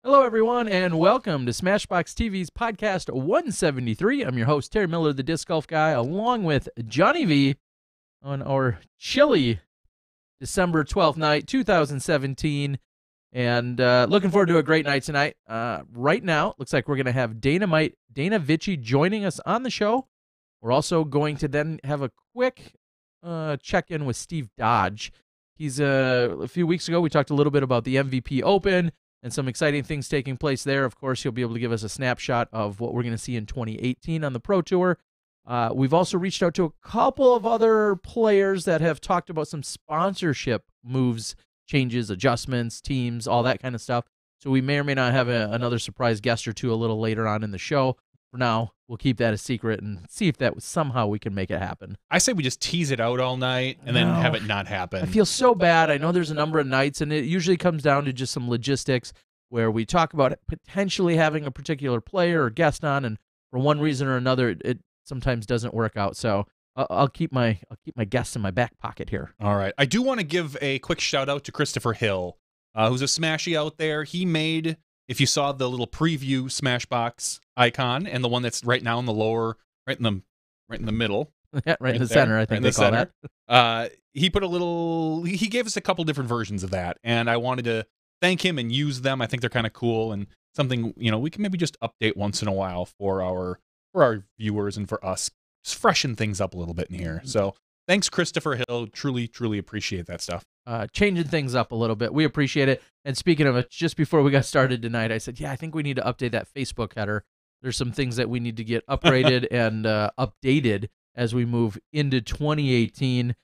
Hello, everyone, and welcome to SmashBoxxTV's podcast 173. I'm your host, Terry Miller, the Disc Golf Guy, along with Johnny V on our chilly December 12th night, 2017. And looking forward to a great night tonight. Right now, it looks like we're going to have Dana Vici joining us on the show. We're also going to then have a quick check-in with Steve Dodge. He's a few weeks ago, we talked a little bit about the MVP Open and some exciting things taking place there. Of course, he'll be able to give us a snapshot of what we're going to see in 2018 on the Pro Tour. We've also reached out to a couple of other players that have talked about some sponsorship moves, changes, adjustments, teams, all that kind of stuff. So we may or may not have another surprise guest or two a little later on in the show. For now, we'll keep that a secret and see if that somehow we can make it happen. I say we just tease it out all night and then have it not happen. I feel so bad. I know there's a number of nights, and it usually comes down to just some logistics where we talk about potentially having a particular player or guest on, and for one reason or another, it sometimes doesn't work out. So I'll keep my guests in my back pocket here. All right. I do want to give a quick shout out to Christopher Hill, who's a Smashy out there. He made, if you saw the little preview Smashbox icon and the one that's right now in the lower, right in the middle. Yeah, right in the center, I think they call that. He put a little, he gave us a couple different versions of that, and I wanted to thank him and use them. I think they're kind of cool and something, we can maybe just update once in a while for our viewers and for us. Just freshen things up a little bit in here. So thanks, Christopher Hill. Truly, truly appreciate that stuff. Changing things up a little bit. We appreciate it. And speaking of it, just before we got started tonight, I said, I think we need to update that Facebook header. There's some things that we need to get upgraded and updated as we move into 2018.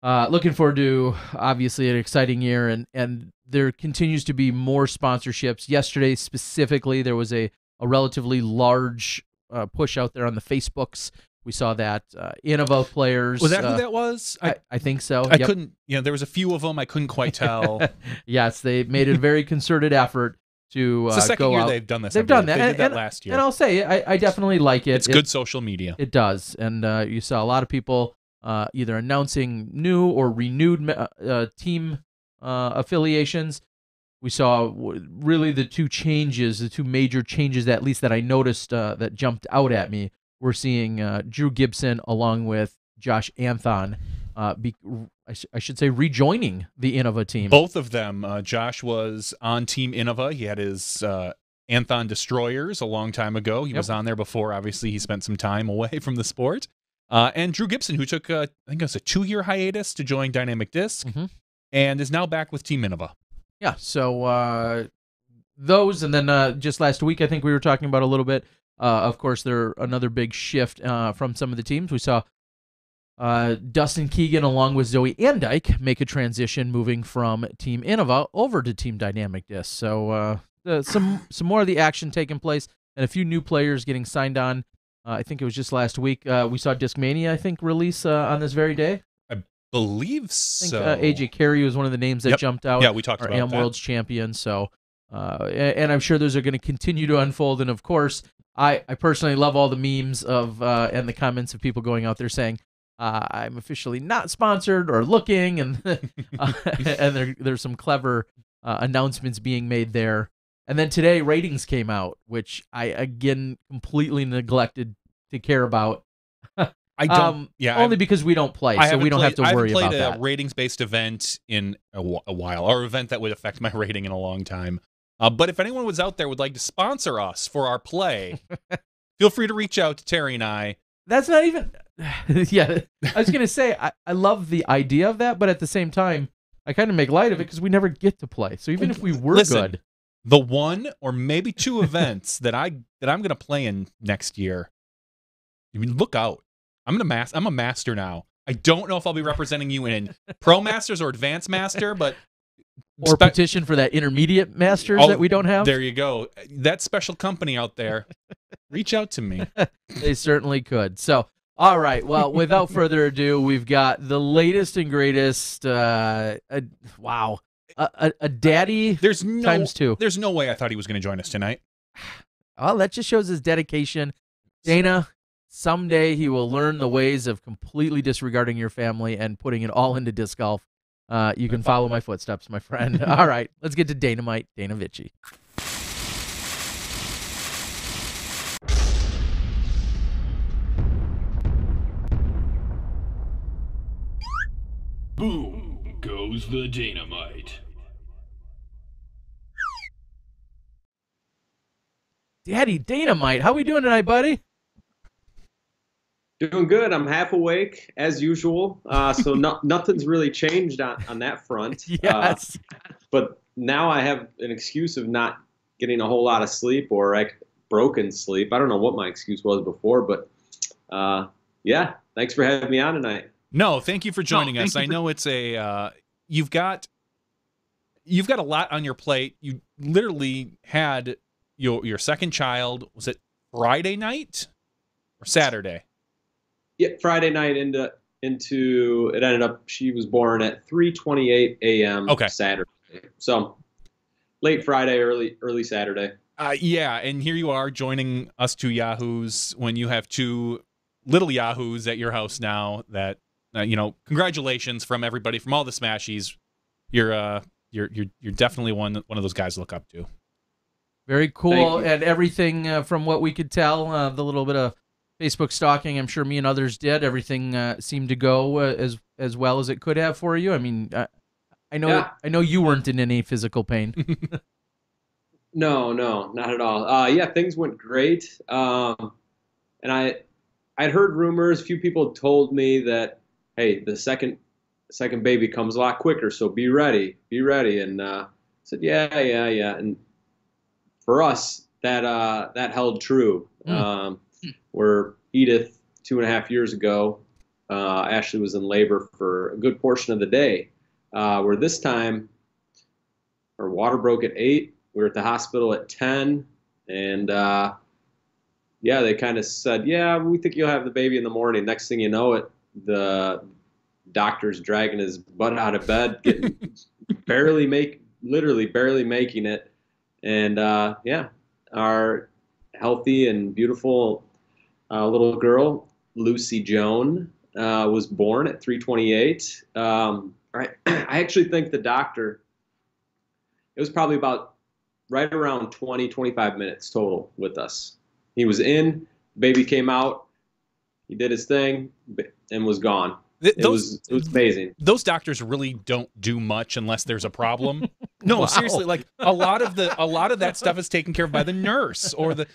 Looking forward to, obviously, an exciting year, and there continues to be more sponsorships. Yesterday, specifically, there was a relatively large push out there on the Facebooks. We saw that Innova players. Was that who that was? I think so. I couldn't, there was a few of them. I couldn't quite tell. Yes, they made a very concerted effort to it's the second go year out. They've done this. They've done that. They did that last year. And I'll say, I definitely like it. It's good social media. It does. And you saw a lot of people either announcing new or renewed team affiliations. We saw really the two major changes, at least that I noticed that jumped out at me. We're seeing Drew Gibson along with Josh Anthon, I should say, rejoining the Innova team. Both of them. Josh was on Team Innova. He had his Anthon Destroyers a long time ago. He was on there before. Obviously, he spent some time away from the sport. And Drew Gibson, who took, I think it was a 2-year hiatus to join Dynamic Disc, and is now back with Team Innova. Yeah, so those, and then just last week, I think we were talking about a little bit. Of course, another big shift from some of the teams. We saw Dustin Keegan along with Zoe Andyke make a transition, moving from Team Innova over to Team Dynamic Disc. So some more of the action taking place, and a few new players getting signed on. I think it was just last week. We saw Discmania, I think, release on this very day. Believe so. I think AJ Carey was one of the names that jumped out. Yeah, we talked about that. Our World's champion. So, and I'm sure those are going to continue to unfold. And of course, I personally love all the memes of and the comments of people going out there saying, "I'm officially not sponsored or looking," and and there's some clever announcements being made there. And then today, ratings came out, which I again completely neglected to care about. I don't. Only because we don't play, so we don't have to worry about that. I haven't played a ratings-based event in a while, or an event that would affect my rating in a long time. But if anyone was out there would like to sponsor us for our play, feel free to reach out to Terry and I. That's not even. Yeah, I was gonna say I love the idea of that, but at the same time, I kind of make light of it because we never get to play. So even if we were good, the one or maybe two events that I'm gonna play in next year, I mean, look out. I'm a master now. I don't know if I'll be representing you in Pro Masters or Advanced Master, but or petition for that intermediate Masters that we don't have. There you go. That special company out there, reach out to me. They certainly could. So, all right. Well, without further ado, we've got the latest and greatest. Wow, a daddy. Times 2. There's no way I thought he was going to join us tonight. Well, that just shows his dedication, Dana. Someday he will learn the ways of completely disregarding your family and putting it all into disc golf. You can follow my footsteps, my friend. All right, let's get to Dana Vici. Boom goes the dynamite. Daddy Dynamite, how we doing tonight, buddy? Doing good. I'm half awake as usual. So nothing's really changed on that front. Yes. But now I have an excuse of not getting a whole lot of sleep or broken sleep. I don't know what my excuse was before, but yeah. Thanks for having me on tonight. No, thank you for joining us. I know it's a you've got a lot on your plate. You literally had your second child. Was it Friday night or Saturday? Yeah, Friday night into it ended up she was born at 3:28 a.m. Okay. Saturday. So late Friday, early Saturday. Yeah, and here you are joining us two yahoos when you have two little yahoos at your house now. That congratulations from everybody, from all the Smashies. You're definitely one of those guys to look up to. Very cool, and everything from what we could tell, the little bit of Facebook stalking, I'm sure me and others did. Everything seemed to go as well as it could have for you. I mean, I know you weren't in any physical pain. No, not at all. Yeah, things went great. And I'd heard rumors. A few people told me that, hey, the second baby comes a lot quicker, so be ready. And I said, yeah. And for us, that held true. Where Edith 2.5 years ago, Ashley was in labor for a good portion of the day. Where this time, her water broke at 8. We were at the hospital at 10, and they kind of said, yeah, we think you'll have the baby in the morning. Next thing you know it, the doctor's dragging his butt out of bed, literally barely making it. And our healthy and beautiful little girl, Lucy Joan, was born at 3:28. I actually think the doctor, it was probably about right around 25 minutes total with us. He was in, baby came out, he did his thing, and was gone. It was amazing. Those doctors really don't do much unless there's a problem. No, Wow. Seriously, like a lot of that stuff is taken care of by the nurse or they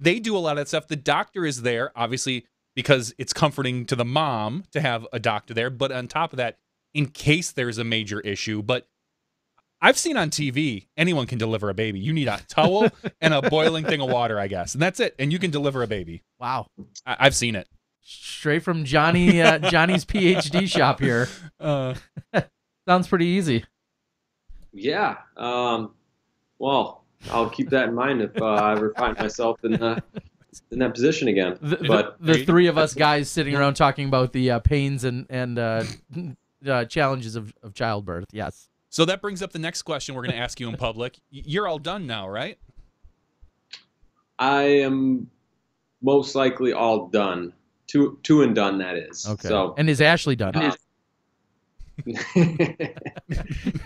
do a lot of that stuff. The doctor is there, obviously, because it's comforting to the mom to have a doctor there. But on top of that, in case there's a major issue, but I've seen on TV, anyone can deliver a baby. You need a towel and a boiling thing of water, I guess. And that's it. And you can deliver a baby. Wow. I've seen it. Straight from Johnny's PhD shop here. Sounds pretty easy. Yeah. Well, I'll keep that in mind if I ever find myself in that position again. The three of us guys sitting around talking about the pains and challenges of childbirth. Yes. So that brings up the next question we're going to ask you in public. You're all done now, right? I am most likely all done. Two and done, that is. Okay. So, and is Ashley done?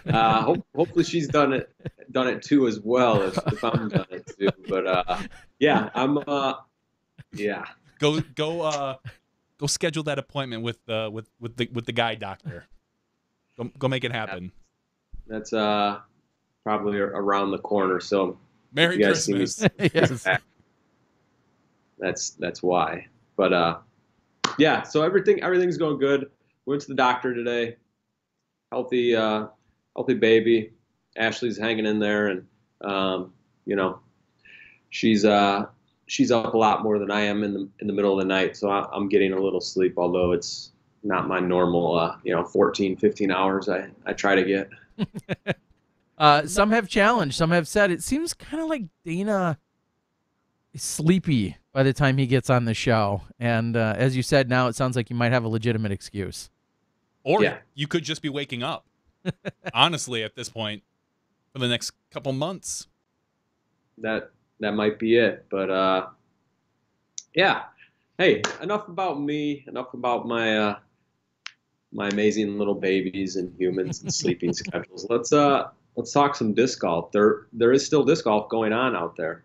Hopefully she's done it too as well if I'm done it too. But yeah, I'm yeah. Go schedule that appointment with the guy doctor. Go make it happen. That's probably around the corner. So Merry you guys Christmas. see me Yes. That's why. But yeah, so everything's going good. Went to the doctor today. Healthy baby. Ashley's hanging in there, and she's up a lot more than I am in the middle of the night. So I'm getting a little sleep, although it's not my normal 14, 15 hours I try to get. Some have challenged. Some have said it seems kind of like Dana is sleepy by the time he gets on the show. And as you said, now it sounds like you might have a legitimate excuse. Or you could just be waking up, honestly, at this point, for the next couple months. That might be it. But yeah. Hey, enough about me. Enough about my my amazing little babies and humans and sleeping schedules. Let's talk some disc golf. There is still disc golf going on out there.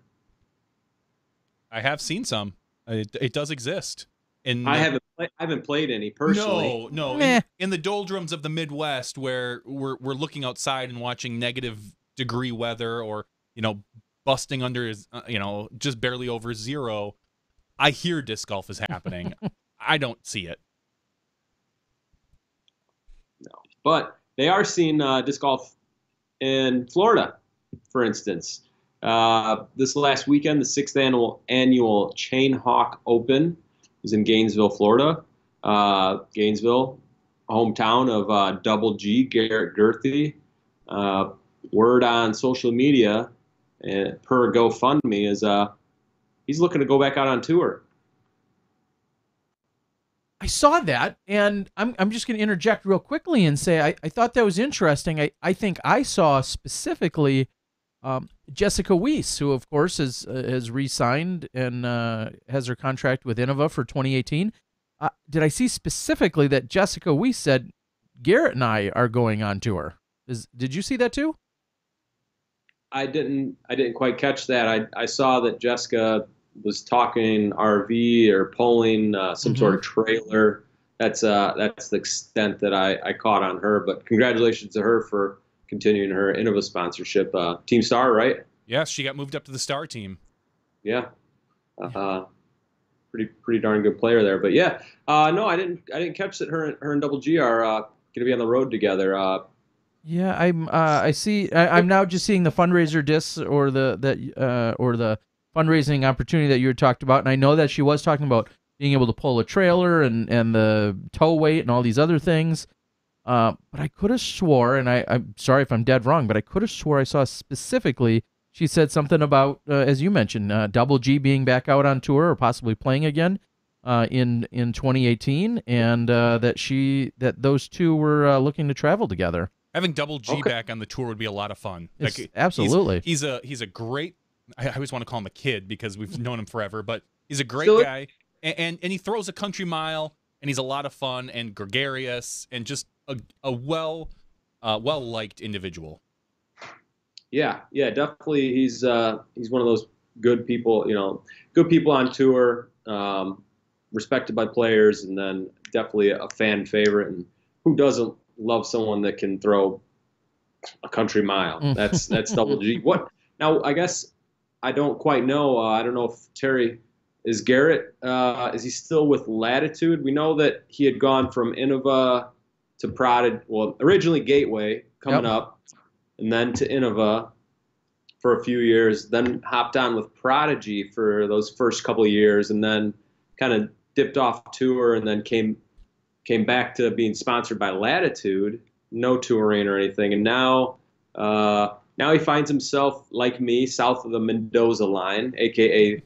I have seen some. It does exist. in I haven't played any personally. No. Meh. In the doldrums of the Midwest, where we're looking outside and watching -degree weather, or busting under is just barely over zero. I hear disc golf is happening. I don't see it. No, but they are seeing disc golf in Florida, for instance. This last weekend, the 6th annual Chain Hawk Open was in Gainesville, Florida. Gainesville, hometown of Double G, Garrett Gurthie. Word on social media, per GoFundMe, is he's looking to go back out on tour. I saw that, and I'm just going to interject real quickly and say I thought that was interesting. I think I saw specifically Jessica Wiese, who of course has re-signed and has her contract with Innova for 2018. Did I see specifically that Jessica Wiese said Garrett and I are going on tour? Did you see that too? I didn't quite catch that. I saw that Jessica was talking RV or pulling some sort of trailer. That's the extent that I caught on her. But congratulations to her for continuing her Innova sponsorship. Team Star, right? Yes, she got moved up to the Star team. Yeah. Pretty darn good player there. But yeah, no, I didn't catch that her and Double G are going to be on the road together. Yeah, I'm now just seeing the fundraiser discs or the fundraising opportunity that you had talked about, and I know that she was talking about being able to pull a trailer and the tow weight and all these other things. But I could have swore, and I'm sorry if I'm dead wrong, but I could have swore I saw specifically she said something about, as you mentioned, Double G being back out on tour or possibly playing again in 2018, and that those two were looking to travel together. Having Double G back on the tour would be a lot of fun. Absolutely. He's a great, I always want to call him a kid because we've known him forever, but he's a great guy, and he throws a country mile, and he's a lot of fun and gregarious and just a well-liked individual. Yeah, definitely. He's one of those good people, good people on tour, respected by players, and then definitely a fan favorite. And who doesn't love someone that can throw a country mile? That's Double G. What now? I guess I don't quite know. I don't know if Terry is Garrett. Is he still with Latitude? We know that he had gone from Innova to Prodigy. Well, originally Gateway coming up, and then to Innova for a few years. Then hopped on with Prodigy for those first couple of years, and then kind of dipped off tour, and then came back to being sponsored by Latitude, no touring or anything, and now he finds himself, like me, south of the Mendoza line, aka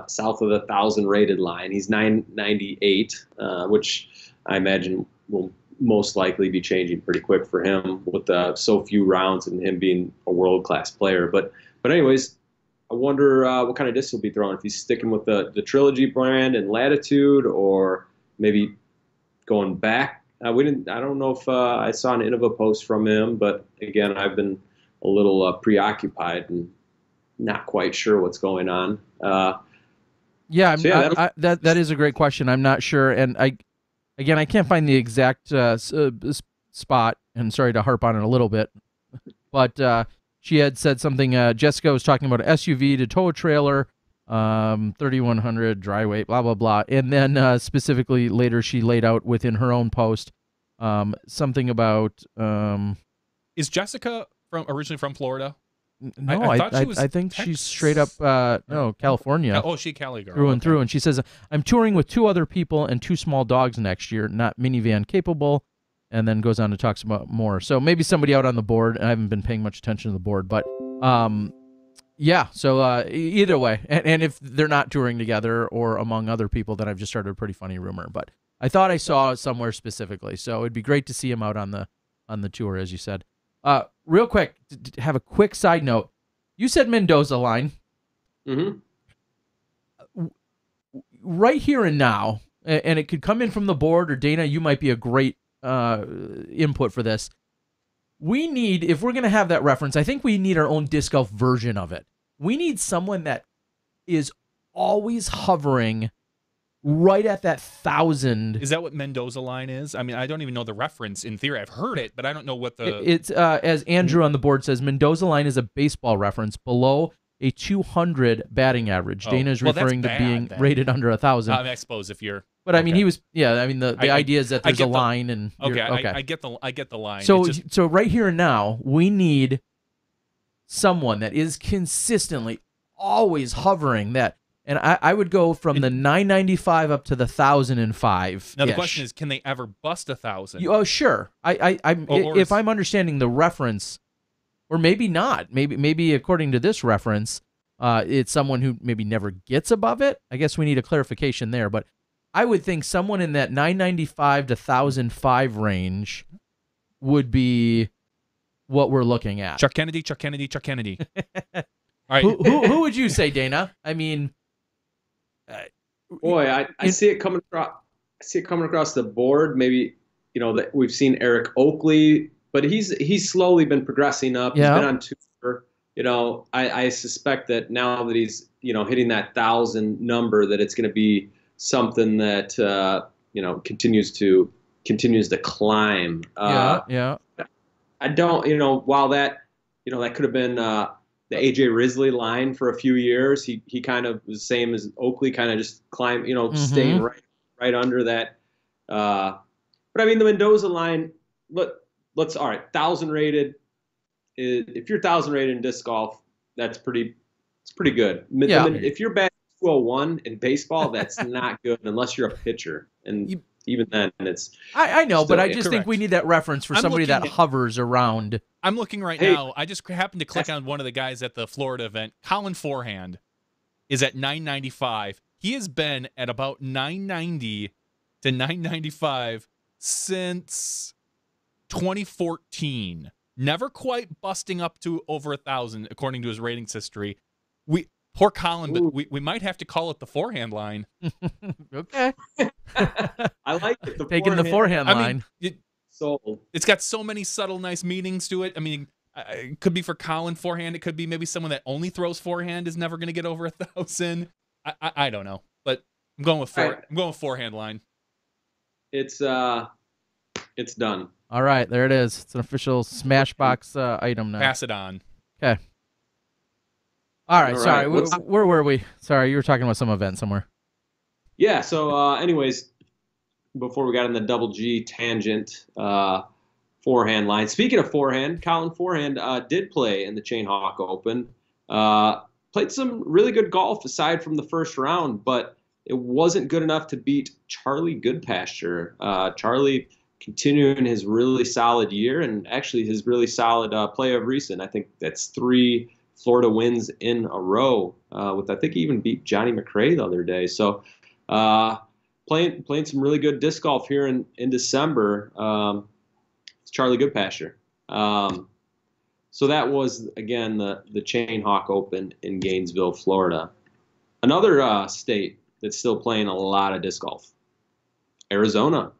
south of the 1,000 rated line. He's 998, which I imagine will most likely be changing pretty quick for him with so few rounds and him being a world-class player. But anyways, I wonder what kind of disc he'll be throwing, if he's sticking with the Trilogy brand and Latitude, or maybe going back. I don't know if I saw an Innova post from him, but again, I've been a little preoccupied and not quite sure what's going on. That is a great question. I'm not sure, and I can't find the exact spot, and sorry to harp on it a little bit, but she had said something. Jessica was talking about an SUV to tow a trailer, 3,100 dry weight, blah blah blah, and then specifically later she laid out within her own post something about. Is Jessica originally from Florida? No, I think she's straight up California. Oh, she Cali girl through and through. And she says, I'm touring with 2 other people and 2 small dogs next year, not minivan capable, and then goes on to talk about more. So maybe somebody out on the board. I haven't been paying much attention to the board, but so either way, and if they're not touring together or among other people, then I've just started a pretty funny rumor. But I thought I saw it somewhere specifically, so it'd be great to see him out on the tour, as you said. Real quick, to have a quick side note. You said Mendoza line. Mm-hmm. Right here and now, and it could come in from the board, or Dana, you might be a great input for this. We need, if we're going to have that reference, I think we need our own disc golf version of it. We need someone that is always hovering right at that 1,000. Is that what Mendoza line is? I mean, I don't even know the reference in theory. I've heard it, but I don't know what the... It's, as Andrew on the board says, Mendoza line is a baseball reference below a 200 batting average. Oh. Dana's Well, that's referring to bad, being then. rated under 1,000. I suppose if you're... But I mean, okay. he was, the idea is that there's a get the- line and Okay, okay. I get the line. So, It's just, so right here and now, we need someone that is consistently always hovering that. And I would go from the 995 up to the 1,005. now the question is, can they ever bust 1,000? Oh, sure. If I'm understanding the reference, or maybe not. Maybe according to this reference, it's someone who maybe never gets above it. I guess we need a clarification there. But I would think someone in that 995 to 1,005 range would be what we're looking at. Chuck Kennedy. All right. Who would you say, Dana? I mean, boy, I see it coming across. I see it coming across the board. Maybe that we've seen Eric Oakley, but he's slowly been progressing up. Yeah. He's been on tour. I suspect that now that he's hitting that 1,000 number, that it's going to be something that continues to climb. yeah. I don't, while that could have been the AJ Risley line for a few years. He kind of was the same as Oakley, kind of just climb, staying right under that. But I mean, the Mendoza line, all right, 1,000 rated. If you're 1,000 rated in disc golf, it's pretty good. Yeah. If you're batting 201 in baseball, that's not good unless you're a pitcher. And even then, it's... I know, but I just correct. think we need that reference for somebody that hovers around. I'm looking right now. I just happened to click on one of the guys at the Florida event. Colin Forehand is at 995. He has been at about 990 to 995 since 2014. Never quite busting up to over 1,000, according to his ratings history. Poor Colin, but we might have to call it the forehand line. Okay. I like it. Taking the forehand line. It's got so many subtle, nice meanings to it. I mean, it could be for Colin forehand. It could be maybe someone that only throws forehand is never going to get over 1,000. I don't know, but I'm going with I'm going with forehand line. It's done. All right, there it is. It's an official Smashbox item now. Pass it on. Okay. All right, sorry. Right. Where were we? Sorry, you were talking about some event somewhere. Yeah, so anyways, before we got on the double G tangent, forehand line. Speaking of forehand, Colin Forehand did play in the Chain Hawk Open. Played some really good golf aside from the first round, but it wasn't good enough to beat Charlie Goodpasture. Charlie continuing his really solid year and actually his really solid play of recent. I think that's 3 Florida wins in a row. I think he even beat Johnny McRae the other day. So playing some really good disc golf here in December. It's Charlie Goodpasture. So that was, again, the Chain Hawk Open in Gainesville, Florida. Another state that's still playing a lot of disc golf, Arizona.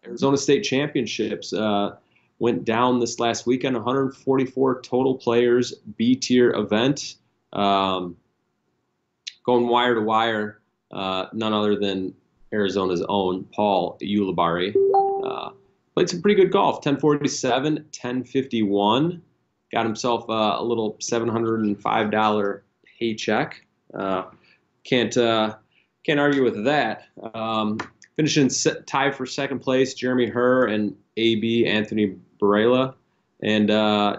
Arizona State Championships went down this last weekend, 144 total players, B-tier event. Going wire to wire, none other than Arizona's own Paul Ulibarri. Played some pretty good golf, 1047, 1051. Got himself a little $705 paycheck. Can't argue with that. Finishing tied for second place, Jeremy Herr and AB Anthony Barela, and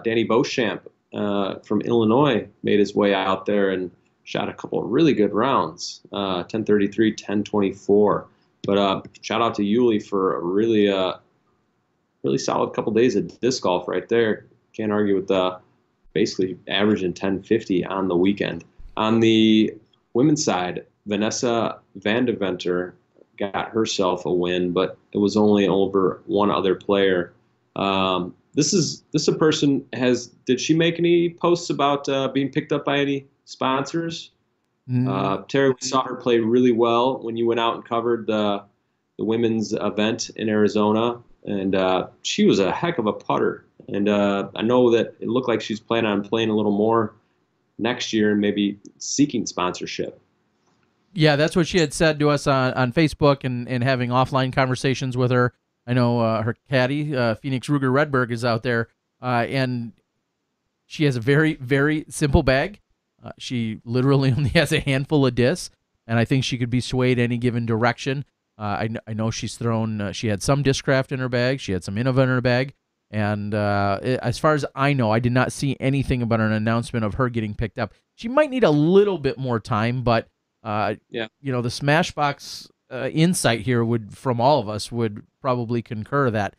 Danny Beauchamp from Illinois made his way out there and shot a couple of really good rounds, 1033, 1024. But shout out to Yuli for a really solid couple days of disc golf right there. Can't argue with basically averaging 1050 on the weekend. On the women's side, Vanessa Vandeventer got herself a win, but it was only over one other player. This a person did she make any posts about being picked up by any sponsors? Terry, we saw her play really well when you went out and covered the women's event in Arizona, and she was a heck of a putter. And I know that it looked like she's planning on playing a little more next year and maybe seeking sponsorship. Yeah, that's what she had said to us on Facebook and having offline conversations with her. I know her caddy, Phoenix Ruger Redberg, is out there, and she has a very, very simple bag. She literally only has a handful of discs, and I think she could be swayed any given direction. I know she's thrown, she had some Discraft in her bag, she had some Innova in her bag, and as far as I know, I did not see anything about an announcement of her getting picked up. She might need a little bit more time, but the Smashbox insight here from all of us would probably concur that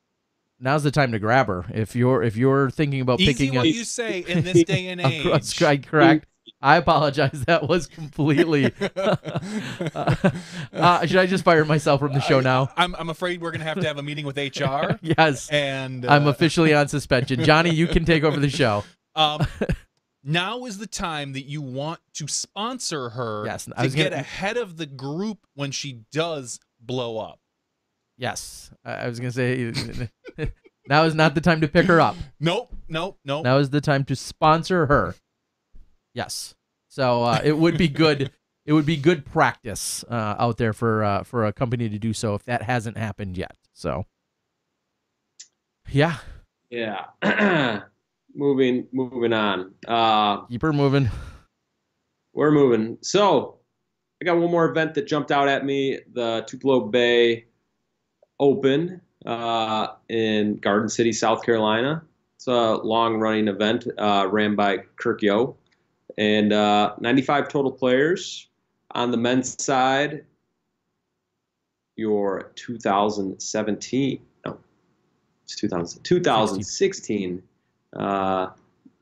now's the time to grab her. If you're thinking about picking what you say in this day and age. Correct. I apologize. That was completely. Should I just fire myself from the show now? I'm afraid we're gonna have to have a meeting with HR. Yes, and I'm officially on suspension. Johnny, you can take over the show. Now is the time that you want to sponsor her. Yes, to get ahead of the group when she does blow up. Yes, I was gonna say. Now is not the time to pick her up. Nope. Now is the time to sponsor her. Yes. So it would be good. It would be good practice out there for a company to do so if that hasn't happened yet. So, yeah. Yeah. Moving on. Keep her moving. We're moving. So, I got one more event that jumped out at me: the Tupelo Bay Open in Garden City, South Carolina. It's a long-running event ran by Kirk Yo. And 95 total players. On the men's side, your 2016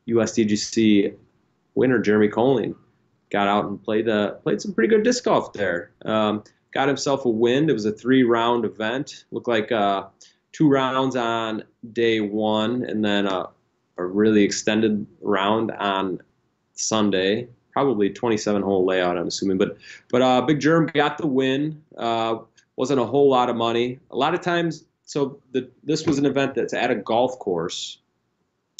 USDGC winner, Jeremy Colling, got out and played some pretty good disc golf there. Got himself a win. It was a 3-round event. Looked like 2 rounds on day 1 and then a really extended round on Sunday, probably 27-hole layout, I'm assuming. But Big Germ got the win. Wasn't a whole lot of money. A lot of times, this was an event that's at a golf course,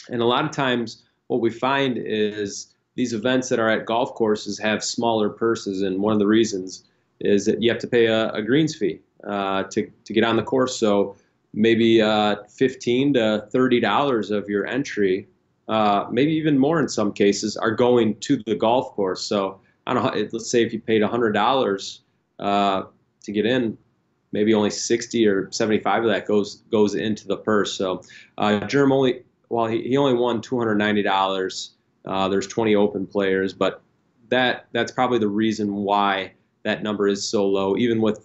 and a lot of times what we find is these events that are at golf courses have smaller purses, and one of the reasons is that you have to pay a greens fee to get on the course. So maybe $15 to $30 of your entry, maybe even more in some cases, are going to the golf course. So I don't know. Let's say if you paid $100 to get in, maybe only 60 or 75 of that goes into the purse. So Germ he only won $290. There's 20 open players, but that's probably the reason why that number is so low, even with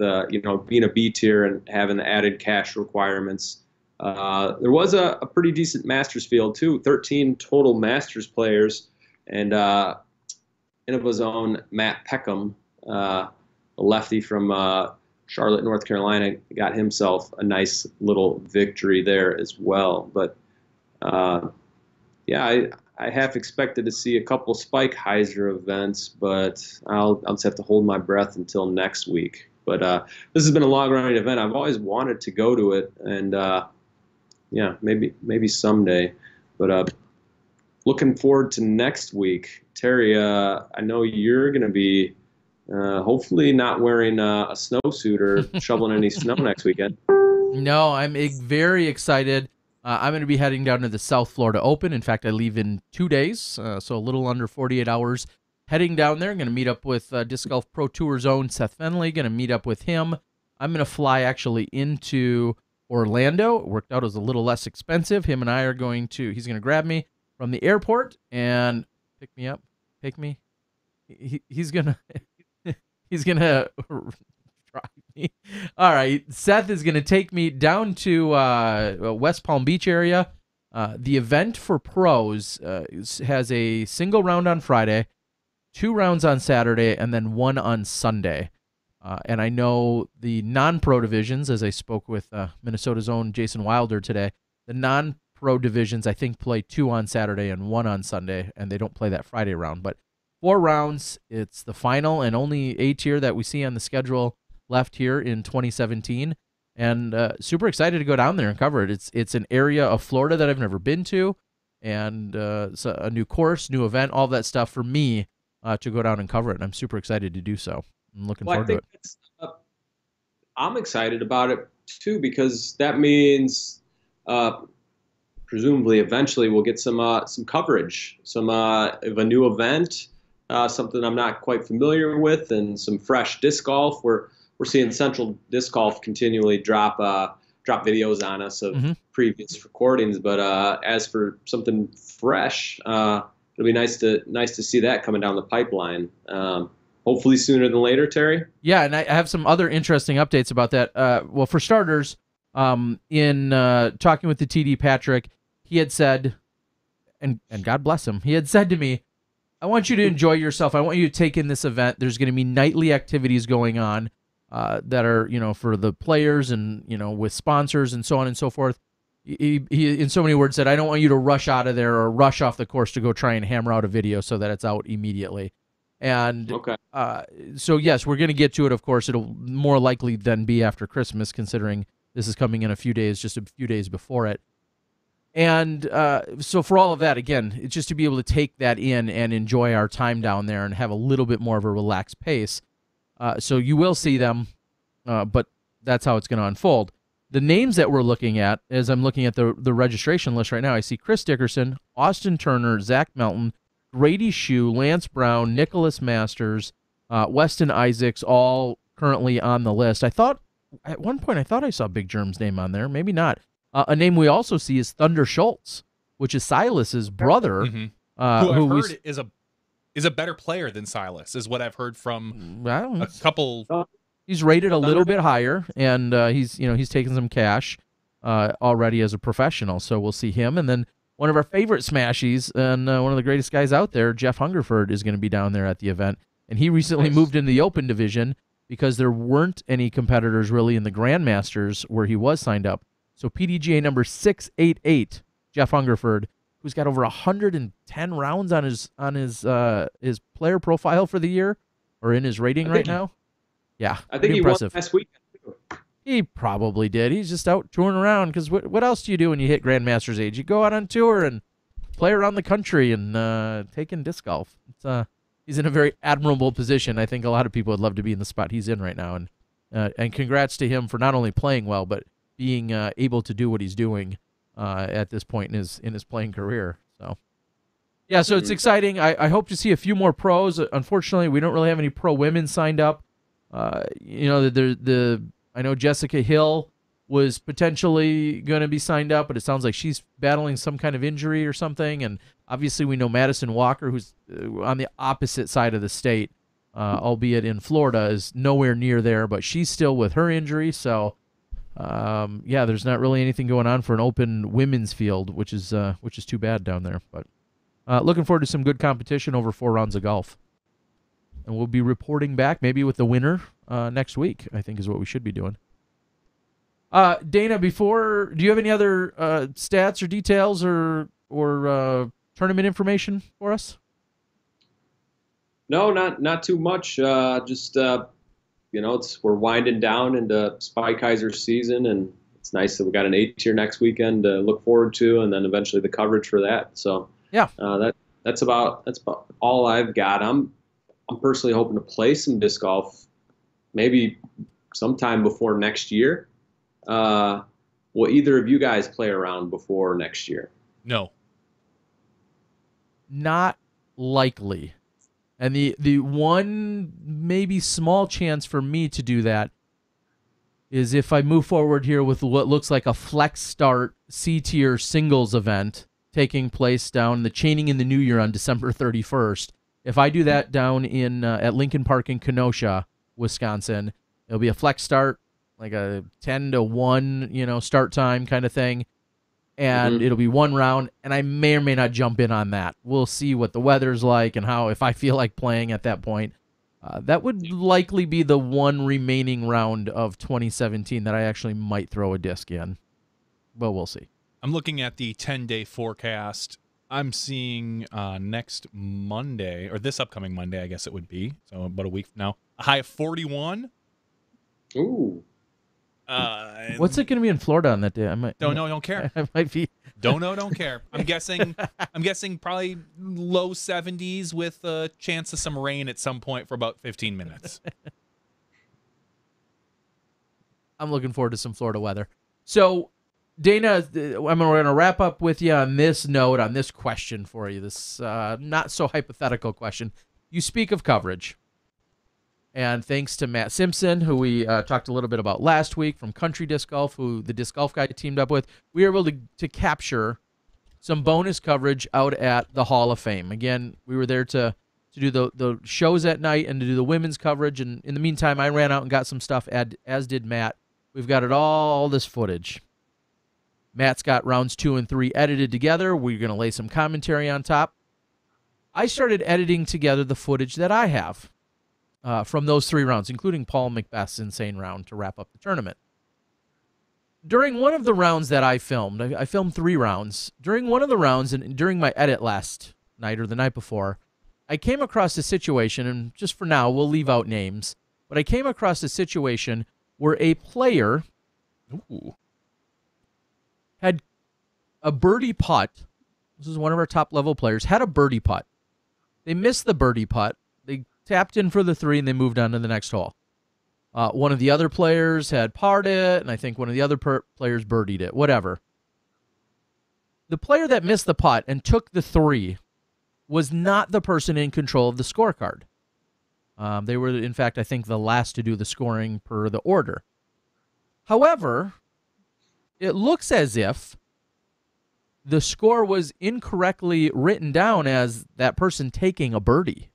being a B tier and having the added cash requirements. There was a pretty decent Masters field too, 13 total Masters players, and Innova's own Matt Peckham, a lefty from Charlotte, North Carolina, got himself a nice little victory there as well. But I half expected to see a couple Spike Heiser events, but I'll just have to hold my breath until next week. But this has been a long-running event. I've always wanted to go to it, and maybe someday. But looking forward to next week. Terry, I know you're going to be hopefully not wearing a snowsuit or shoveling any snow next weekend. No, I'm very excited. I'm going to be heading down to the South Florida Open. In fact, I leave in 2 days, so a little under 48 hours. Heading down there, I'm going to meet up with Disc Golf Pro Tour Zone Seth Fenley. Going to meet up with him. I'm going to fly actually into Orlando. It worked out as a little less expensive. Him and I are he's going to grab me from the airport and pick me up. Take me. He's going to drive me. All right. Seth is going to take me down to West Palm Beach area. The event for pros has a single round on Friday, 2 rounds on Saturday, and then 1 on Sunday. And I know the non-pro divisions, as I spoke with Minnesota's own Jason Wilder today, the non-pro divisions, I think, play 2 on Saturday and 1 on Sunday, and they don't play that Friday round. But 4 rounds, it's the final and only A tier that we see on the schedule left here in 2017. And super excited to go down there and cover it. It's an area of Florida that I've never been to, and it's a new course, new event, all that stuff for me to go down and cover it, and I'm super excited to do so. I'm looking Well, I forward to think it. I'm excited about it too because that means presumably eventually we'll get some coverage, some of a new event, something I'm not quite familiar with, and some fresh disc golf. We're seeing Central Disc Golf continually drop videos on us of previous recordings, but as for something fresh, it'll be nice to see that coming down the pipeline. Hopefully sooner than later, Terry. Yeah, and I have some other interesting updates about that. Well, for starters, in talking with the TD Patrick, he had said, and God bless him, he had said to me, I want you to enjoy yourself. I want you to take in this event. There's going to be nightly activities going on that are, for the players and, with sponsors and so on and so forth. He, in so many words, said, I don't want you to rush out of there or rush off the course to go try and hammer out a video so that it's out immediately. And Okay. so, yes, we're going to get to it, of course. It'll more likely then be after Christmas, considering this is coming in a few days, just a few days before it. And so for all of that, again, it's just to be able to take that in and enjoy our time down there and have a little bit more of a relaxed pace. So you will see them, but that's how it's going to unfold. The names that we're looking at, as I'm looking at the registration list right now, I see Chris Dickerson, Austin Turner, Zach Melton, Grady Shue, Lance Brown, Nicholas Masters, Weston Isaacs, all currently on the list. I thought, at one point, I saw Big Germ's name on there. Maybe not. A name we also see is Thunder Schultz, which is Silas's brother. Who I've heard is a better player than Silas, is what I've heard from a couple. He's rated a little bit higher, and he's taken some cash already as a professional. So we'll see him, and then one of our favorite Smashies and one of the greatest guys out there, Jeff Hungerford, is going to be down there at the event. And he recently moved into the Open division because there weren't any competitors really in the Grandmasters where he was signed up. So PDGA number 688, Jeff Hungerford, who's got over 110 rounds on his player profile for the year, or in his rating right now. Yeah, I think he impressive. won last week. He probably did. He's just out touring around because what else do you do when you hit Grandmaster's age? You go out on tour and play around the country and take in disc golf. He's in a very admirable position. I think a lot of people would love to be in the spot he's in right now. And congrats to him for not only playing well, but being able to do what he's doing at this point in his playing career. So, yeah, so it's exciting. I hope to see a few more pros. Unfortunately, we don't really have any pro women signed up. I know Jessica Hill was potentially going to be signed up, but it sounds like she's battling some kind of injury or something. And obviously we know Madison Walker, who's on the opposite side of the state, albeit in Florida, is nowhere near there, but she's still with her injury. So, yeah, there's not really anything going on for an open women's field, which is too bad down there. But looking forward to some good competition over 4 rounds of golf. And we'll be reporting back maybe with the winner next week, I think is what we should be doing. Dana, do you have any other stats or details or tournament information for us? No, not too much. Just we're winding down into Spikeiser season, and it's nice that we got an A-tier next weekend to look forward to, and then eventually the coverage for that. So yeah, that's about all I've got. I'm personally hoping to play some disc golf, maybe sometime before next year. Will either of you guys play around before next year? No. Not likely. And the one maybe small chance for me to do that is if I move forward here with what looks like a flex start C-tier singles event taking place down the Chaining in the New Year on December 31st. If I do that down in at Lincoln Park in Kenosha, Wisconsin, it'll be a flex start, like a 10 to 1, start time kind of thing. And it'll be 1 round, and I may or may not jump in on that. We'll see what the weather's like and if I feel like playing at that point. That would likely be the one remaining round of 2017 that I actually might throw a disc in. But we'll see. I'm looking at the 10-day forecast. I'm seeing next Monday, or this upcoming Monday, I guess it would be, so about a week from now, a high of 41. Ooh. What's it going to be in Florida on that day? Don't care. I might be. Don't care. I'm guessing probably low 70s with a chance of some rain at some point for about 15 minutes. I'm looking forward to some Florida weather. So, Dana, I'm going to wrap up with you on this note, on this question for you, this not so hypothetical question. You speak of coverage. And thanks to Matt Simpson, who we talked a little bit about last week from Country Disc Golf, who the Disc Golf Guy teamed up with, we were able to capture some bonus coverage out at the Hall of Fame. Again, we were there to do the shows at night and to do the women's coverage. And in the meantime, I ran out and got some stuff, as did Matt. We've got all this footage. Matt's got rounds 2 and 3 edited together. We're going to lay some commentary on top. I started editing together the footage that I have from those 3 rounds, including Paul McBeth's insane round to wrap up the tournament. During one of the rounds that I filmed, I filmed 3 rounds. During one of the rounds and during my edit last night or the night before, I came across a situation, and just for now, we'll leave out names, but I came across a situation where a player had a birdie putt. This is one of our top-level players, had a birdie putt. They missed the birdie putt. They tapped in for the 3, and they moved on to the next hole. One of the other players had parred it, and I think one of the other players birdied it, whatever. The player that missed the putt and took the 3 was not the person in control of the scorecard. They were, in fact, I think the last to do the scoring per the order. However, it looks as if the score was incorrectly written down as that person taking a birdie.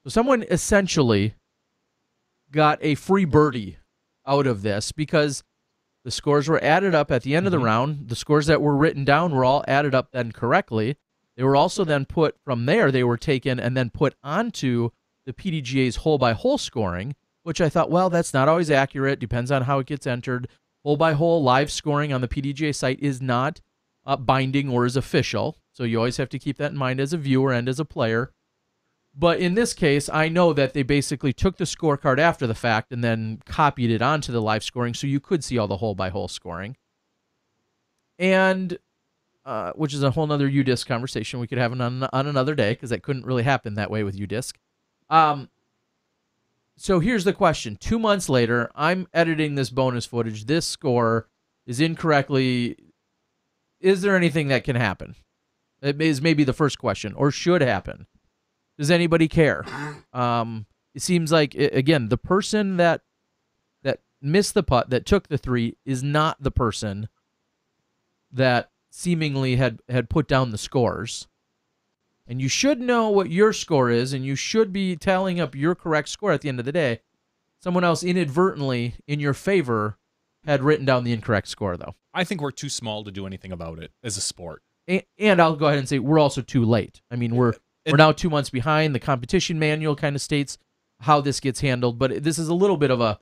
So someone essentially got a free birdie out of this because the scores were added up at the end of the round. The scores that were written down were all added up then correctly. They were also then put from there, they were taken and then put onto the PDGA's hole-by-hole scoring, which I thought, well, that's not always accurate. Depends on how it gets entered. Hole-by-hole live scoring on the PDGA site is not binding or is official, so you always have to keep that in mind as a viewer and as a player. But in this case, I know that they basically took the scorecard after the fact and then copied it onto the live scoring so you could see all the hole-by-hole scoring. And, which is a whole other UDisc conversation we could have on another day because that couldn't really happen that way with UDisc. So here's the question. 2 months later, I'm editing this bonus footage. This score is incorrectly. Is there anything that can happen? It is maybe the first question, or should happen. Does anybody care? It seems like, again, the person that missed the putt, that took the 3, is not the person that seemingly had put down the scores. And you should know what your score is, and you should be tallying up your correct score at the end of the day. Someone else inadvertently, in your favor, had written down the incorrect score, though. I think we're too small to do anything about it as a sport. And I'll go ahead and say we're also too late. I mean, we're now 2 months behind. The competition manual kind of states how this gets handled, but this is a little bit of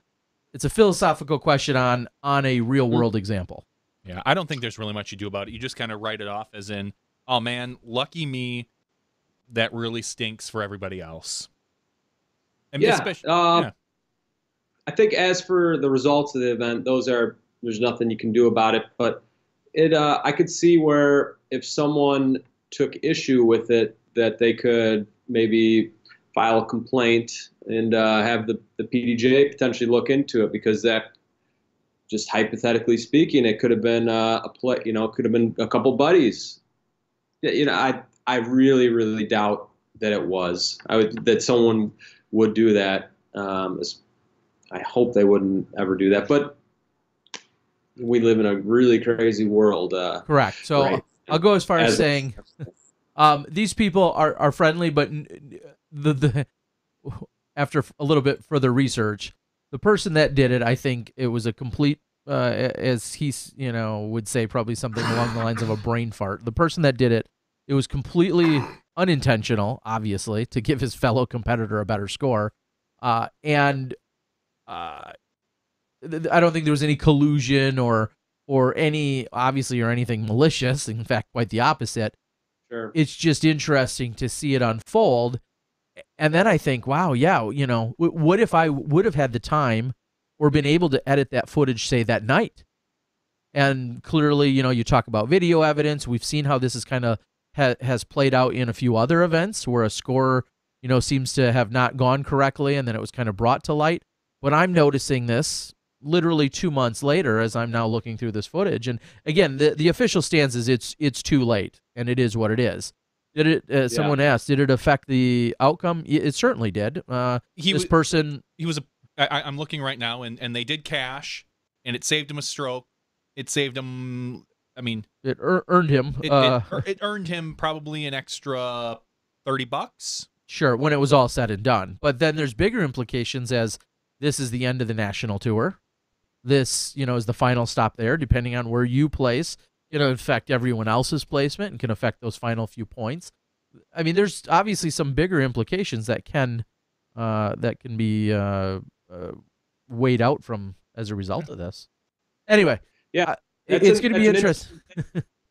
it's a philosophical question on a real-world example. Yeah, I don't think there's really much you do about it. You just kind of write it off as in, oh, man, lucky me. That really stinks for everybody else. And I think as for the results of the event, there's nothing you can do about it. But I could see where if someone took issue with it, that they could maybe file a complaint and have the PDGA potentially look into it, because that, just hypothetically speaking, it could have been it could have been a couple buddies. I really, really doubt that it was. That someone would do that. I hope they wouldn't ever do that. But we live in a really crazy world. Correct. So right? I'll go as far as saying these people are friendly, but after a little bit further research, the person that did it, I think it was a complete, as he would say, probably something along the lines of a brain fart. The person that did it, it was completely unintentional, obviously, to give his fellow competitor a better score. And I don't think there was any collusion or anything malicious. In fact, quite the opposite. Sure. It's just interesting to see it unfold. And then I think, wow, yeah, what if I would have had the time or been able to edit that footage, say, that night? And clearly, you talk about video evidence. We've seen how this is kind of has played out in a few other events where a score, seems to have not gone correctly, and then it was kind of brought to light. But I'm noticing this literally 2 months later as I'm now looking through this footage. And again, the official stance is it's too late, and it is what it is. Did it? Someone asked, did it affect the outcome? It certainly did. He was I'm looking right now, and they did cash, and it saved him a stroke. It saved him. I mean, it earned him. It earned him probably an extra $30. Sure, when it was all said and done. But then there's bigger implications, as this is the end of the national tour. This, is the final stop there, depending on where you place. It'll affect everyone else's placement and can affect those final few points. I mean, there's obviously some bigger implications that can be weighed out from as a result of this. Anyway, yeah, it's going to be interesting.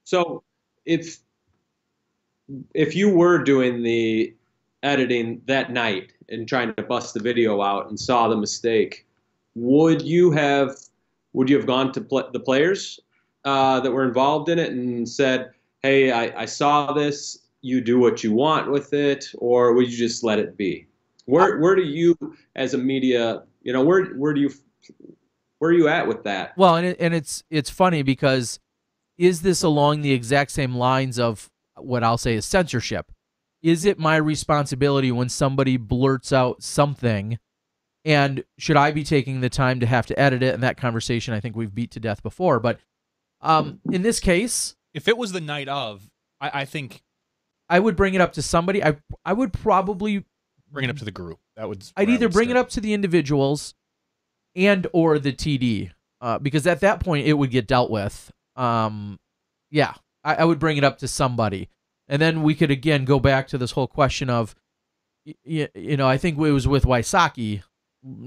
So if you were doing the editing that night and trying to bust the video out and saw the mistake, would you have gone to the players that were involved in it and said, hey, I saw this, you do what you want with it, or would you just let it be? Where do you, as a media, where are you at with that? Well, and it's funny because is this along the exact same lines of what I'll say is censorship? Is it my responsibility when somebody blurts out something, and should I be taking the time to have to edit it? And that conversation I think we've beat to death before. But in this case, if it was the night of, I think I would bring it up to somebody. I would probably bring it up to the group. I'd either bring it up to the individuals and or the TD, because at that point it would get dealt with. Yeah, I would bring it up to somebody. And then we could, again, go back to this whole question of, I think it was with Waisaki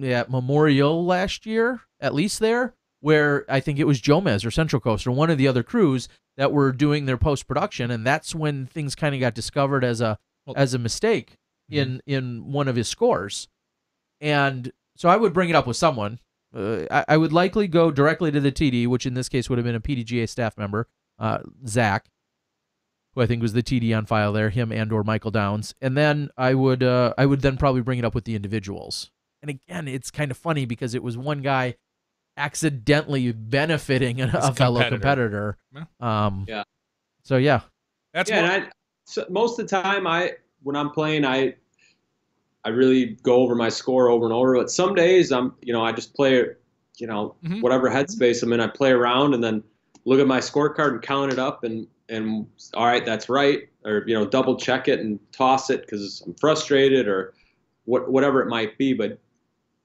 at Memorial last year, at least there, where I think it was Jomez or Central Coast or one of the other crews that were doing their post-production, and that's when things kind of got discovered as a mistake in one of his scores. And so I would bring it up with someone. I would likely go directly to the TD, which in this case would have been a PDGA staff member, Zach, who I think was the TD on file there, him and or Michael Downs. And then I would then probably bring it up with the individuals. And again, it's kind of funny because it was one guy accidentally benefiting a fellow competitor. Yeah. So yeah. So most of the time when I'm playing, I really go over my score over and over. But some days I just play, whatever headspace I'm in, I play around and then look at my scorecard and count it up and all right, that's right, or double check it and toss it because I'm frustrated or whatever it might be. But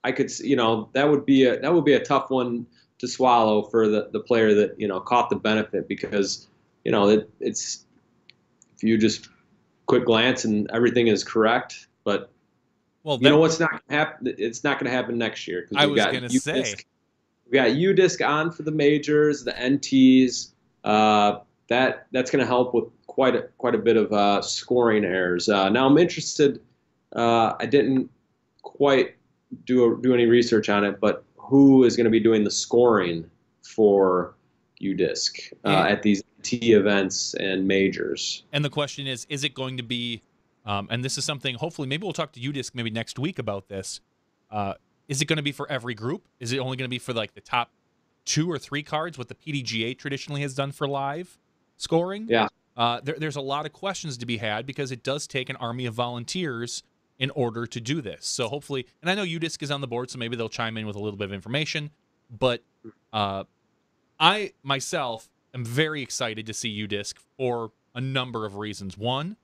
I could, that would be a tough one to swallow for the player that caught the benefit, because it's if you just quick glance and everything is correct, but what's not happen? It's not going to happen next year. I was going to say we got UDisc on for the majors, the NTs. That's going to help with quite a bit of scoring errors. Now I'm interested. I didn't quite do any research on it, but who is going to be doing the scoring for UDisc at these T events and majors? And the question is it going to be? And this is something. Hopefully, maybe we'll talk to UDisc maybe next week about this. Is it going to be for every group? Is it only going to be for like the top 2 or 3 cards, what the PDGA traditionally has done for live scoring? Yeah. There's a lot of questions to be had because it does take an army of volunteers in order to do this. So hopefully, and I know UDisc is on the board, so maybe they'll chime in with a little bit of information. But I myself am very excited to see UDisc for a number of reasons. One,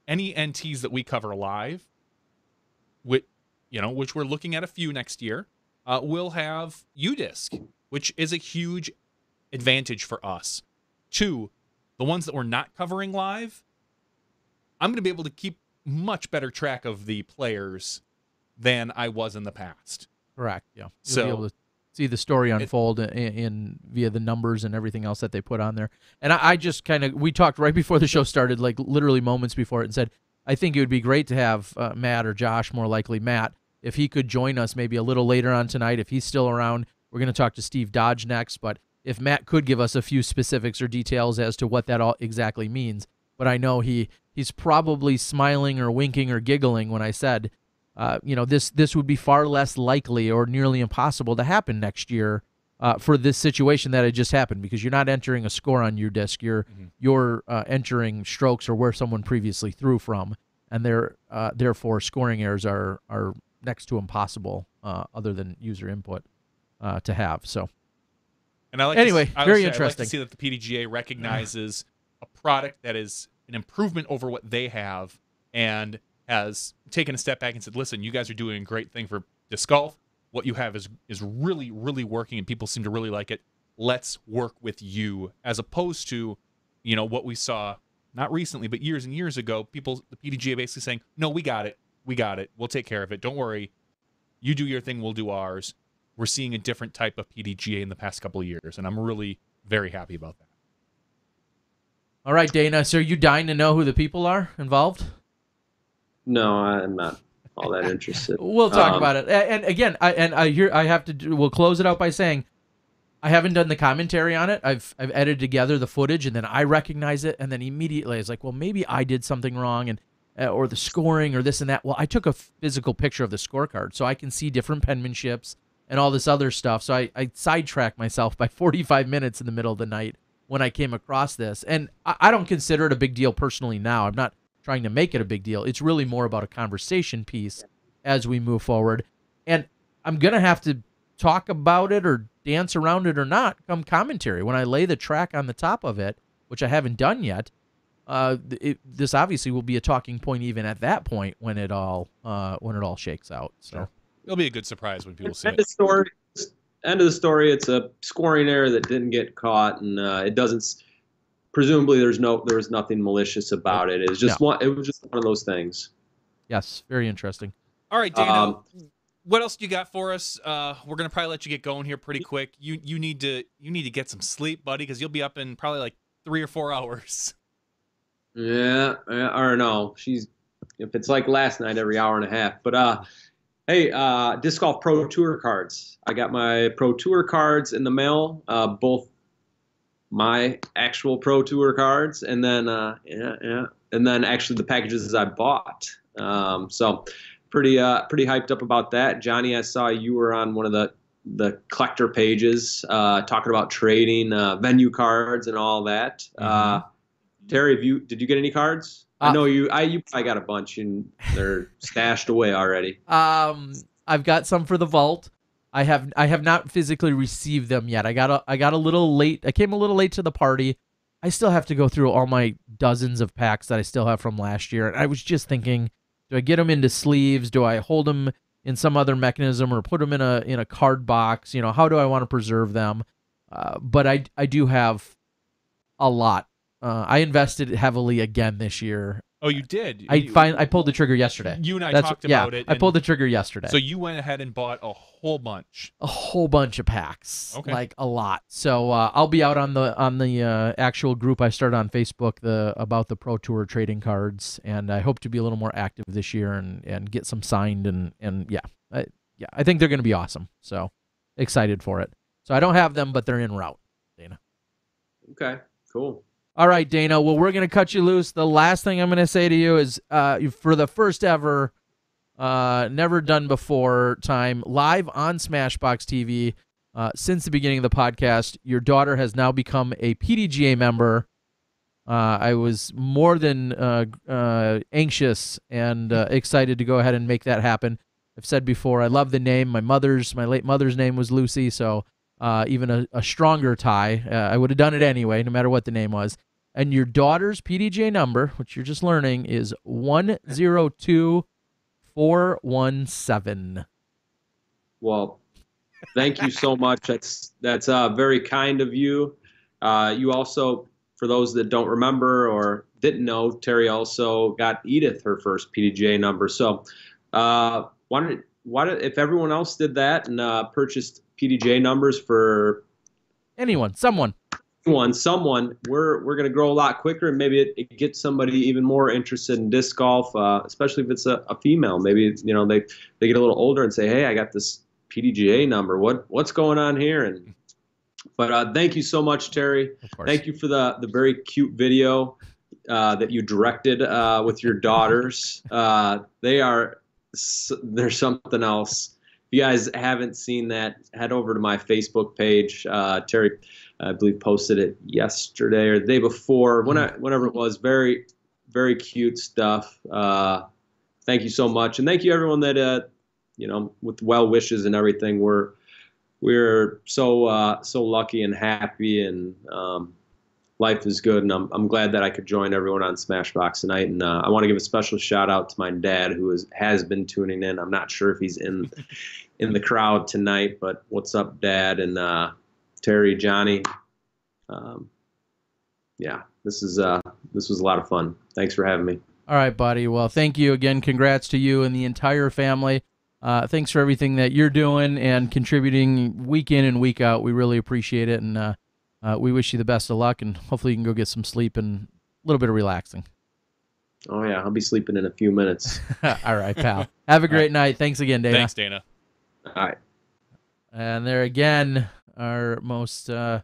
any NTs that we cover live, which we're looking at a few next year, will have UDisc, which is a huge advantage for us. 2, the ones that we're not covering live, I'm going to be able to keep much better track of the players than I was in the past. Correct. Yeah. So you'll be able to see the story unfold in via the numbers and everything else that they put on there. And I just we talked right before the show started, like literally moments before it, and said, I think it would be great to have Matt or Josh, more likely Matt, if he could join us maybe a little later on tonight, if he's still around. We're going to talk to Steve Dodge next, but if Matt could give us a few specifics or details as to what that all exactly means. But I know he's probably smiling or winking or giggling when I said this would be far less likely or nearly impossible to happen next year for this situation that had just happened, because you're not entering a score on your disc. You're entering strokes or where someone previously threw from, and therefore scoring errors are next to impossible other than user input to have. So, and I like anyway, very interesting. I like to see that the PDGA recognizes a product that is an improvement over what they have and has taken a step back and said, listen, you guys are doing a great thing for disc golf. What you have is really, really working, and people seem to really like it. Let's work with you, as opposed to, what we saw, not recently, but years and years ago, the PDGA basically saying, no, we got it. We'll take care of it. Don't worry. You do your thing, we'll do ours. We're seeing a different type of PDGA in the past couple of years, and I'm really very happy about that. All right, Dana, so are you dying to know who the people are involved? No, I'm not all that interested. We'll talk about it. And again, we'll close it out by saying I haven't done the commentary on it. I've edited together the footage, and then I recognize it, and then immediately it's like, well, maybe I did something wrong, and or the scoring or this and that. Well, I took a physical picture of the scorecard, so I can see different penmanships and all this other stuff. So I sidetracked myself by 45 minutes in the middle of the night when I came across this. And I don't consider it a big deal personally now. I'm not trying to make it a big deal. It's really more about a conversation piece as we move forward. And I'm going to have to talk about it or dance around it or not come commentary. When I lay the track on the top of it, which I haven't done yet, this obviously will be a talking point even at that point when it all shakes out. So sure. It'll be a good surprise when people see it. End of the story. It's a scoring error that didn't get caught, and it doesn't. Presumably, there was nothing malicious about it. It was just one of those things. Yes, very interesting. All right, Dana. What else do you got for us? We're gonna probably let you get going here pretty quick. You need to get some sleep, buddy, because you'll be up in probably like 3 or 4 hours. Yeah, or no. If it's like last night, every hour and a half. But hey, Disc Golf Pro Tour cards. I got my Pro Tour cards in the mail, both my actual Pro Tour cards, and then and then actually the packages I bought. So pretty hyped up about that. Johnny, I saw you were on one of the collector pages talking about trading venue cards and all that. Terry, did you get any cards? I know you probably got a bunch and they're stashed away already. I've got some for the vault. I have not physically received them yet. I got a little late. I came a little late to the party. I still have to go through all my dozens of packs that I still have from last year. And I was just thinking, do I get them into sleeves? Do I hold them in some other mechanism or put them in a card box? How do I want to preserve them? But I do have a lot. I invested heavily again this year. Oh, you did? I pulled the trigger yesterday. You and I talked about it. I pulled the trigger yesterday. So you went ahead and bought a whole bunch. A whole bunch of packs. Okay. Like a lot. So I'll be out on the actual group I started on Facebook about the Pro Tour trading cards, and I hope to be a little more active this year and get some signed and I think they're going to be awesome. So excited for it. So I don't have them, but they're en route, Dana. Okay, cool. All right, Dana. Well, we're going to cut you loose. The last thing I'm going to say to you is for the first ever, never done before time, live on SmashBoxxTV, since the beginning of the podcast, your daughter has now become a PDGA member. I was more than anxious and excited to go ahead and make that happen. I've said before, I love the name. My late mother's name was Lucy, so even a stronger tie. I would have done it anyway, no matter what the name was. And your daughter's PDGA number, which you're just learning, is 102417. Well, thank you so much. That's very kind of you. You also, for those that don't remember or didn't know, Terry also got Edith her first PDGA number. So why if everyone else did that and purchased PDGA numbers for someone, we're going to grow a lot quicker, and maybe it gets somebody even more interested in disc golf, especially if it's a female. Maybe they get a little older and say, hey, I got this PDGA number. What's going on here? But thank you so much, Terry. Thank you for the very cute video that you directed with your daughters. They are there's something else. If you guys haven't seen that, head over to my Facebook page. Terry, I believe, posted it yesterday or the day before, whenever it was. Very, very cute stuff. Thank you so much, and thank you everyone that with well wishes and everything. We're so lucky and happy, and life is good, and I'm glad that I could join everyone on Smashbox tonight. And I want to give a special shout out to my dad, who has been tuning in. I'm not sure if he's in the crowd tonight, but what's up, Dad? And Terry, Johnny. Yeah, this was a lot of fun. Thanks for having me. All right, buddy. Well, thank you again. Congrats to you and the entire family. Thanks for everything that you're doing and contributing week in and week out. We really appreciate it, and we wish you the best of luck, and hopefully you can go get some sleep and a little bit of relaxing. Oh, yeah, I'll be sleeping in a few minutes. All right, pal. Have a great night. Thanks again, Dana. Thanks, Dana. All right. And there again, our most, a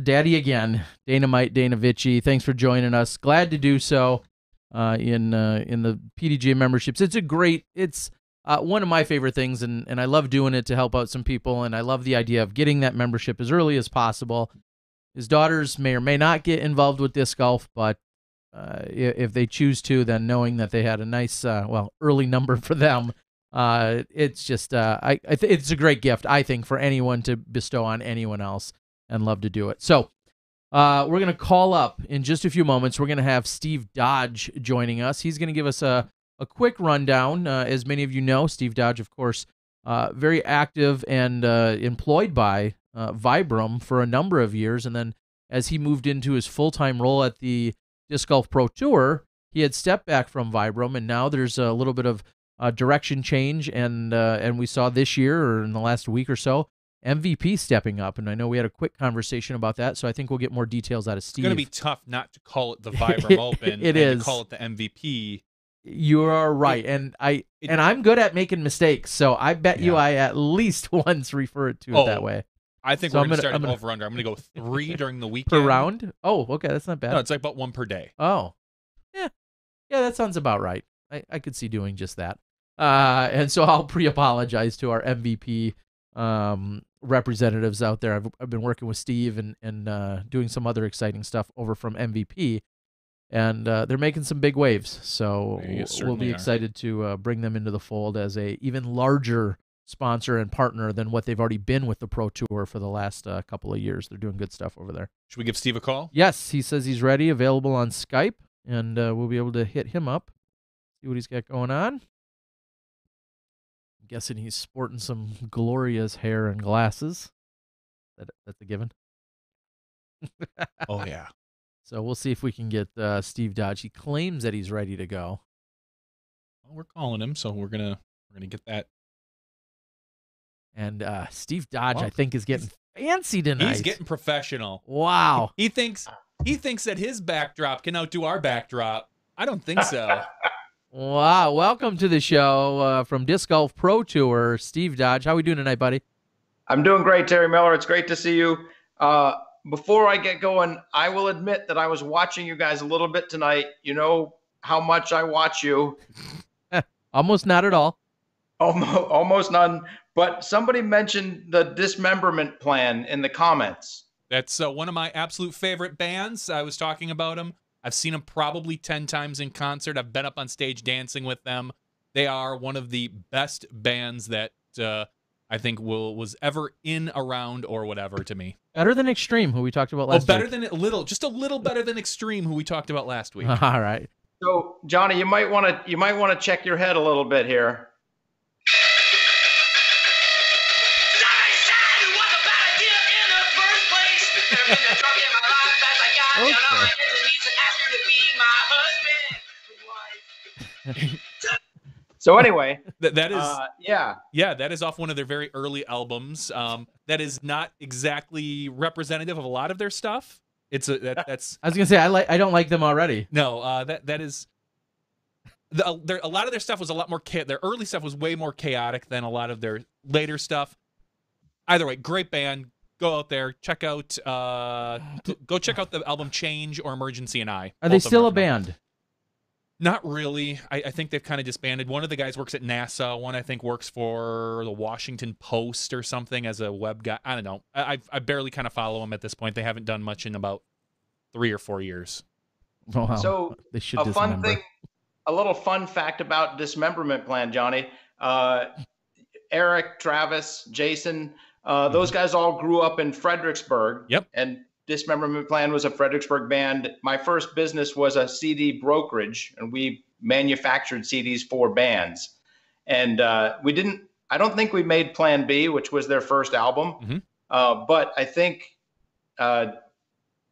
daddy again, Dana Vici. Thanks for joining us. Glad to do so in the PDGA memberships. It's one of my favorite things, and I love doing it to help out some people, and I love the idea of getting that membership as early as possible. His daughters may or may not get involved with disc golf, but if they choose to, then knowing that they had a nice, early number for them, it's just, it's a great gift, I think, for anyone to bestow on anyone else, and love to do it. So we're going to call up in just a few moments. We're going to have Steve Dodge joining us. He's going to give us a quick rundown. As many of you know, Steve Dodge, of course, very active and employed by Vibram for a number of years. And then as he moved into his full-time role at the Disc Golf Pro Tour, he had stepped back from Vibram, and now there's a little bit of direction change. And we saw this year, or in the last week or so, MVP stepping up. And I know we had a quick conversation about that, so I think we'll get more details out of Steve. It's going to be tough not to call it the Vibram Open it is. To call it the MVP. You are right, and I'm good at making mistakes, so I bet you I at least once refer to it that way. I think we're going to start an over-under. I'm going to go 3 during the weekend. Per round? Oh, okay, that's not bad. No, it's like about 1 per day. Oh, yeah, that sounds about right. I could see doing just that. And so I'll pre-apologize to our MVP representatives out there. I've been working with Steve and doing some other exciting stuff over from MVP. And they're making some big waves, so we'll be excited to bring them into the fold as a even larger sponsor and partner than what they've already been with the Pro Tour for the last couple of years. They're doing good stuff over there. Should we give Steve a call? Yes, he says he's ready, available on Skype, and we'll be able to hit him up, see what he's got going on. I'm guessing he's sporting some glorious hair and glasses. That's a given. Oh, yeah. So we'll see if we can get Steve Dodge. He claims that he's ready to go. Well, we're calling him, so we're gonna get that. And Steve Dodge, I think, is getting fancy tonight. He's getting professional. Wow. He thinks that his backdrop can outdo our backdrop. I don't think so. Wow. Welcome to the show from Disc Golf Pro Tour, Steve Dodge. How are we doing tonight, buddy? I'm doing great, Terry Miller. It's great to see you. Before I get going, I will admit that I was watching you guys a little bit tonight. You know how much I watch you. Almost not at all. Almost none. But somebody mentioned the dismemberment plan in the comments. That's one of my absolute favorite bands. I was talking about them. I've seen them probably 10 times in concert. I've been up on stage dancing with them. They are one of the best bands that I think was ever in, around, or whatever to me. Better than Extreme, who we talked about last week. Just a little better than Extreme, who we talked about last week. All right. So, Johnny, you might want to check your head a little bit here. Okay. So anyway, that is that is off one of their very early albums. That is not exactly representative of a lot of their stuff. That's. I was gonna say I don't like them already. No, that is. A lot of their stuff was a lot more. Their early stuff was way more chaotic than a lot of their later stuff. Either way, great band. Go out there, check out. Go check out the album Change or Emergency and I. Are they still a band? Not really. I think they've kind of disbanded. One of the guys works at NASA. One I think works for the Washington Post or something as a web guy. I don't know. I barely kind of follow them at this point. They haven't done much in about 3 or 4 years. Oh, wow. So They should a fun dismember. thing, a little fun fact about dismemberment plan, Johnny. Eric, Travis, Jason, those guys all grew up in Fredericksburg. Yep. And Dismemberment Plan was a Fredericksburg band. My first business was a CD brokerage, and we manufactured CDs for bands. And I don't think we made Plan B, which was their first album. But I think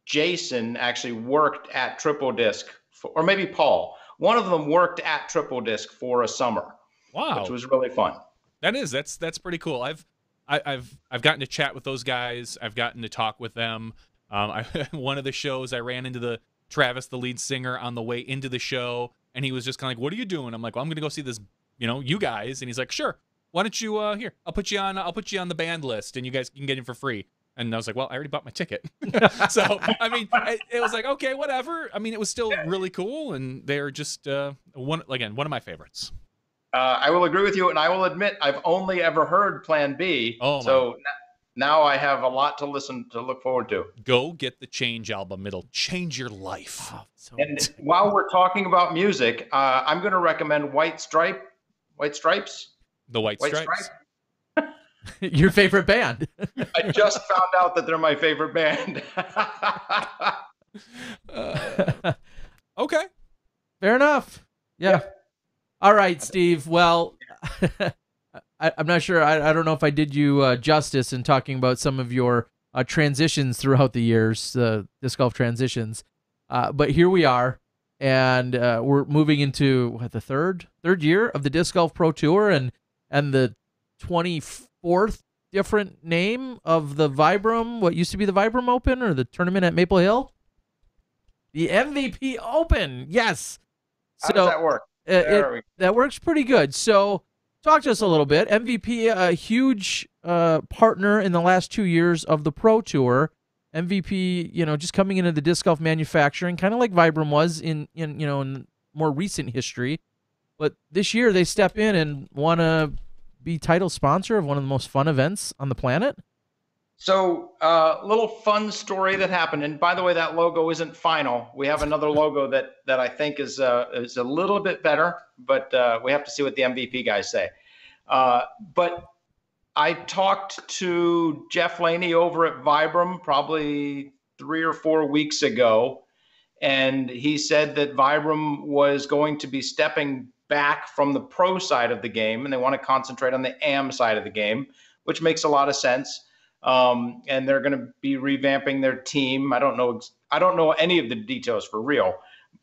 Jason actually worked at Triple Disc, or maybe Paul. One of them worked at Triple Disc for a summer. Wow. Which was really fun. That's pretty cool. I've gotten to chat with those guys. I've gotten to talk with them. One of the shows I ran into Travis, the lead singer, on the way into the show, and he was just kind of like, "What are you doing?" I'm like, "Well, I'm gonna go see this, you guys." And he's like, "Sure. Why don't you here? I'll put you on the band list, and you guys can get in for free." And I was like, "Well, I already bought my ticket." So I mean, it was like, okay, whatever. I mean, it was still really cool, and they're just one of my favorites. I will agree with you, and I will admit I've only ever heard Plan B. Oh, so now I have a lot to look forward to. Go get the Change album. It'll change your life. Oh, so And while we're talking about music, I'm going to recommend White Stripes. The White Stripes. your favorite band. I just found out that they're my favorite band. Okay. Fair enough. Yeah. All right, Steve. Well, I'm not sure. I don't know if I did you justice in talking about some of your transitions throughout the years, disc golf transitions. But here we are, and we're moving into the third year of the Disc Golf Pro Tour, and the 24th different name of the Vibram, what used to be the Vibram Open or the tournament at Maple Hill. The MVP Open, yes. How does that work? That works pretty good. So talk to us a little bit. MVP, a huge partner in the last 2 years of the Pro Tour. MVP, just coming into the disc golf manufacturing, kind of like Vibram was in more recent history. But this year they step in and want to be title sponsor of one of the most fun events on the planet. So little fun story that happened. And by the way, that logo isn't final. We have another logo that I think is a little bit better, but we have to see what the MVP guys say. But I talked to Jeff Laney over at Vibram probably 3 or 4 weeks ago, and he said that Vibram was going to be stepping back from the pro side of the game, and they want to concentrate on the AM side of the game, which makes a lot of sense. And they're going to be revamping their team. I don't know any of the details for real,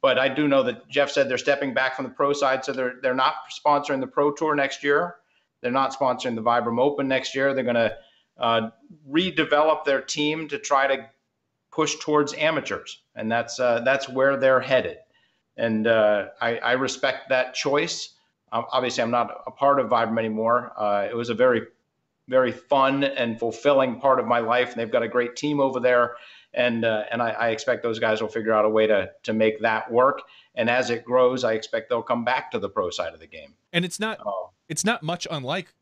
but I do know that Jeff said they're stepping back from the pro side, so they're not sponsoring the Pro Tour next year. They're not sponsoring the Vibram Open next year. They're going to redevelop their team to try to push towards amateurs, and that's where they're headed. And I respect that choice. Obviously, I'm not a part of Vibram anymore. It was a very, very fun and fulfilling part of my life, and they've got a great team over there. And I expect those guys will figure out a way to make that work. And as it grows, I expect they'll come back to the pro side of the game. And it's not much unlike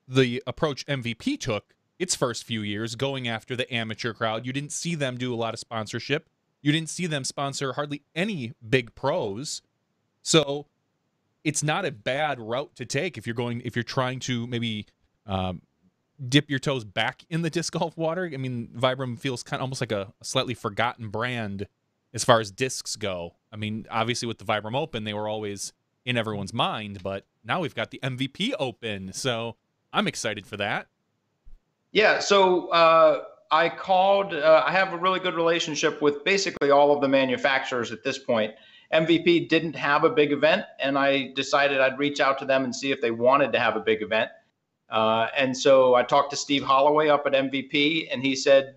the approach MVP took its first few years, going after the amateur crowd. You didn't see them do a lot of sponsorship. You didn't see them sponsor hardly any big pros. So it's not a bad route to take if you're trying to maybe dip your toes back in the disc golf water. I mean, Vibram feels kind of almost like a slightly forgotten brand as far as discs go. I mean, obviously with the Vibram Open, they were always in everyone's mind, but now we've got the MVP Open, so I'm excited for that. Yeah, so I called, I have a really good relationship with basically all of the manufacturers at this point. MVP didn't have a big event, and I decided I'd reach out to them and see if they wanted to have a big event. And so I talked to Steve Holloway up at MVP, and he said,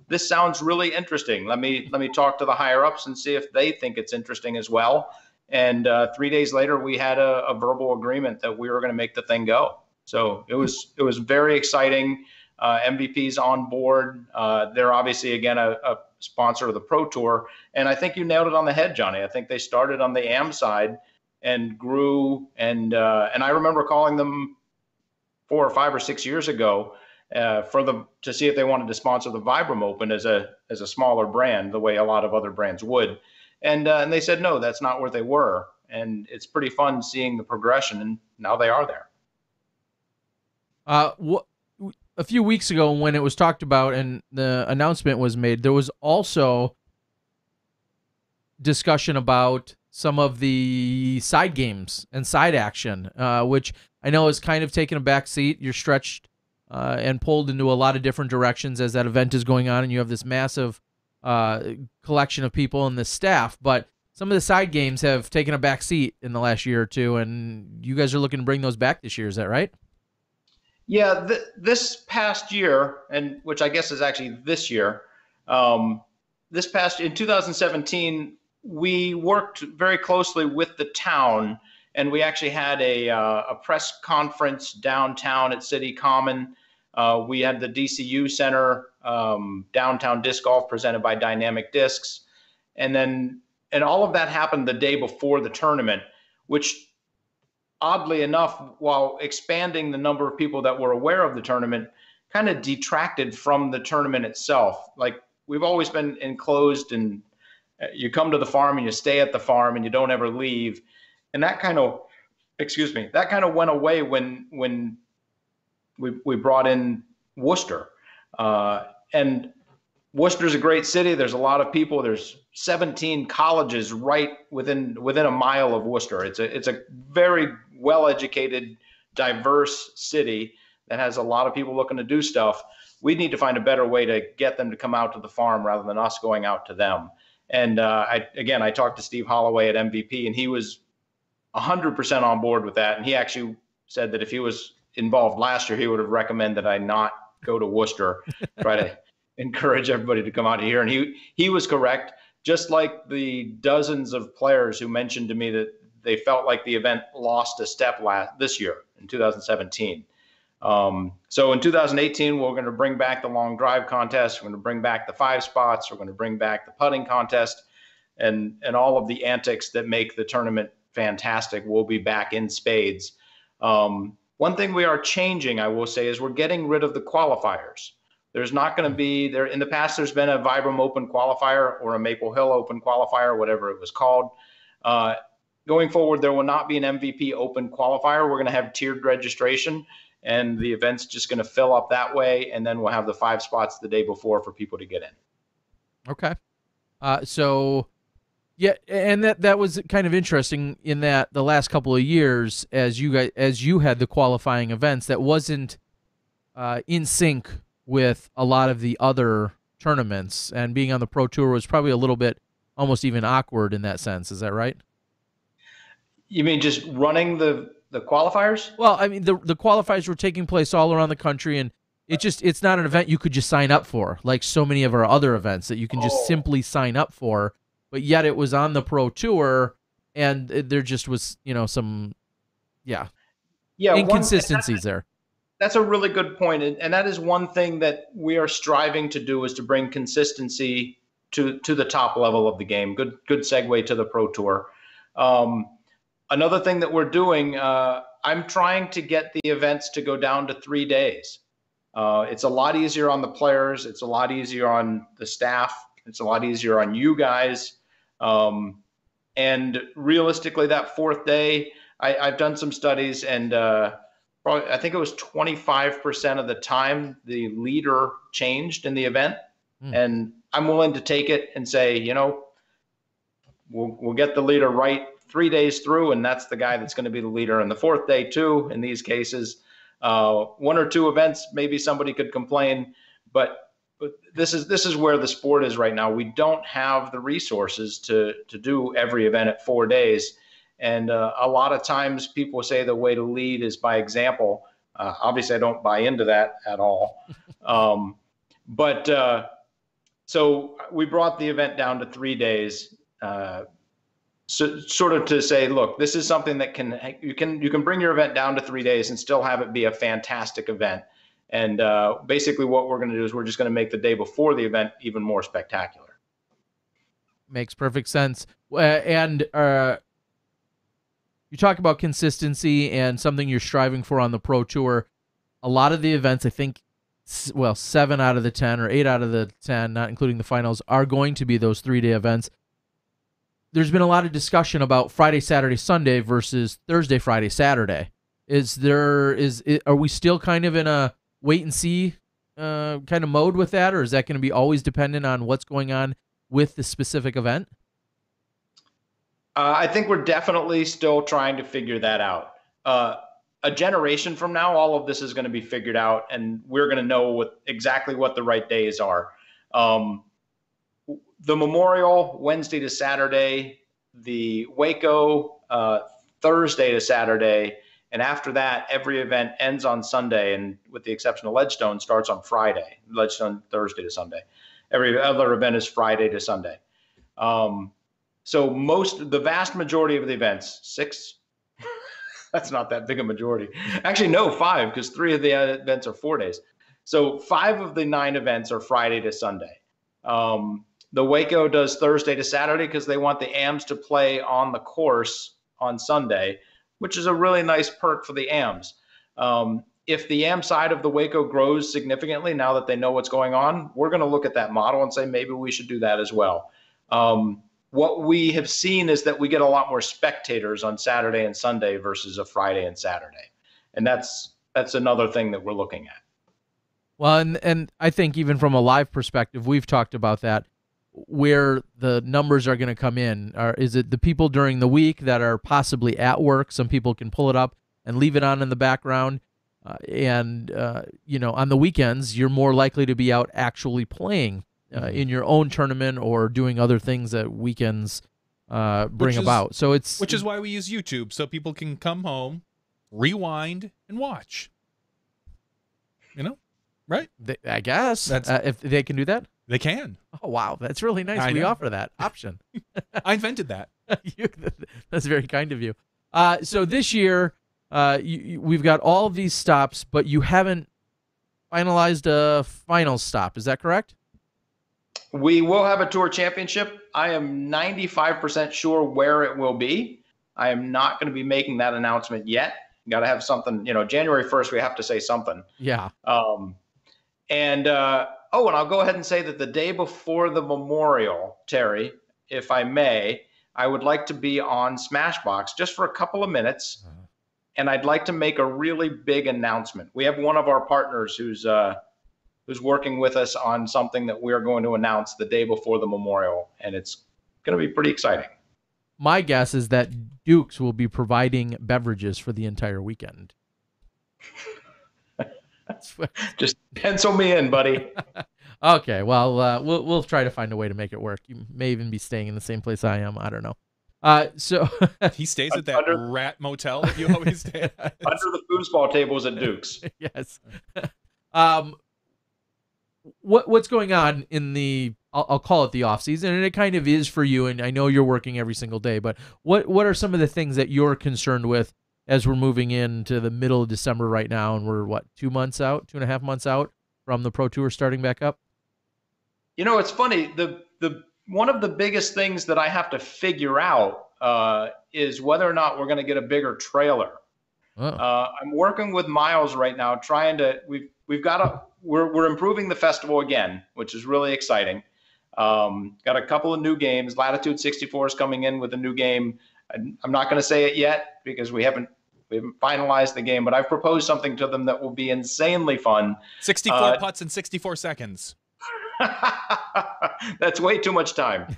"This sounds really interesting. Let me talk to the higher ups and see if they think it's interesting as well." And 3 days later, we had a verbal agreement that we were going to make the thing go. So it was very exciting. MVP's on board. They're obviously, again, a sponsor of the Pro Tour. And I think you nailed it on the head, Johnny. I think they started on the AM side and grew. And I remember calling them 4 or 5 or 6 years ago to see if they wanted to sponsor the Vibram Open as a smaller brand, the way a lot of other brands would. And they said, no, that's not where they were. And it's pretty fun seeing the progression. And now they are there. A few weeks ago when it was talked about and the announcement was made, there was also discussion about some of the side games and side action, which I know is kind of taken a back seat. You're stretched and pulled into a lot of different directions as that event is going on, and you have this massive collection of people and the staff. But some of the side games have taken a back seat in the last year or two, and you guys are looking to bring those back this year. Is that right? Yeah, this past year, and which I guess is actually this year, in 2017, we worked very closely with the town, and we actually had a press conference downtown at City Common. We had the DCU Center, downtown disc golf presented by Dynamic Discs, and all of that happened the day before the tournament, which oddly enough, while expanding the number of people that were aware of the tournament, kind of detracted from the tournament itself. Like, we've always been enclosed, and you come to the farm and you stay at the farm and you don't ever leave. And that kind of went away when we brought in Worcester. And Worcester's a great city. There's a lot of people. There's 17 colleges right within a mile of Worcester. It's a very well-educated, diverse city that has a lot of people looking to do stuff. We need to find a better way to get them to come out to the farm rather than us going out to them. And I talked to Steve Holloway at MVP, and he was 100% on board with that. And he actually said that if he was involved last year, he would have recommended I not go to Worcester, try to encourage everybody to come out here. And he was correct, just like the dozens of players who mentioned to me that they felt like the event lost a step this year in 2017. So in 2018, we're going to bring back the long drive contest. We're going to bring back the 5 spots. We're going to bring back the putting contest, and all of the antics that make the tournament fantastic will be back in spades. One thing we are changing, I will say, is we're getting rid of the qualifiers. There's not going to be there. In the past, there's been a Vibram Open qualifier or a Maple Hill Open qualifier, whatever it was called. Going forward, there will not be an MVP Open qualifier. We're going to have tiered registration, and the event's just going to fill up that way. And then we'll have the 5 spots the day before for people to get in. Okay. So yeah, and that was kind of interesting in that the last couple of years, as you had the qualifying events, that wasn't in sync with a lot of the other tournaments, and being on the Pro Tour was probably a little bit almost even awkward in that sense. Is that right? You mean just running the qualifiers? Well, I mean, the qualifiers were taking place all around the country, and it's not an event you could just sign up for, like so many of our other events that you can just simply sign up for, but yet it was on the Pro Tour, and there just was, some inconsistencies there. That's a really good point, and that is one thing that we are striving to do, is to bring consistency to the top level of the game. Good segue to the Pro Tour. Another thing that we're doing, I'm trying to get the events to go down to 3 days. It's a lot easier on the players. It's a lot easier on the staff. It's a lot easier on you guys. And realistically, that 4th day, I've done some studies, and probably, I think it was 25% of the time the leader changed in the event. And I'm willing to take it and say, we'll get the leader right 3 days through, and that's the guy that's going to be the leader. And the 4th day too, in these cases, 1 or 2 events, maybe somebody could complain, but this is where the sport is right now. We don't have the resources to do every event at 4 days. And a lot of times people say the way to lead is by example. Obviously, I don't buy into that at all. So we brought the event down to 3 days, so sort of to say, look, this is something that you can bring your event down to 3 days and still have it be a fantastic event. And basically what we're going to do is we're just going to make the day before the event even more spectacular. Makes perfect sense. And you talk about consistency and something you're striving for on the Pro Tour. A lot of the events, I think, 7 out of the 10 or 8 out of the 10, not including the finals, are going to be those 3-day events. There's been a lot of discussion about Friday, Saturday, Sunday versus Thursday, Friday, Saturday. Are we still kind of in a wait and see kind of mode with that, or is that going to be always dependent on what's going on with the specific event? I think we're definitely still trying to figure that out. A generation from now, all of this is going to be figured out, and we're going to know exactly what the right days are. The Memorial, Wednesday to Saturday, the Waco, Thursday to Saturday, and after that, every event ends on Sunday, and with the exception of Ledgestone, starts on Friday. Ledgestone, Thursday to Sunday. Every other event is Friday to Sunday. So the vast majority of the events, 6, that's not that big a majority. Actually, no, 5, because 3 of the events are 4 days. So 5 of the 9 events are Friday to Sunday. The Waco does Thursday to Saturday because they want the AMs to play on the course on Sunday, which is a really nice perk for the AMs. If the AM side of the Waco grows significantly now that they know what's going on, we're going to look at that model and say maybe we should do that as well. What we have seen is that we get a lot more spectators on Saturday and Sunday versus a Friday and Saturday. And that's another thing that we're looking at. Well, and I think even from a live perspective, we've talked about that, where the numbers are going to come in. Is it the people during the week that are possibly at work? Some people can pull it up and leave it on in the background. On the weekends, you're more likely to be out actually playing in your own tournament or doing other things that weekends bring about. So which is why we use YouTube, so people can come home, rewind, and watch. Right? I guess if they can do that, they can. Oh wow, that's really nice. We offer that option. I invented that. That's very kind of you. So this year, we've got all of these stops, but you haven't finalized a final stop. Is that correct? We will have a tour championship. I am 95% sure where it will be. I am not going to be making that announcement yet. Got to have something, January 1st, we have to say something. Yeah. And I'll go ahead and say that the day before the Memorial, Terry, if I may, I would like to be on SmashBoxx just for a couple of minutes. And I'd like to make a really big announcement. We have one of our partners who's working with us on something that we're going to announce the day before the Memorial, and it's going to be pretty exciting. My guess is that Dukes will be providing beverages for the entire weekend. Just pencil me in, buddy. Okay, well, we'll try to find a way to make it work. You may even be staying in the same place I am. I don't know. So he stays at that rat motel that you always stay at. Under the foosball tables at Dukes. Yes. What's going on in the, I'll call it the off season, and it kind of is for you, and I know you're working every single day, but what are some of the things that you're concerned with as we're moving into the middle of December right now, and we're 2.5 months out from the Pro Tour starting back up? It's funny, the one of the biggest things that I have to figure out is whether or not we're going to get a bigger trailer. Oh. I'm working with Miles right now, trying to. We're improving the festival again, which is really exciting. Got a couple of new games. Latitude 64 is coming in with a new game. I'm not going to say it yet because we haven't finalized the game, but I've proposed something to them that will be insanely fun. 64 putts in 64 seconds. That's way too much time.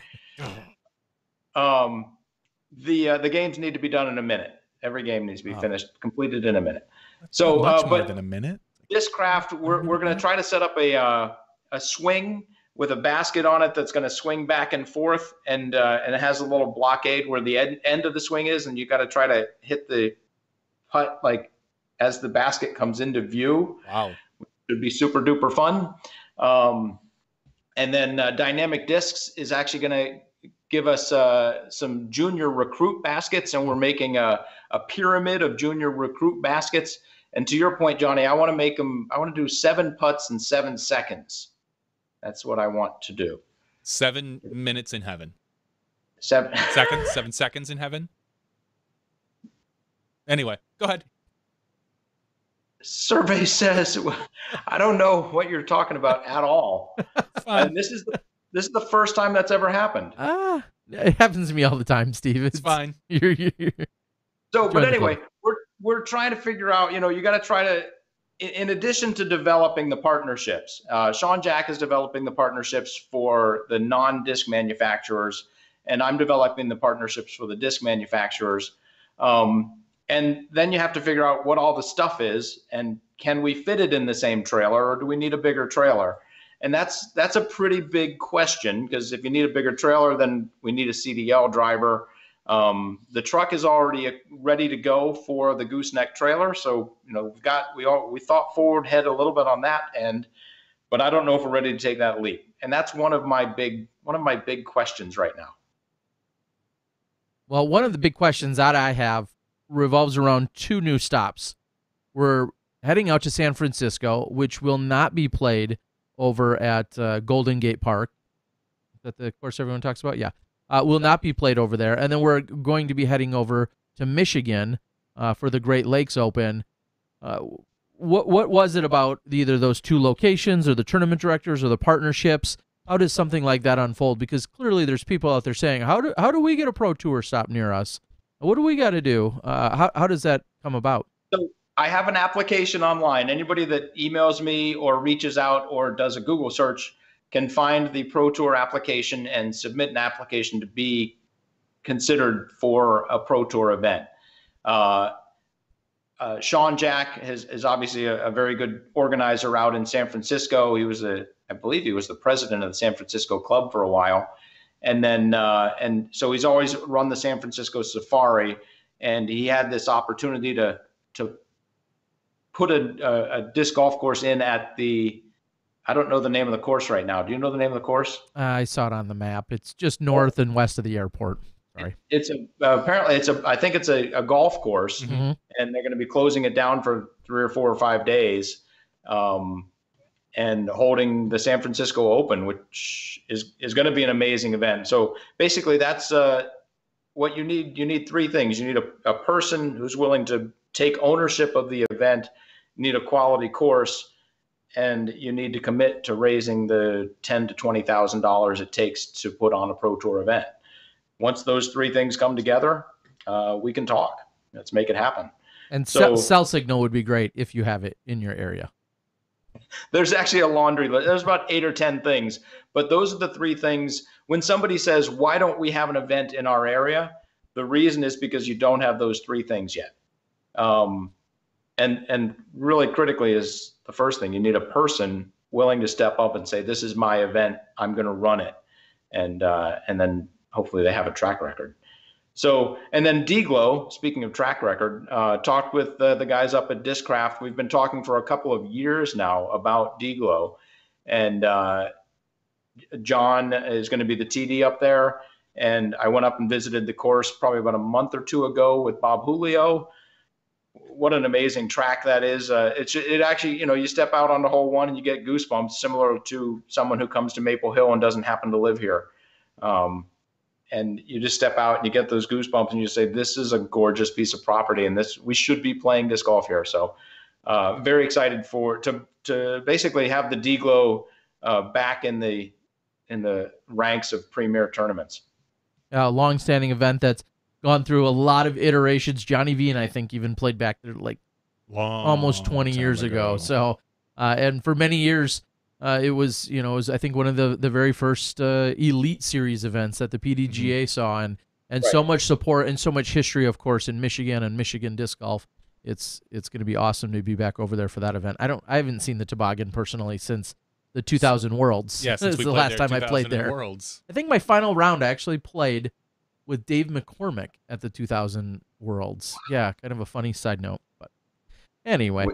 The games need to be done in a minute. Every game needs to be completed in a minute. So, more than a minute. This craft, we're going to try to set up a swing with a basket on it that's going to swing back and forth, and it has a little blockade where the end of the swing is, and you got to try to hit the putt like as the basket comes into view. Wow, it would be super duper fun. And then Dynamic Discs is actually going to give us some junior recruit baskets, and we're making a pyramid of junior recruit baskets. And to your point, Johnny, I want to do 7 putts in 7 seconds. That's what I want to do. 7 minutes in heaven. 7 seconds. 7 seconds in heaven. Anyway, go ahead. Survey says I don't know what you're talking about at all. And this is the first time that's ever happened. It happens to me all the time, Steve. It's fine. So, but anyway, we're trying to figure out. You got to try to, in addition to developing the partnerships, Sean Jack is developing the partnerships for the non-disc manufacturers, and I'm developing the partnerships for the disc manufacturers. And then you have to figure out what all the stuff is, and can we fit it in the same trailer, or do we need a bigger trailer? And that's a pretty big question, because if you need a bigger trailer, then we need a CDL driver. The truck is already ready to go for the gooseneck trailer, so we thought forward head a little bit on that end, but I don't know if we're ready to take that leap. And that's one of my big questions right now. Well, one of the big questions that I have revolves around 2 new stops. We're heading out to San Francisco, which will not be played over at Golden Gate Park. Is that the course everyone talks about? Yeah. Will not be played over there. And then we're going to be heading over to Michigan for the Great Lakes Open. What was it about either those 2 locations or the tournament directors or the partnerships? How does something like that unfold? Because clearly there's people out there saying, how do we get a Pro Tour stop near us? What do we got to do? How does that come about? So I have an application online. Anybody that emails me or reaches out or does a Google search can find the Pro Tour application and submit an application to be considered for a Pro Tour event. Sean Jack is obviously a very good organizer out in San Francisco. I believe he was the president of the San Francisco Club for a while. And then, and so he's always run the San Francisco Safari, and he had this opportunity to put a disc golf course in at I don't know the name of the course right now. Do you know the name of the course? I saw it on the map. It's just north and west of the airport. Sorry. I think it's a golf course, Mm-hmm. and they're going to be closing it down for 3 or 4 or 5 days. And holding the San Francisco Open, which is going to be an amazing event. So basically that's what you need. You need 3 things. You need a person who's willing to take ownership of the event, you need a quality course, and you need to commit to raising the $10,000 to $20,000 it takes to put on a Pro Tour event. Once those 3 things come together, we can talk. Let's make it happen. And cell signal would be great if you have it in your area. There's actually a laundry list. There's about 8 or 10 things, but those are the 3 things. When somebody says, why don't we have an event in our area? The reason is because you don't have those 3 things yet. And really critically is the first thing. You need a person willing to step up and say, this is my event. I'm going to run it. And then hopefully they have a track record. So, and then D-Glow, speaking of track record, talked with the guys up at Discraft. We've been talking for a couple of years now about D-Glow, and John is going to be the TD up there. And I went up and visited the course probably about a month or 2 ago with Bob Julio. What an amazing track that is. It actually, you step out on the hole 1 and you get goosebumps, similar to someone who comes to Maple Hill and doesn't happen to live here. And you just step out and you get those goosebumps and you say, this is a gorgeous piece of property, and we should be playing disc golf here. So very excited to basically have the D-Glow back in the ranks of premier tournaments. A long-standing event that's gone through a lot of iterations. Johnny V and I think even played back there like almost 20 years ago. So, and for many years, it was I think one of the very first Elite Series events that the PDGA saw, and right. So much support and so much history, of course, in Michigan and Michigan disc golf. It's going to be awesome to be back over there for that event. I haven't seen the toboggan personally since the 2000 Worlds. Yeah, since this is the last time I played there. Worlds. I think my final round I actually played with Dave McCormick at the 2000 Worlds. Yeah, kind of a funny side note, but anyway.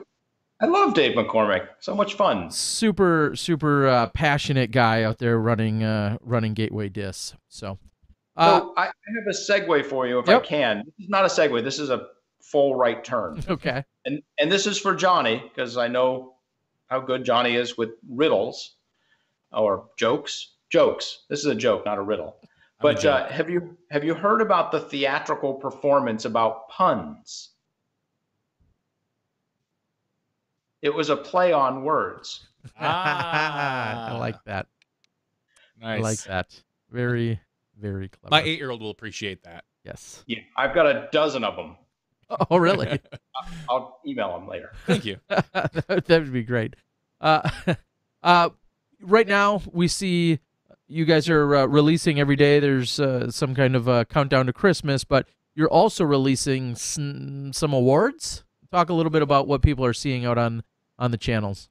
I love Dave McCormick. So much fun. Super passionate guy out there running Gateway Discs. So I have a segue for you if I can. This is not a segue. This is a full right turn. Okay. And this is for Johnny, because I know how good Johnny is with riddles or jokes. Jokes. This is a joke, not a riddle. But have you heard about the theatrical performance about puns? It was a play on words. I like that. Nice. I like that. Very, very clever. My 8-year-old will appreciate that. Yes. Yeah, I've got a dozen of them. Oh, really? I'll email them later. Thank you. That would be great. Right now, we see you guys are releasing every day. There's some kind of a countdown to Christmas, but you're also releasing some awards. Talk a little bit about what people are seeing out on the channels.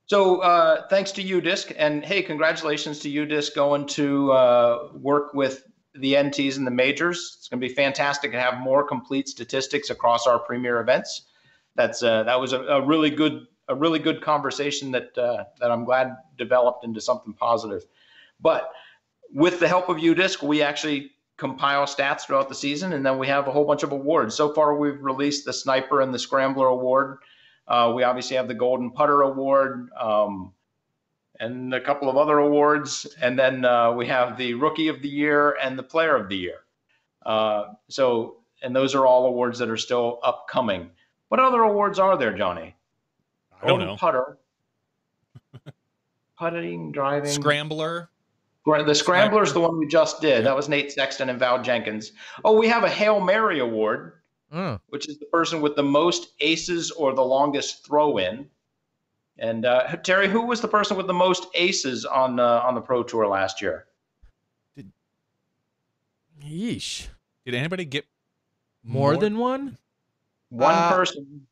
So thanks to UDisc, and hey, congratulations to UDisc going to work with the NTs and the majors. It's going to be fantastic to have more complete statistics across our premier events. That was a really good conversation that I'm glad developed into something positive. But with the help of UDisc, we actually compile stats throughout the season, and then we have a whole bunch of awards. So far, we've released the Sniper and the Scrambler Award. We obviously have the Golden Putter Award and a couple of other awards. And then we have the Rookie of the Year and the Player of the Year. And those are all awards that are still upcoming. What other awards are there, Johnny? I don't know. Putter. Putting, driving. Scrambler. The Scrambler is the one we just did. That was Nate Sexton and Val Jenkins. Oh, we have a Hail Mary Award, which is the person with the most aces or the longest throw-in. And Terry, who was the person with the most aces on the Pro Tour last year? Yeesh. Did anybody get more than one? One person.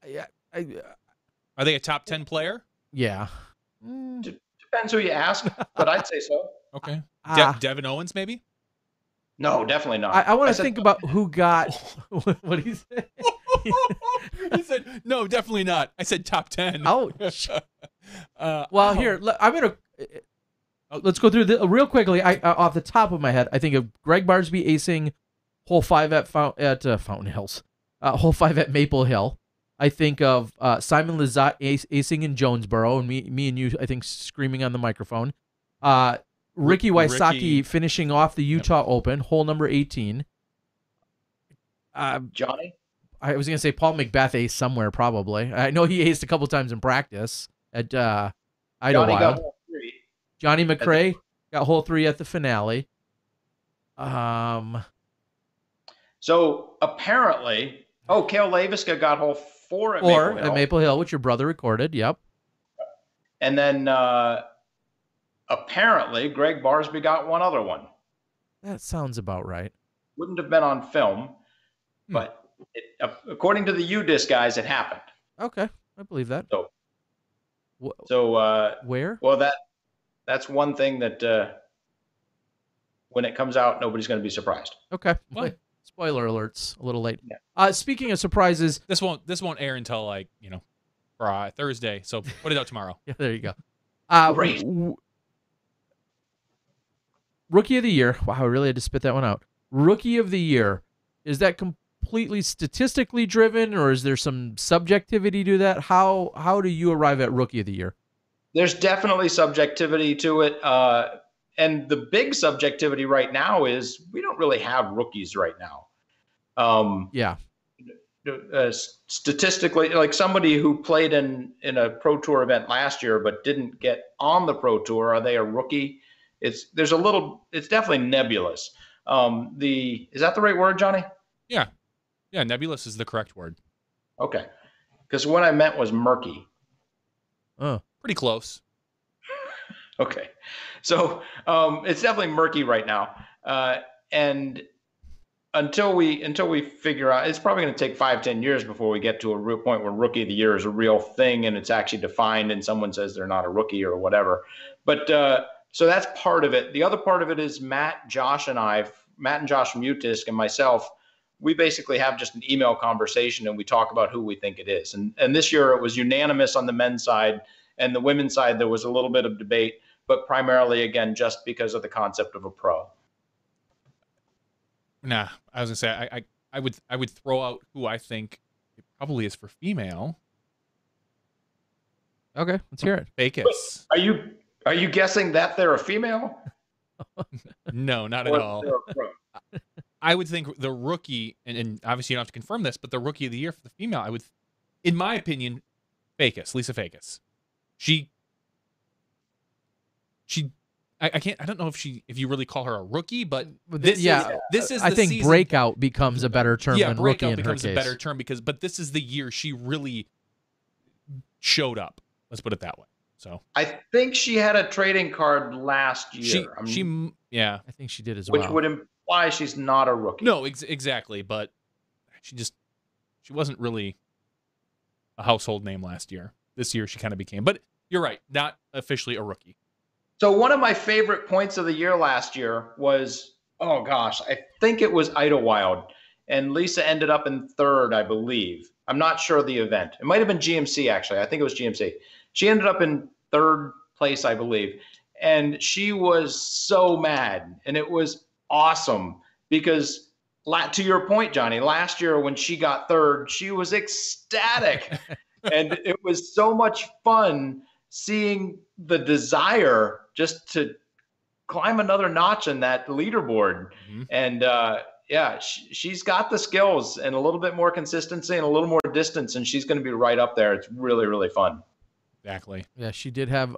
Yeah. Are they a top 10 player? Yeah. Depends who you ask, but I'd say so. Okay. Devin Owens, maybe? No, definitely not. I want to think about who got what he said. He said, no, definitely not. I said top 10. Ouch. Well, here, I'm going to let's go through real quickly. Off the top of my head, I think of Greg Barsby acing hole 5 at Fountain Hills, hole 5 at Maple Hill. I think of Simon Lizotte acing in Jonesboro, and me and you, I think, screaming on the microphone. Ricky Wysocki finishing off the Utah Open, hole number 18. Johnny? I was going to say Paul McBeth aced somewhere, probably. I know he aced a couple times in practice at Idlewild. Johnny McRae got hole 3 at the finale. So apparently, Cale Laviska got hole 4 at Maple Hill, which your brother recorded. Yep. And then apparently Greg Barsby got one other one. That sounds about right. Wouldn't have been on film, but according to the UDisc guys, it happened. Okay, I believe that. So where? Well, that's one thing that when it comes out, nobody's going to be surprised. Okay. What? Spoiler alerts, a little late. Yeah. Speaking of surprises, this won't air until Thursday. So put it out tomorrow. Yeah, there you go. Great. Rookie of the Year. Wow, I really had to spit that one out. Rookie of the Year. Is that completely statistically driven, or is there some subjectivity to that? How do you arrive at Rookie of the Year? There's definitely subjectivity to it. And the big subjectivity right now is we don't really have rookies right now. Yeah. Statistically, like somebody who played in a Pro Tour event last year but didn't get on the Pro Tour, are they a rookie? It's definitely nebulous. Is that the right word, Johnny? Yeah. Yeah, nebulous is the correct word. Okay. Because what I meant was murky. Oh. Pretty close. Okay. So it's definitely murky right now. And until we figure out, it's probably going to take 5-10 years before we get to a real point where Rookie of the Year is a real thing and it's actually defined and someone says they're not a rookie or whatever. But so that's part of it. The other part of it is Matt and Josh from UDisc and myself, we basically have just an email conversation and we talk about who we think it is. And this year it was unanimous on the men's side, and the women's side there was a little bit of debate, but primarily, again, just because of the concept of a pro. Nah, I was gonna say I would throw out who I think probably is for female. Okay, let's hear it. Vegas. Are you guessing that they're a female? No, not at all. I would think the rookie, and obviously you don't have to confirm this, but the rookie of the year for the female, I would, in my opinion, Lisa Vegas. I can't. I don't know if you really call her a rookie, but this is. I the think season. breakout becomes a better term than rookie in her becomes case. a better term but this is the year she really showed up. Let's put it that way. So I think she had a trading card last year. I think she did as well. Which would imply she's not a rookie. No, exactly. But she wasn't really a household name last year. This year she kind of became. But you're right, not officially a rookie. So one of my favorite points of the year last year was, oh gosh, I think it was Idlewild. And Lisa ended up in third, I believe. I'm not sure of the event. It might have been GMC, actually. I think it was GMC. She ended up in third place, I believe. And she was so mad. And it was awesome because, to your point, Johnny, last year when she got third, she was ecstatic. And it was so much fun seeing the desire just to climb another notch in that leaderboard. Mm-hmm. And she's got the skills and a little bit more consistency and a little more distance, and she's going to be right up there. It's really, really fun. Exactly. Yeah, she did have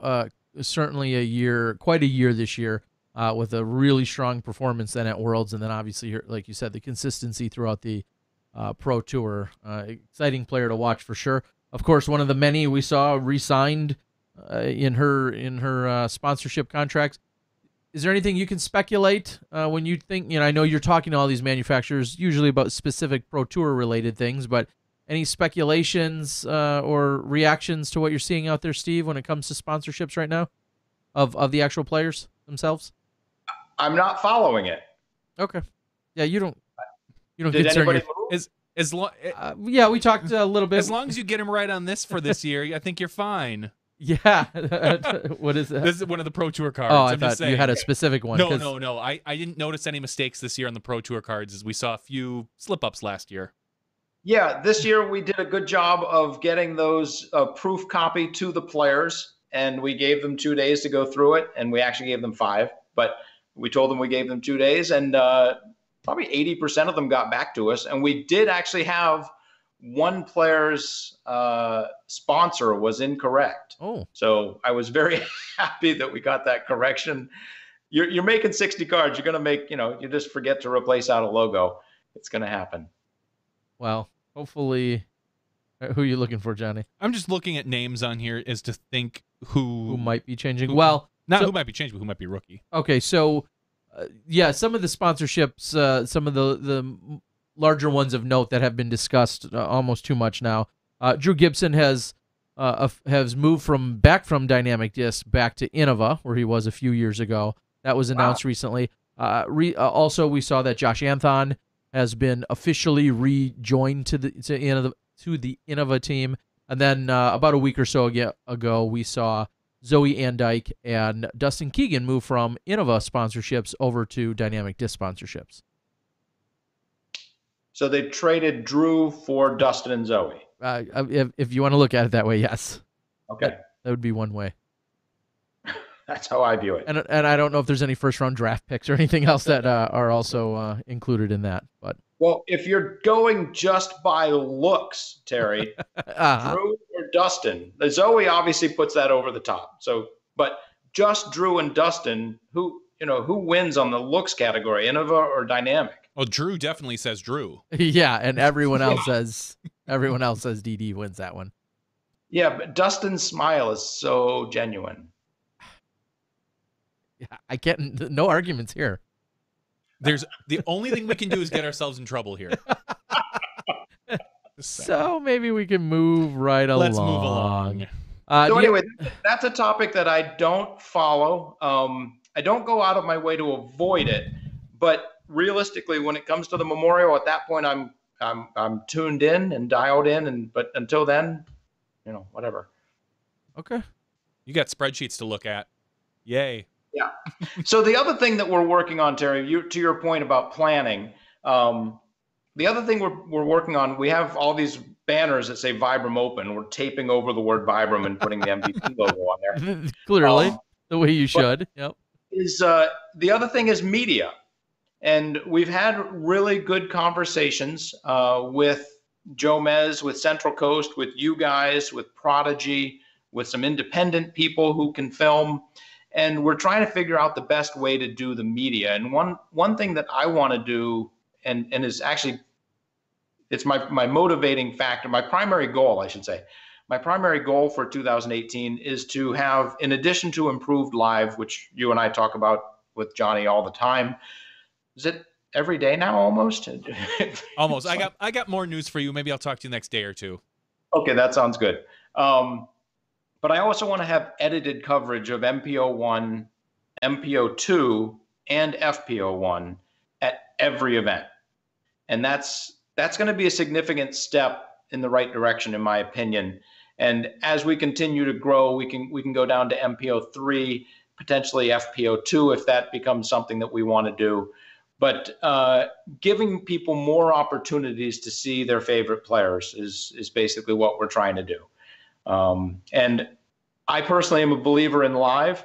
certainly quite a year this year with a really strong performance then at Worlds, and then obviously, like you said, the consistency throughout the Pro Tour. Exciting player to watch for sure. Of course, one of the many we saw re-signed in her sponsorship contracts. Is there anything you can speculate when you think, I know you're talking to all these manufacturers usually about specific Pro Tour related things, but any speculations or reactions to what you're seeing out there, Steve, when it comes to sponsorships right now of the actual players themselves? I'm not following it. Okay. Yeah, you don't Did concern anybody move? Yeah, we talked a little bit. As long as you get him right on this for this year, I think you're fine. Yeah. What is that? This is one of the Pro Tour cards. Oh, I thought you had a specific one. No. I didn't notice any mistakes this year on the Pro Tour cards, as we saw a few slip-ups last year. Yeah, this year we did a good job of getting those proof copy to the players, and we gave them 2 days to go through it, and we actually gave them 5, but we told them we gave them 2 days, and probably 80% of them got back to us, and we did actually have one player's sponsor was incorrect. Oh. So I was very happy that we got that correction. You're making 60 cards. You're going to make, you just forget to replace out a logo. It's going to happen. Well, hopefully, who are you looking for, Johnny? I'm just looking at names on here as to think who might be changing. Who might be changed, but who might be rookie. Okay, so some of the sponsorships, some of the larger ones of note that have been discussed almost too much now. Drew Gibson has moved back from Dynamic Disc back to Innova, where he was a few years ago. That was announced recently. Also, we saw that Josh Anthon has been officially rejoined to the Innova team. And then about a week or so ago, we saw Zoe Andyke and Dustin Keegan move from Innova sponsorships over to Dynamic Disc sponsorships. So they traded Drew for Dustin and Zoe. If you want to look at it that way, yes. Okay. That would be one way. That's how I view it. And I don't know if there's any first-round draft picks or anything else that are also included in that. But well, if you're going just by looks, Terry, Drew or Dustin, Zoe obviously puts that over the top. So, but just Drew and Dustin, who wins on the looks category, Innova or Dynamic? Well, Drew definitely says Drew. Yeah, and everyone else says DD wins that one. Yeah, but Dustin's smile is so genuine. Yeah, I can't. No arguments here. There's the only thing we can do is get ourselves in trouble here. So maybe we can move right along. Let's move along. So anyway, that's a topic that I don't follow. I don't go out of my way to avoid it, but realistically, when it comes to the memorial, at that point, I'm tuned in and dialed in, but until then, whatever. Okay. You got spreadsheets to look at. Yay. Yeah. So the other thing that we're working on, Terry, to your point about planning, the other thing we're working on, we have all these banners that say Vibram Open. We're taping over the word Vibram and putting the MVP logo on there. Clearly, the way you should. Yep. The other thing is media. And we've had really good conversations with Joe Mez, with Central Coast, with you guys, with Prodigy, with some independent people who can film. And we're trying to figure out the best way to do the media. And one thing that I want to do, and is actually, it's my motivating factor, my primary goal, I should say. My primary goal for 2018 is to have, in addition to improved live, which you and I talk about with Johnny all the time. Is it every day now almost? Almost. I got more news for you. Maybe I'll talk to you next day or two. Okay, that sounds good. But I also want to have edited coverage of MPO1, MPO2, and FPO1 at every event. And that's going to be a significant step in the right direction, in my opinion. And as we continue to grow, we can go down to MPO3, potentially FPO2 if that becomes something that we want to do. But giving people more opportunities to see their favorite players is basically what we're trying to do. And I personally am a believer in live,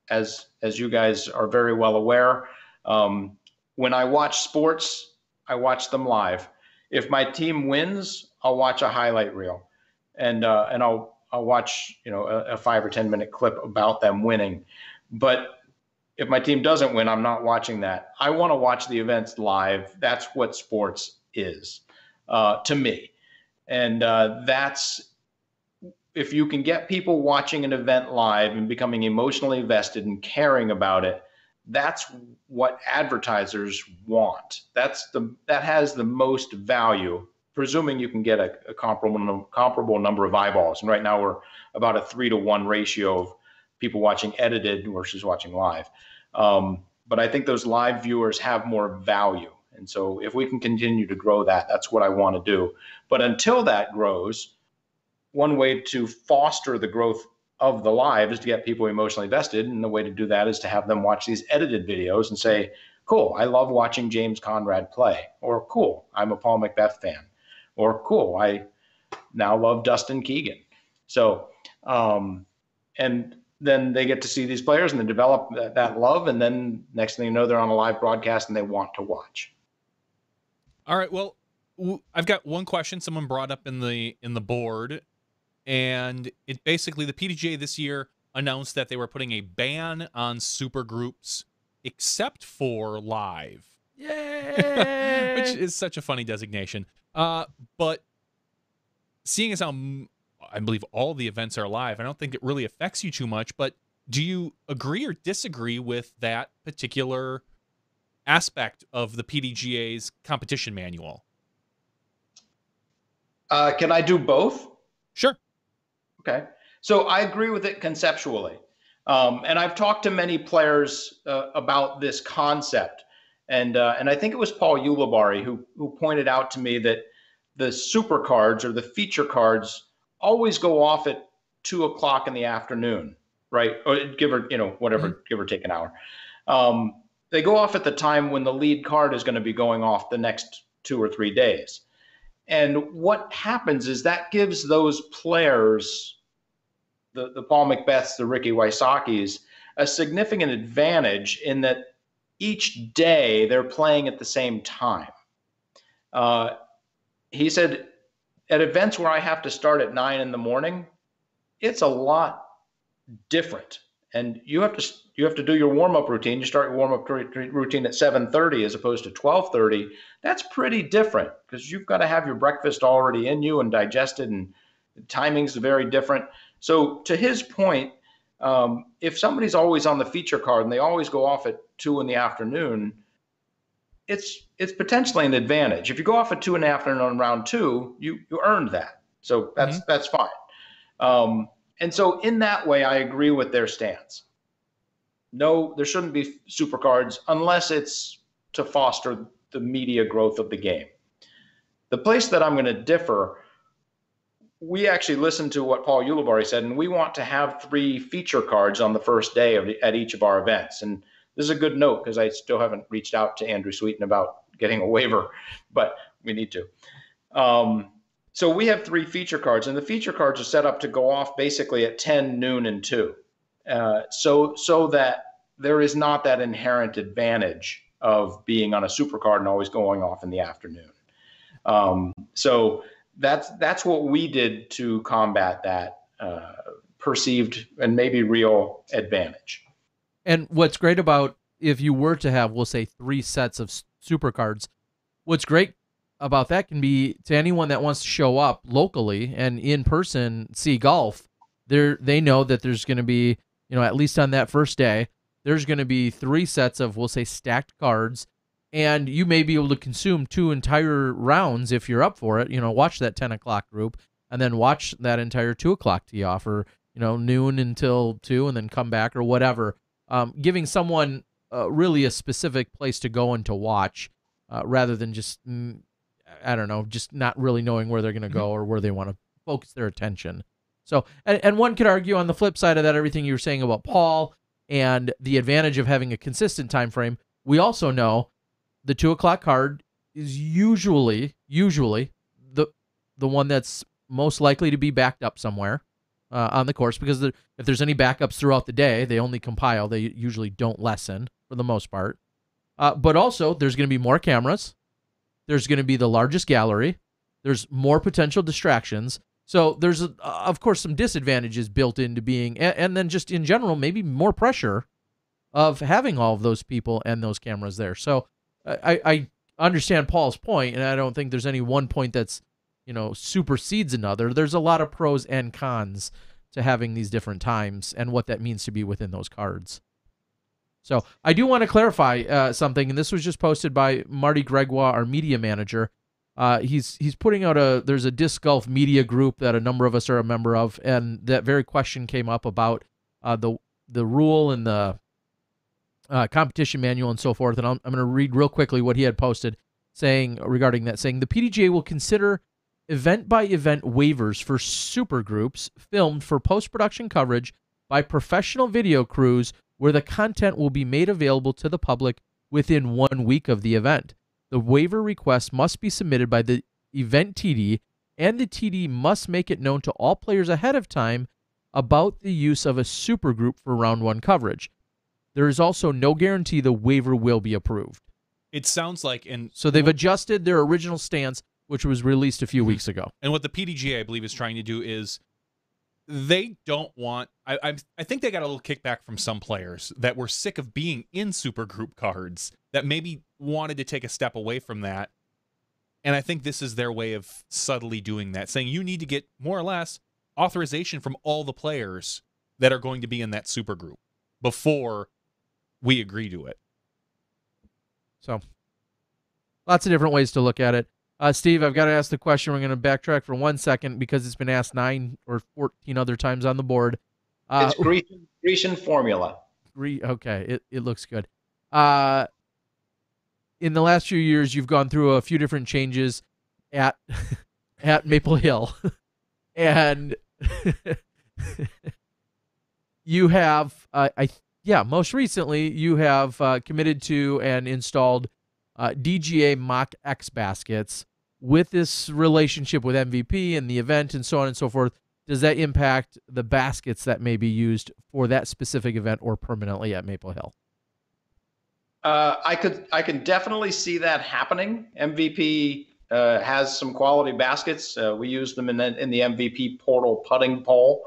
as you guys are very well aware. When I watch sports, I watch them live. If my team wins, I'll watch a highlight reel, and I'll watch a 5 or 10 minute clip about them winning. But if my team doesn't win, I'm not watching that. I want to watch the events live. That's what sports is to me. And that's, if you can get people watching an event live and becoming emotionally vested and caring about it, that's what advertisers want. That has the most value, presuming you can get a comparable number of eyeballs. And right now we're about a 3-to-1 ratio of people watching edited versus watching live. But I think those live viewers have more value. And so if we can continue to grow that, that's what I want to do. But until that grows, one way to foster the growth of the live is to get people emotionally vested. And the way to do that is to have them watch these edited videos and say, cool, I love watching James Conrad play. Or cool, I'm a Paul Macbeth fan. Or cool, I now love Dustin Keegan. So, and then they get to see these players and they develop that love. And then next thing you know, they're on a live broadcast and they want to watch. All right. Well, I've got one question someone brought up in the board, and it basically, the PDGA this year announced that they were putting a ban on super groups except for live. Yay! Which is such a funny designation. But seeing as how I believe all the events are live, I don't think it really affects you too much, but do you agree or disagree with that particular aspect of the PDGA's competition manual? Can I do both? Sure. Okay. So I agree with it conceptually. And I've talked to many players about this concept. And I think it was Paul Ulibarri who pointed out to me that the super cards or the feature cards always go off at 2 o'clock in the afternoon, right? Or give or, whatever, give or take an hour. They go off at the time when the lead card is going to be going off the next 2 or 3 days. And what happens is that gives those players, the Paul Macbeths, the Ricky Wysocki's, a significant advantage in that each day they're playing at the same time. He said, at events where I have to start at 9 in the morning, it's a lot different. And you have to do your warm-up routine. You start your warm-up routine at 7:30 as opposed to 12:30. That's pretty different because you've got to have your breakfast already in you and digested, and the timing's very different. So to his point, if somebody's always on the feature card and they always go off at 2 in the afternoon, it's potentially an advantage. If you go off at 2 in the afternoon on round 2, you earned that. So that's fine. And so in that way, I agree with their stance. No, there shouldn't be super cards unless it's to foster the media growth of the game. The place that I'm going to differ, we actually listened to what Paul Ulibarri said, and we want to have 3 feature cards on the first day at each of our events. And this is a good note because I still haven't reached out to Andrew Sweeten about getting a waiver, but we need to. So we have 3 feature cards, and the feature cards are set up to go off basically at 10, noon, and 2. So that there is not that inherent advantage of being on a supercard and always going off in the afternoon. So that's what we did to combat that perceived and maybe real advantage. And what's great about if you were to have, we'll say, 3 sets of supercards, what's great about that can be to anyone that wants to show up locally and in person see golf. They know that there's going to be, at least on that first day, there's going to be 3 sets of, we'll say, stacked cards, and you may be able to consume 2 entire rounds if you're up for it. Watch that 10 o'clock group and then watch that entire 2 o'clock tee off, or noon until 2, and then come back or whatever. Giving someone really a specific place to go and to watch, rather than just just not really knowing where they're going to go or where they want to focus their attention. So, and one could argue on the flip side of that, everything you were saying about Paul and the advantage of having a consistent time frame. We also know the 2 o'clock card is usually the one that's most likely to be backed up somewhere on the course, because if there's any backups throughout the day, they only compile. They usually don't lessen for the most part. But also, there's going to be more cameras. There's going to be the largest gallery. There's more potential distractions. So there's, of course, some disadvantages built into being, and then just in general, maybe more pressure of having all of those people and those cameras there. So I understand Paul's point, and I don't think there's any one point that's, supersedes another. There's a lot of pros and cons to having these different times and what that means to be within those cards. So I do want to clarify something, and this was just posted by Marty Gregoire, our media manager. He's putting out there's a disc golf media group that a number of us are a member of, and that very question came up about the rule and the competition manual and so forth. And I'm going to read real quickly what he had posted regarding that, saying the PDGA will consider event-by-event waivers for supergroups filmed for post-production coverage by professional video crews where the content will be made available to the public within 1 week of the event. The waiver request must be submitted by the event TD, and the TD must make it known to all players ahead of time about the use of a supergroup for round 1 coverage. There is also no guarantee the waiver will be approved. It sounds like... So they've adjusted their original stance, which was released a few weeks ago. And what the PDGA, I believe, is trying to do is they don't want... I think they got a little kickback from some players that were sick of being in supergroup cards, that maybe wanted to take a step away from that. And I think this is their way of subtly doing that, saying you need to get more or less authorization from all the players that are going to be in that supergroup before we agree to it. So, lots of different ways to look at it. Steve, I've got to ask the question. We're going to backtrack for 1 second because it's been asked 9 or 14 other times on the board. It's Grecian formula. Okay, it looks good. In the last few years, you've gone through a few different changes at Maple Hill, and you have, most recently, you have committed to and installed DGA mock X baskets. With this relationship with MVP and the event and so on and so forth, does that impact the baskets that may be used for that specific event or permanently at Maple Hill? I can definitely see that happening. MVP has some quality baskets. We use them in the MVP portal putting poll.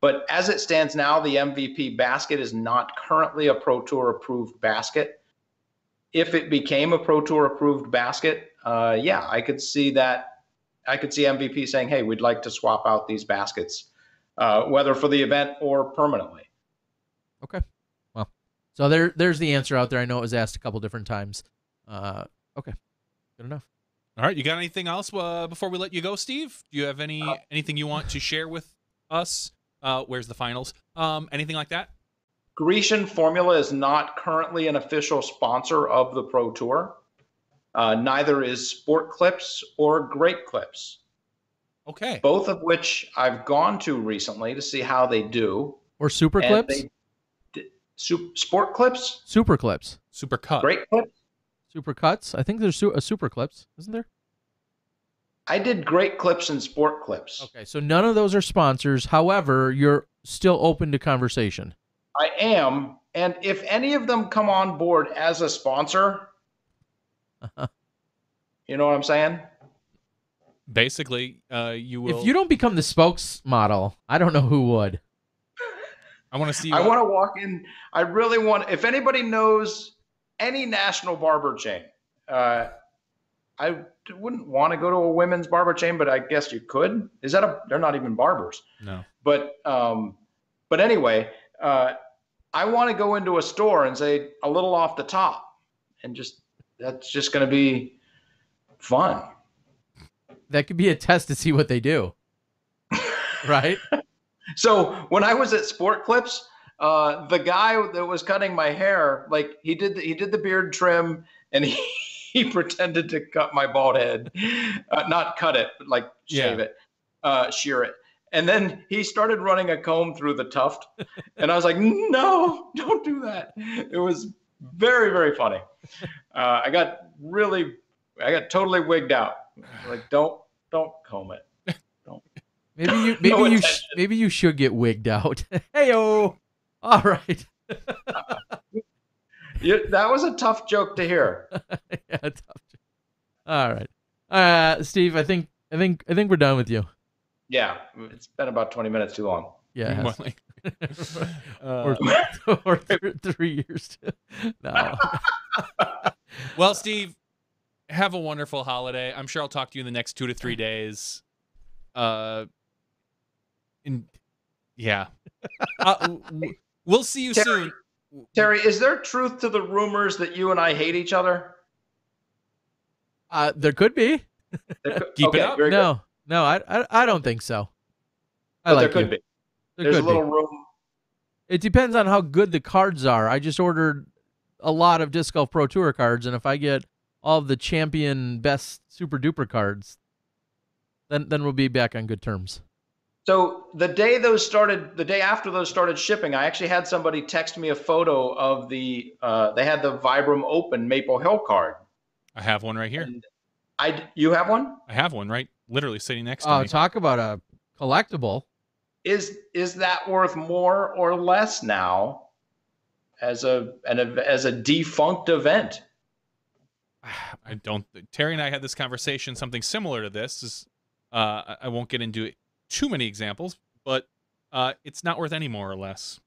But as it stands now, the MVP basket is not currently a Pro Tour approved basket. If it became a Pro Tour approved basket, I could see that. I could see MVP saying, hey, we'd like to swap out these baskets, whether for the event or permanently. Okay. Well, so there's the answer out there. I know it was asked a couple different times. Okay. Good enough. All right. You got anything else before we let you go, Steve? Do you have anything you want to share with us? Where's the finals? Anything like that? Grecian Formula is not currently an official sponsor of the Pro Tour. Neither is Sport Clips or Great Clips. Okay. Both of which I've gone to recently to see how they do. Or Super Clips? Sport Clips? Super Clips. Super Cut. Great Clips? Super Cuts? I think there's a Super Clips, isn't there? I did Great Clips and Sport Clips. Okay, so none of those are sponsors. However, you're still open to conversation. I am, and if any of them come on board as a sponsor, you know what I'm saying? Basically, you will. If you don't become the spokesmodel, I don't know who would. I want to see you. I want to walk in. I really want. If anybody knows any national barber chain, I wouldn't want to go to a women's barber chain, but I guess you could. Is that they're not even barbers. No. But anyway, I want to go into a store and say a little off the top, and that's just going to be fun. That could be a test to see what they do. Right? So when I was at Sport Clips, the guy that was cutting my hair, like he did the beard trim, and he pretended to cut my bald head, not cut it, but like shave it, shear it. And then he started running a comb through the tuft, and I was like, no, don't do that. It was very, very funny. I got totally wigged out. Like, don't comb it. Don't. Maybe you should get wigged out. Hey-o. All right. That was a tough joke to hear. Yeah, tough joke. All right. Steve, I think we're done with you. Yeah, it's been about 20 minutes too long. Yeah. Or 3 years. No. Well, Steve, have a wonderful holiday. I'm sure I'll talk to you in the next 2 to 3 days. Yeah. We'll see you soon. Terry, is there truth to the rumors that you and I hate each other? There could be. Keep it up. No, I don't think so. There could be. There's a little room. It depends on how good the cards are. I just ordered a lot of Disc Golf Pro Tour cards, and if I get all of the champion best super duper cards, then we'll be back on good terms. So the day after those started shipping, I actually had somebody text me a photo of they had the Vibram Open Maple Hill card. I have one right here. You have one? I have one right, literally sitting next to me. Talk about a collectible. Is that worth more or less now as a defunct event? I don't. Terry and I had this conversation. Something similar to this. I won't get into too many examples, but it's not worth any more or less.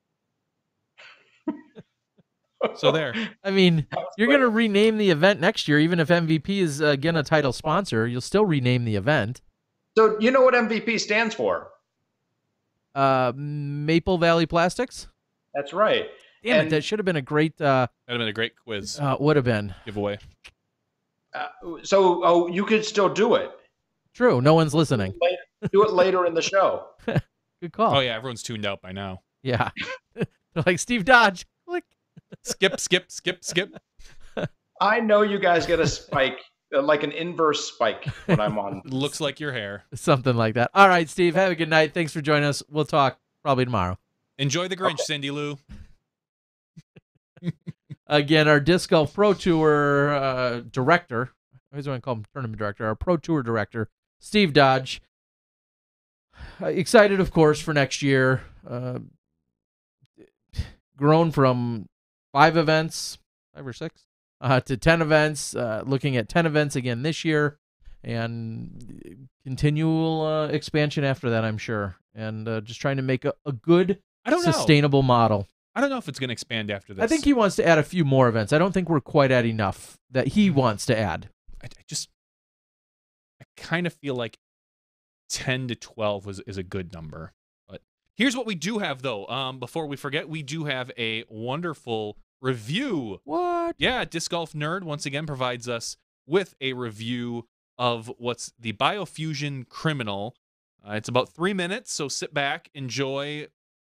So there. I mean, you're going to rename the event next year, even if MVP is again a title sponsor. You'll still rename the event. So you know what MVP stands for? Maple Valley Plastics. That's right. Damn it! That should have been a great. That'd have been a great quiz. Would have been giveaway. So you could still do it. True. No one's listening. Do it later in the show. Good call. Oh yeah, everyone's tuned out by now. Yeah. They're like Steve Dodge. Click. Skip. I know you guys get a spike, like an inverse spike when I'm on. Looks like your hair. Something like that. All right, Steve. Have a good night. Thanks for joining us. We'll talk probably tomorrow. Enjoy the Grinch, Okay. Cindy Lou. Again, our Disc Golf Pro Tour director. I always want to call him tournament director. Our Pro Tour director, Steve Dodge. Excited, of course, for next year. Grown from 5 events, 5 or 6, to 10 events. Looking at 10 events again this year, and continual expansion after that, I'm sure. And just trying to make a good, sustainable model. I don't know if it's going to expand after this. I think he wants to add a few more events. I don't think we're quite at enough that he wants to add. I kind of feel like 10 to 12 is a good number. But here's what we do have, though. Before we forget, we do have a wonderful review. What? Yeah, Disc Golf Nerd once again provides us with a review of what's the Biofusion Criminal. It's about 3 minutes, so sit back, enjoy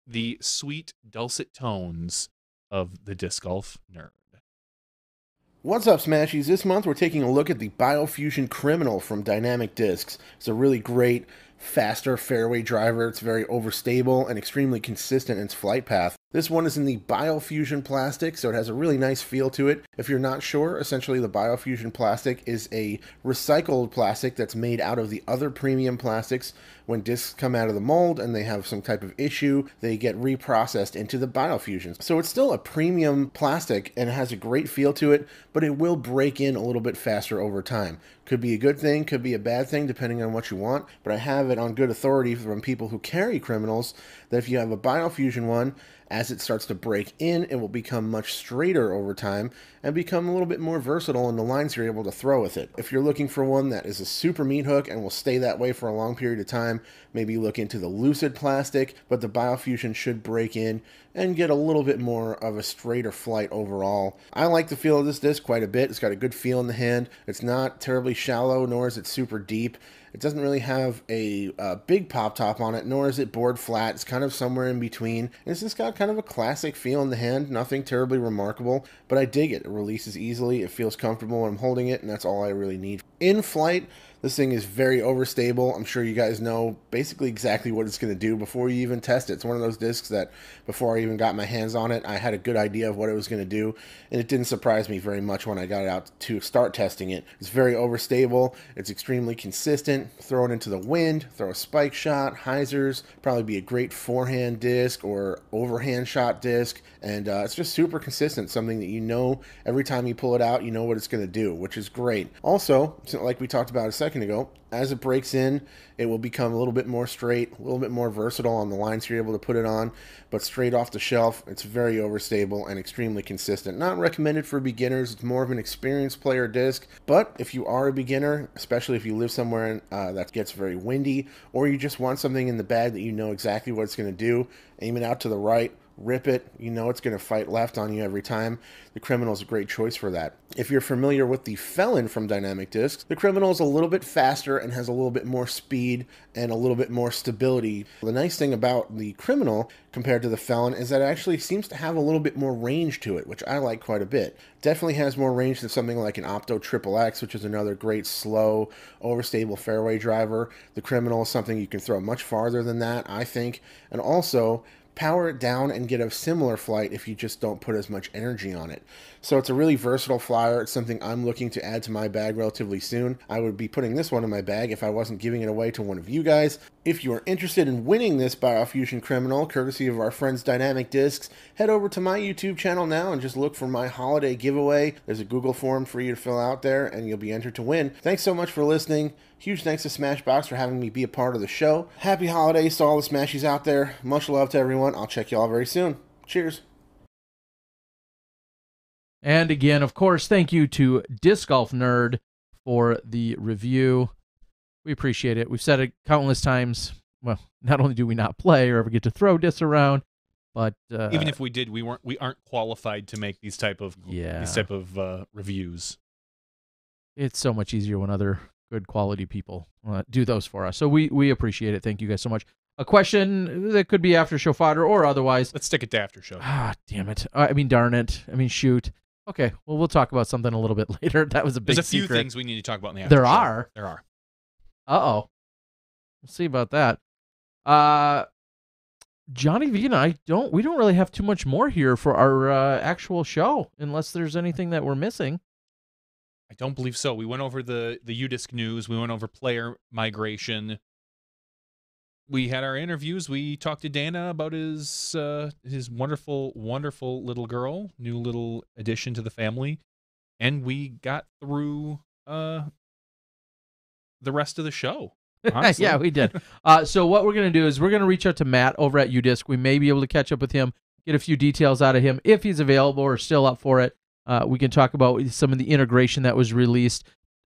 the sweet, dulcet tones of the Disc Golf Nerd. What's up, Smashies? This month we're taking a look at the Biofusion Criminal from Dynamic Discs. It's a really great, faster fairway driver. It's very overstable and extremely consistent in its flight path. This one is in the biofusion plastic, so it has a really nice feel to it. If you're not sure, essentially the biofusion plastic is a recycled plastic that's made out of the other premium plastics. When discs come out of the mold and they have some type of issue, they get reprocessed into the biofusions. So it's still a premium plastic and it has a great feel to it, but it will break in a little bit faster over time. Could be a good thing, could be a bad thing, depending on what you want, but I have it on good authority from people who carry criminals that if you have a biofusion one, as it starts to break in, it will become much straighter over time and become a little bit more versatile in the lines you're able to throw with it. If you're looking for one that is a super meat hook and will stay that way for a long period of time, maybe look into the Lucid plastic, but the biofusion should break in and get a little bit more of a straighter flight overall. I like the feel of this disc quite a bit. It's got a good feel in the hand. It's not terribly shallow, nor is it super deep. It doesn't really have a big pop top on it, nor is it bored flat. It's kind of somewhere in between. And it's just got kind of a classic feel in the hand, nothing terribly remarkable, but I dig it. It releases easily, it feels comfortable when I'm holding it, and that's all I really need. In flight, this thing is very overstable. I'm sure you guys know basically exactly what it's going to do before you even test it. It's one of those discs that before I even got my hands on it, I had a good idea of what it was going to do, and it didn't surprise me very much when I got it out to start testing it. It's very overstable. It's extremely consistent. Throw it into the wind, throw a spike shot, hyzers, probably be a great forehand disc or overhand shot disc, and it's just super consistent, something that you know every time you pull it out, you know what it's going to do, which is great. Also, like we talked about a second ago, as it breaks in, it will become a little bit more straight, a little bit more versatile on the lines you're able to put it on, but straight off the shelf, it's very overstable and extremely consistent. Not recommended for beginners. It's more of an experienced player disc, but if you are a beginner, especially if you live somewhere that gets very windy, or you just want something in the bag that you know exactly what it's going to do, aim it out to the right, rip it, you know it's going to fight left on you every time. The Criminal is a great choice for that. If you're familiar with the Felon from Dynamic Discs, the Criminal is a little bit faster and has a little bit more speed and a little bit more stability. The nice thing about the Criminal compared to the Felon is that it actually seems to have a little bit more range to it, which I like quite a bit. Definitely has more range than something like an Opto Triple X, which is another great slow, overstable fairway driver. The Criminal is something you can throw much farther than that, I think, and also power it down and get a similar flight if you just don't put as much energy on it. So it's a really versatile flyer. It's something I'm looking to add to my bag relatively soon. I would be putting this one in my bag if I wasn't giving it away to one of you guys. If you are interested in winning this Biofusion Criminal, courtesy of our friends Dynamic Discs, head over to my YouTube channel now and just look for my holiday giveaway. There's a Google form for you to fill out there and you'll be entered to win. Thanks so much for listening. Huge thanks to Smashbox for having me be a part of the show. Happy holidays to all the Smashies out there. Much love to everyone. I'll check you all very soon. Cheers. And again, of course, thank you to Disc Golf Nerd for the review. We appreciate it. We've said it countless times. Well, not only do we not play or ever get to throw discs around, but even if we did, we aren't qualified to make these type of reviews. It's so much easier when other good quality people do those for us. So we appreciate it. Thank you guys so much. A question that could be after show fodder or otherwise. Let's stick it to after show. Ah, damn it. I mean, darn it. I mean, shoot. Okay, well, we'll talk about something a little bit later. That was a big There's a few secret. things we need to talk about in the after There show. are? There are. Uh-oh. We'll see about that. Johnny V and I we don't really have too much more here for our actual show, unless there's anything that we're missing. I don't believe so. We went over the UDisc news. We went over player migration. We had our interviews. We talked to Dana about his wonderful, wonderful little girl, new little addition to the family, and we got through the rest of the show. Honestly. Yeah, we did. So what we're going to do is we're going to reach out to Matt over at UDisc. We may be able to catch up with him, get a few details out of him if he's available or still up for it. We can talk about some of the integration that was released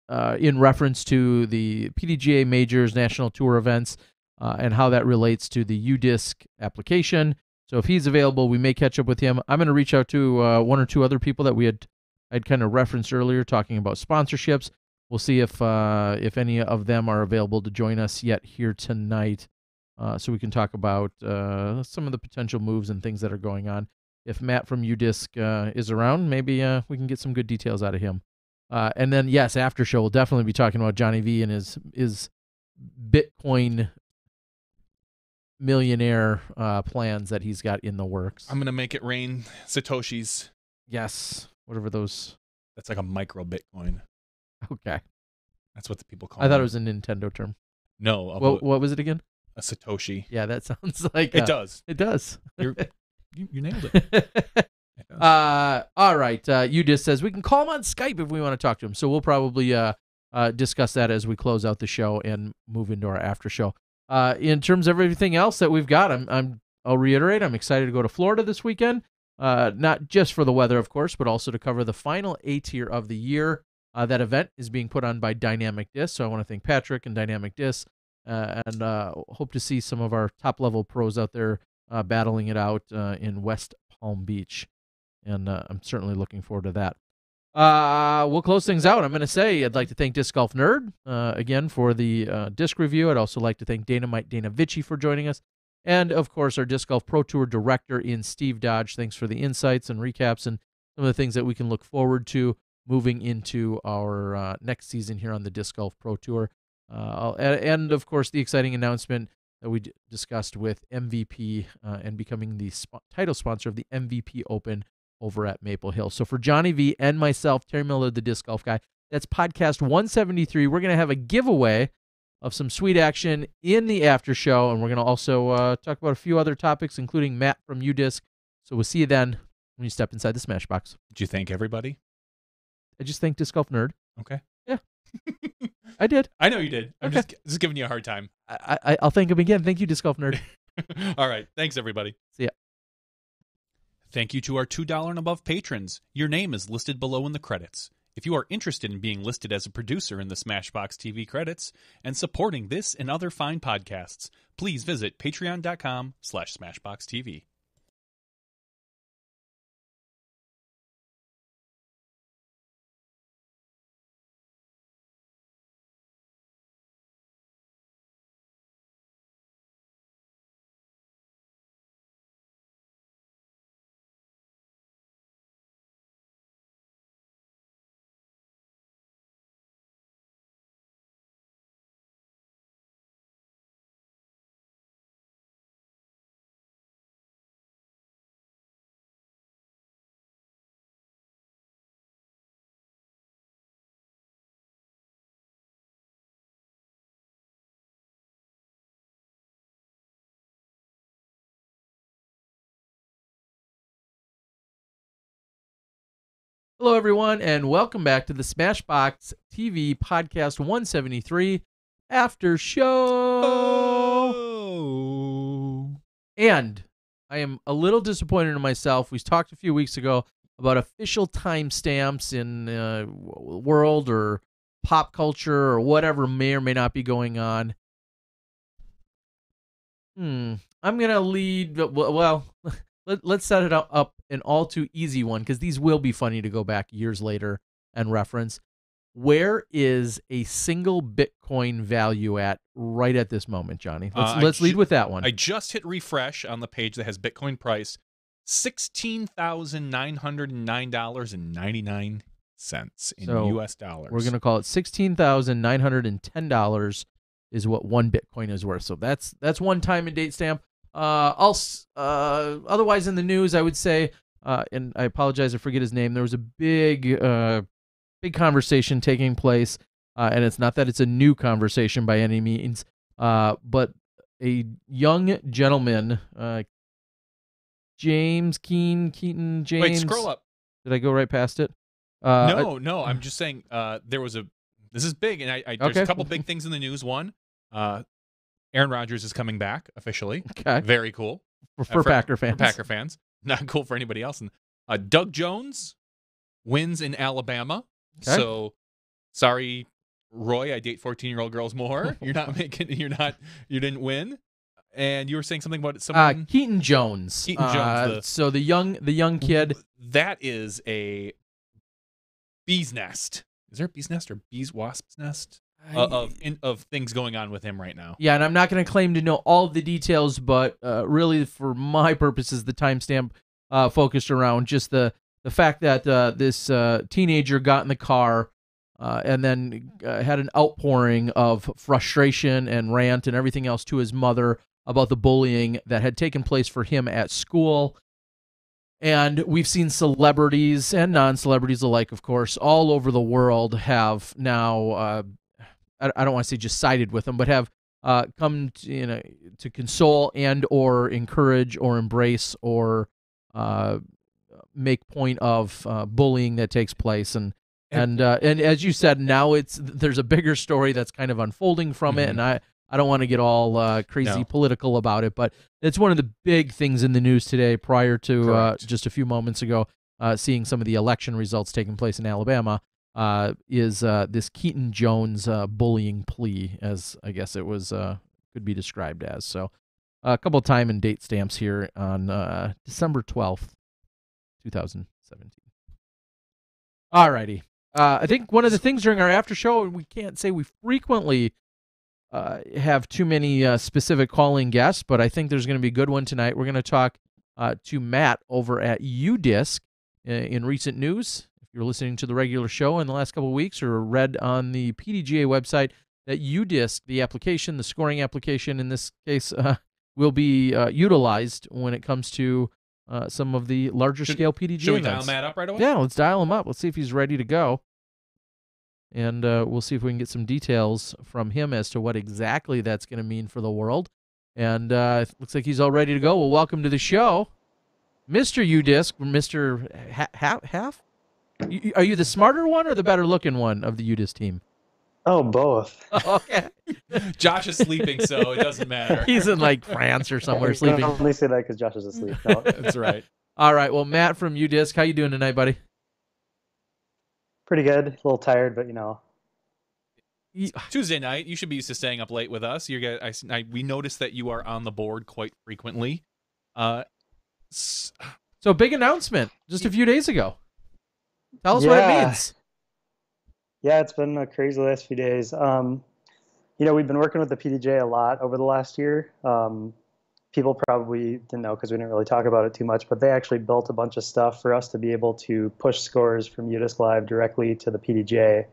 in reference to the PDGA Majors National Tour events and how that relates to the UDisc application. So if he's available, we may catch up with him. I'm going to reach out to one or two other people that I'd kind of referenced earlier, talking about sponsorships. We'll see if any of them are available to join us yet here tonight, so we can talk about some of the potential moves and things that are going on. If Matt from UDisc is around, maybe we can get some good details out of him. And then, yes, after show, we'll definitely be talking about Johnny V and his Bitcoin millionaire plans that he's got in the works. I'm gonna make it rain Satoshis. Yes, whatever those. That's like a micro Bitcoin. Okay, That's what the people call. I thought them. it was a Nintendo term. No. What was it again? A Satoshi. Yeah, that sounds like It does. It does. You nailed it. It does. All right. Udis says we can call him on Skype if we want to talk to him. So we'll probably discuss that as we close out the show and move into our after show. In terms of everything else that we've got, I'll reiterate, I'm excited to go to Florida this weekend. Not just for the weather, of course, but also to cover the final A tier of the year. That event is being put on by Dynamic Disc, so I want to thank Patrick and Dynamic Disc, and hope to see some of our top-level pros out there battling it out in West Palm Beach, and I'm certainly looking forward to that. We'll close things out. I'm going to say I'd like to thank Disc Golf Nerd again for the disc review. I'd also like to thank Dana Vici for joining us, and of course our Disc Golf Pro Tour director in Steve Dodge. Thanks for the insights and recaps and some of the things that we can look forward to moving into our next season here on the Disc Golf Pro Tour. And of course, the exciting announcement that we discussed with MVP and becoming the title sponsor of the MVP Open over at Maple Hill. So for Johnny V and myself, Terry Miller, the Disc Golf Guy, that's podcast 173. We're going to have a giveaway of some sweet action in the after show, and we're going to also talk about a few other topics, including Matt from UDisc. So we'll see you then when you step inside the Smashbox. Did you thank everybody? I just thanked Disc Golf Nerd. Okay. Yeah. I did. I know you did. I'm Okay. just giving you a hard time. I'll thank him again. Thank you, Disc Golf Nerd. All right. Thanks, everybody. See ya. Thank you to our $2 and above patrons. Your name is listed below in the credits. If you are interested in being listed as a producer in the Smashbox TV credits and supporting this and other fine podcasts, please visit patreon.com/SmashBoxTV. Hello, everyone, and welcome back to the Smashbox TV Podcast 173 After Show. Oh. And I am a little disappointed in myself. We talked a few weeks ago about official timestamps in world or pop culture or whatever may or may not be going on. I'm going to lead, well, let's set it up an all too easy one, because these will be funny to go back years later and reference. Where is a single Bitcoin value at right at this moment, Johnny? Let's lead with that one. I just hit refresh on the page that has Bitcoin price, $16,909.99 in US dollars. We're going to call it $16,910 is what one Bitcoin is worth. So that's one time and date stamp. Otherwise in the news, I would say, and I apologize, I forget his name. There was a big conversation taking place, and it's not that it's a new conversation by any means, but a young gentleman, Keaton James. Wait, scroll up. Did I go right past it? No. I'm just saying this is big, and there's a couple big things in the news. One, Aaron Rodgers is coming back officially. Okay. Very cool. For Packer fans. For Packer fans. Not cool for anybody else. And Doug Jones wins in Alabama. Okay. So, sorry, Roy, I date 14-year-old girls more. You didn't win. And you were saying something about someone. Keaton Jones. Keaton Jones. So the young kid. That is a bee's nest. Is there a bee's nest or wasp's nest? Of things going on with him right now. Yeah, and I'm not going to claim to know all of the details, but really, for my purposes, the timestamp focused around just the fact that this teenager got in the car and then had an outpouring of frustration and rant and everything else to his mother about the bullying that had taken place for him at school. And we've seen celebrities and non-celebrities alike, of course, all over the world have now, I don't want to say just sided with him, but have come to console and or encourage or embrace or make point of bullying that takes place. And as you said, now there's a bigger story that's kind of unfolding from it, and I don't want to get all crazy political about it, but it's one of the big things in the news today prior to just a few moments ago, seeing some of the election results taking place in Alabama, is this Keaton Jones bullying plea, as I guess it was could be described as. So a couple of time and date stamps here on December 12th, 2017. All righty. I think one of the things during our after show, we can't say we frequently have too many specific calling guests, but I think there's going to be a good one tonight. We're going to talk to Matt over at UDisc in recent news. If you're listening to the regular show in the last couple of weeks or read on the PDGA website, that UDisc, the application, the scoring application in this case, will be utilized when it comes to some of the larger scale PDGA Should we events. dial Matt up right away? Yeah, let's dial him up. Let's see if he's ready to go. And we'll see if we can get some details from him as to what exactly that's going to mean for the world. And it looks like he's all ready to go. Well, welcome to the show, Mr. UDisc, Mr. Half. Are you the smarter one or the better looking one of the UDisc team? Oh, both. Okay. Josh is sleeping, so it doesn't matter. He's in like France or somewhere sleeping. I can only say that because Josh is asleep. No. That's right. All right. Well, Matt from UDisc, how you doing tonight, buddy? Pretty good. A little tired, but you know. Tuesday night, you should be used to staying up late with us. We noticed that you are on the board quite frequently. So big announcement just a few days ago. Tell us what it means. Yeah, it's been a crazy last few days. We've been working with the PDGA a lot over the last year. People probably didn't know because we didn't really talk about it too much, but they actually built a bunch of stuff for us to be able to push scores from UDisc Live directly to the PDGA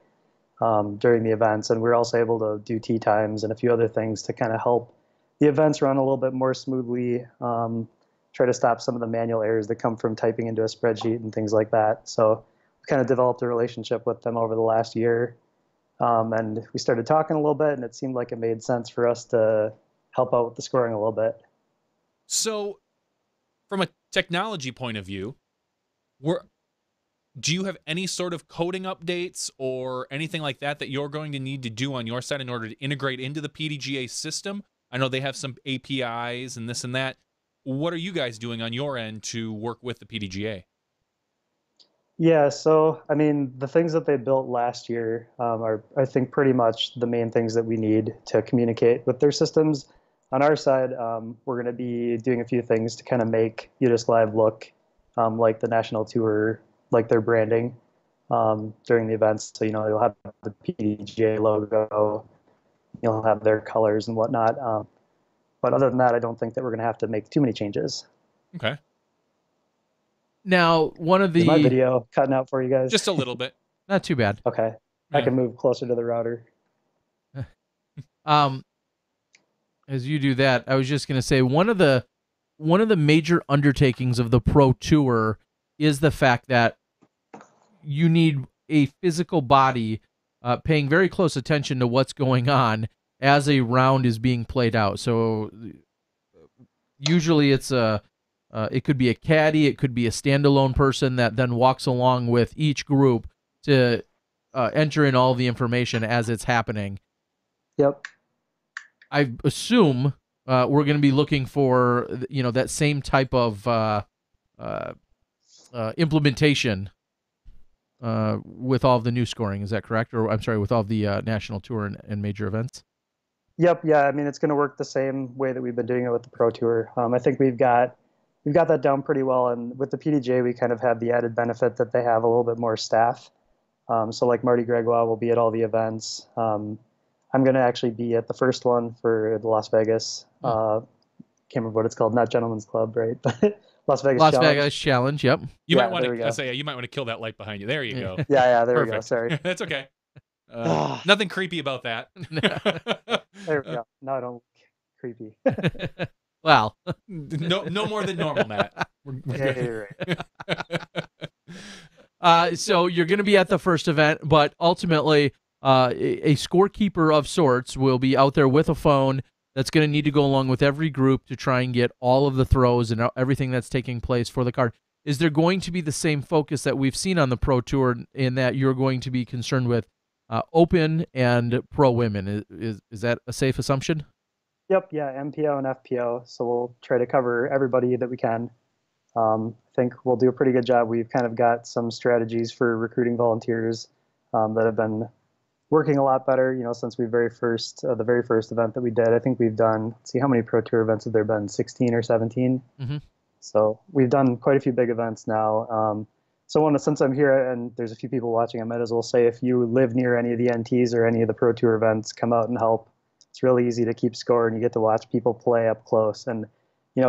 during the events. And we're also able to do tee times and a few other things to kind of help the events run a little bit more smoothly, try to stop some of the manual errors that come from typing into a spreadsheet and things like that. So we kind of developed a relationship with them over the last year. And we started talking a little bit, and it seemed like it made sense for us to help out with the scoring a little bit. So, from a technology point of view, do you have any sort of coding updates or anything like that that you're going to need to do on your side in order to integrate into the PDGA system? I know they have some APIs and this and that. What are you guys doing on your end to work with the PDGA? Yeah, so, I mean, the things that they built last year are, I think, pretty much the main things that we need to communicate with their systems. On our side, we're going to be doing a few things to kind of make UDisc Live look like the national tour, like their branding during the events. So, you'll have the PDGA logo, you'll have their colors and whatnot. But other than that, I don't think that we're going to have to make too many changes. Okay. Now, one of the... Is my video cutting out for you guys? Just a little bit. Not too bad. Okay. I can move closer to the router. As you do that, I was just going to say one of the major undertakings of the Pro Tour is the fact that you need a physical body paying very close attention to what's going on as a round is being played out. So usually it could be a caddy, it could be a standalone person that then walks along with each group to enter in all the information as it's happening. Yep. I assume we're going to be looking for that same type of implementation with all of the new scoring. Is that correct? Or I'm sorry, with all of the national tour and major events. Yep. Yeah. I mean, it's going to work the same way that we've been doing it with the Pro Tour. I think we've got that down pretty well. And with the PDGA, we kind of have the added benefit that they have a little bit more staff. So like Marty Gregoire will be at all the events. I'm going to actually be at the first one for the Las Vegas. Can't remember what it's called. Not Gentlemen's Club, right? But Las Vegas Challenge. Yep. You might want to kill that light behind you. There you go. Yeah. There Perfect. we go. Sorry. That's okay. Nothing creepy about that. There we go. No, I don't creepy. Well, No more than normal, Matt. Yeah, you're right. so you're going to be at the first event, but ultimately, a scorekeeper of sorts will be out there with a phone that's going to need to go along with every group to try and get all of the throws and everything that's taking place for the card. Is there going to be the same focus that we've seen on the Pro Tour in that you're going to be concerned with Open and Pro Women? Is that a safe assumption? Yep, yeah, MPO and FPO. So we'll try to cover everybody that we can. I think we'll do a pretty good job. We've kind of got some strategies for recruiting volunteers that have been working a lot better, since the very first event that we did. I think we've done, let's see, how many Pro Tour events have there been? 16 or 17? Mm-hmm. So we've done quite a few big events now. Since I'm here and there's a few people watching, I might as well say, if you live near any of the NTs or any of the Pro Tour events, come out and help. It's really easy to keep score, and you get to watch people play up close. And,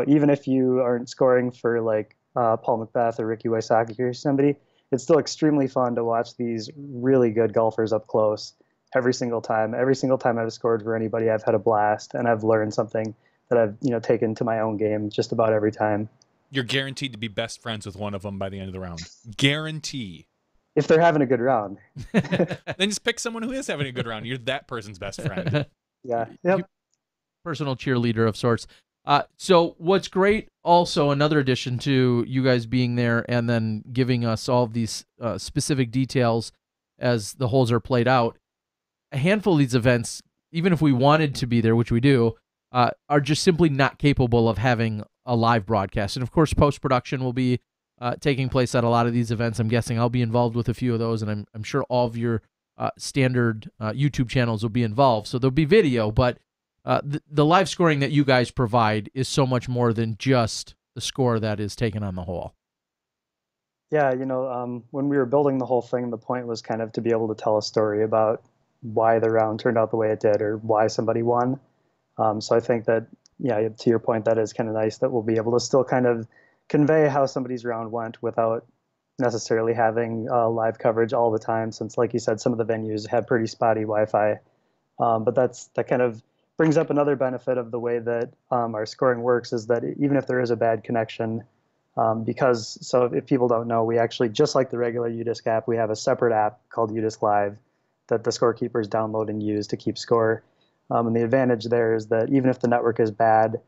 even if you aren't scoring for like Paul Macbeth or Ricky Wysocki or somebody, it's still extremely fun to watch these really good golfers up close every single time. Every single time I've scored for anybody, I've had a blast, and I've learned something that I've taken to my own game just about every time. You're guaranteed to be best friends with one of them by the end of the round. Guarantee. If they're having a good round. Then just pick someone who is having a good round. You're that person's best friend. Yeah. Yep. Personal cheerleader of sorts. So what's great, also another addition to you guys being there and then giving us all of these specific details as the holes are played out, a handful of these events, even if we wanted to be there, which we do, are just simply not capable of having a live broadcast. And of course, post-production will be taking place at a lot of these events. I'm guessing I'll be involved with a few of those, and I'm sure all of your standard YouTube channels will be involved. So there'll be video, but the live scoring that you guys provide is so much more than just the score that is taken on the hole. Yeah, when we were building the whole thing, the point was kind of to be able to tell a story about why the round turned out the way it did or why somebody won. So I think that, yeah, to your point, that is kind of nice that we'll be able to still kind of convey how somebody's round went without necessarily having live coverage all the time, since, like you said, some of the venues have pretty spotty Wi-Fi. But that kind of brings up another benefit of the way that our scoring works, is that even if there is a bad connection, so if people don't know, we actually, just like the regular UDisc app, we have a separate app called UDisc Live that the scorekeepers download and use to keep score. And the advantage there is that even if the network is bad,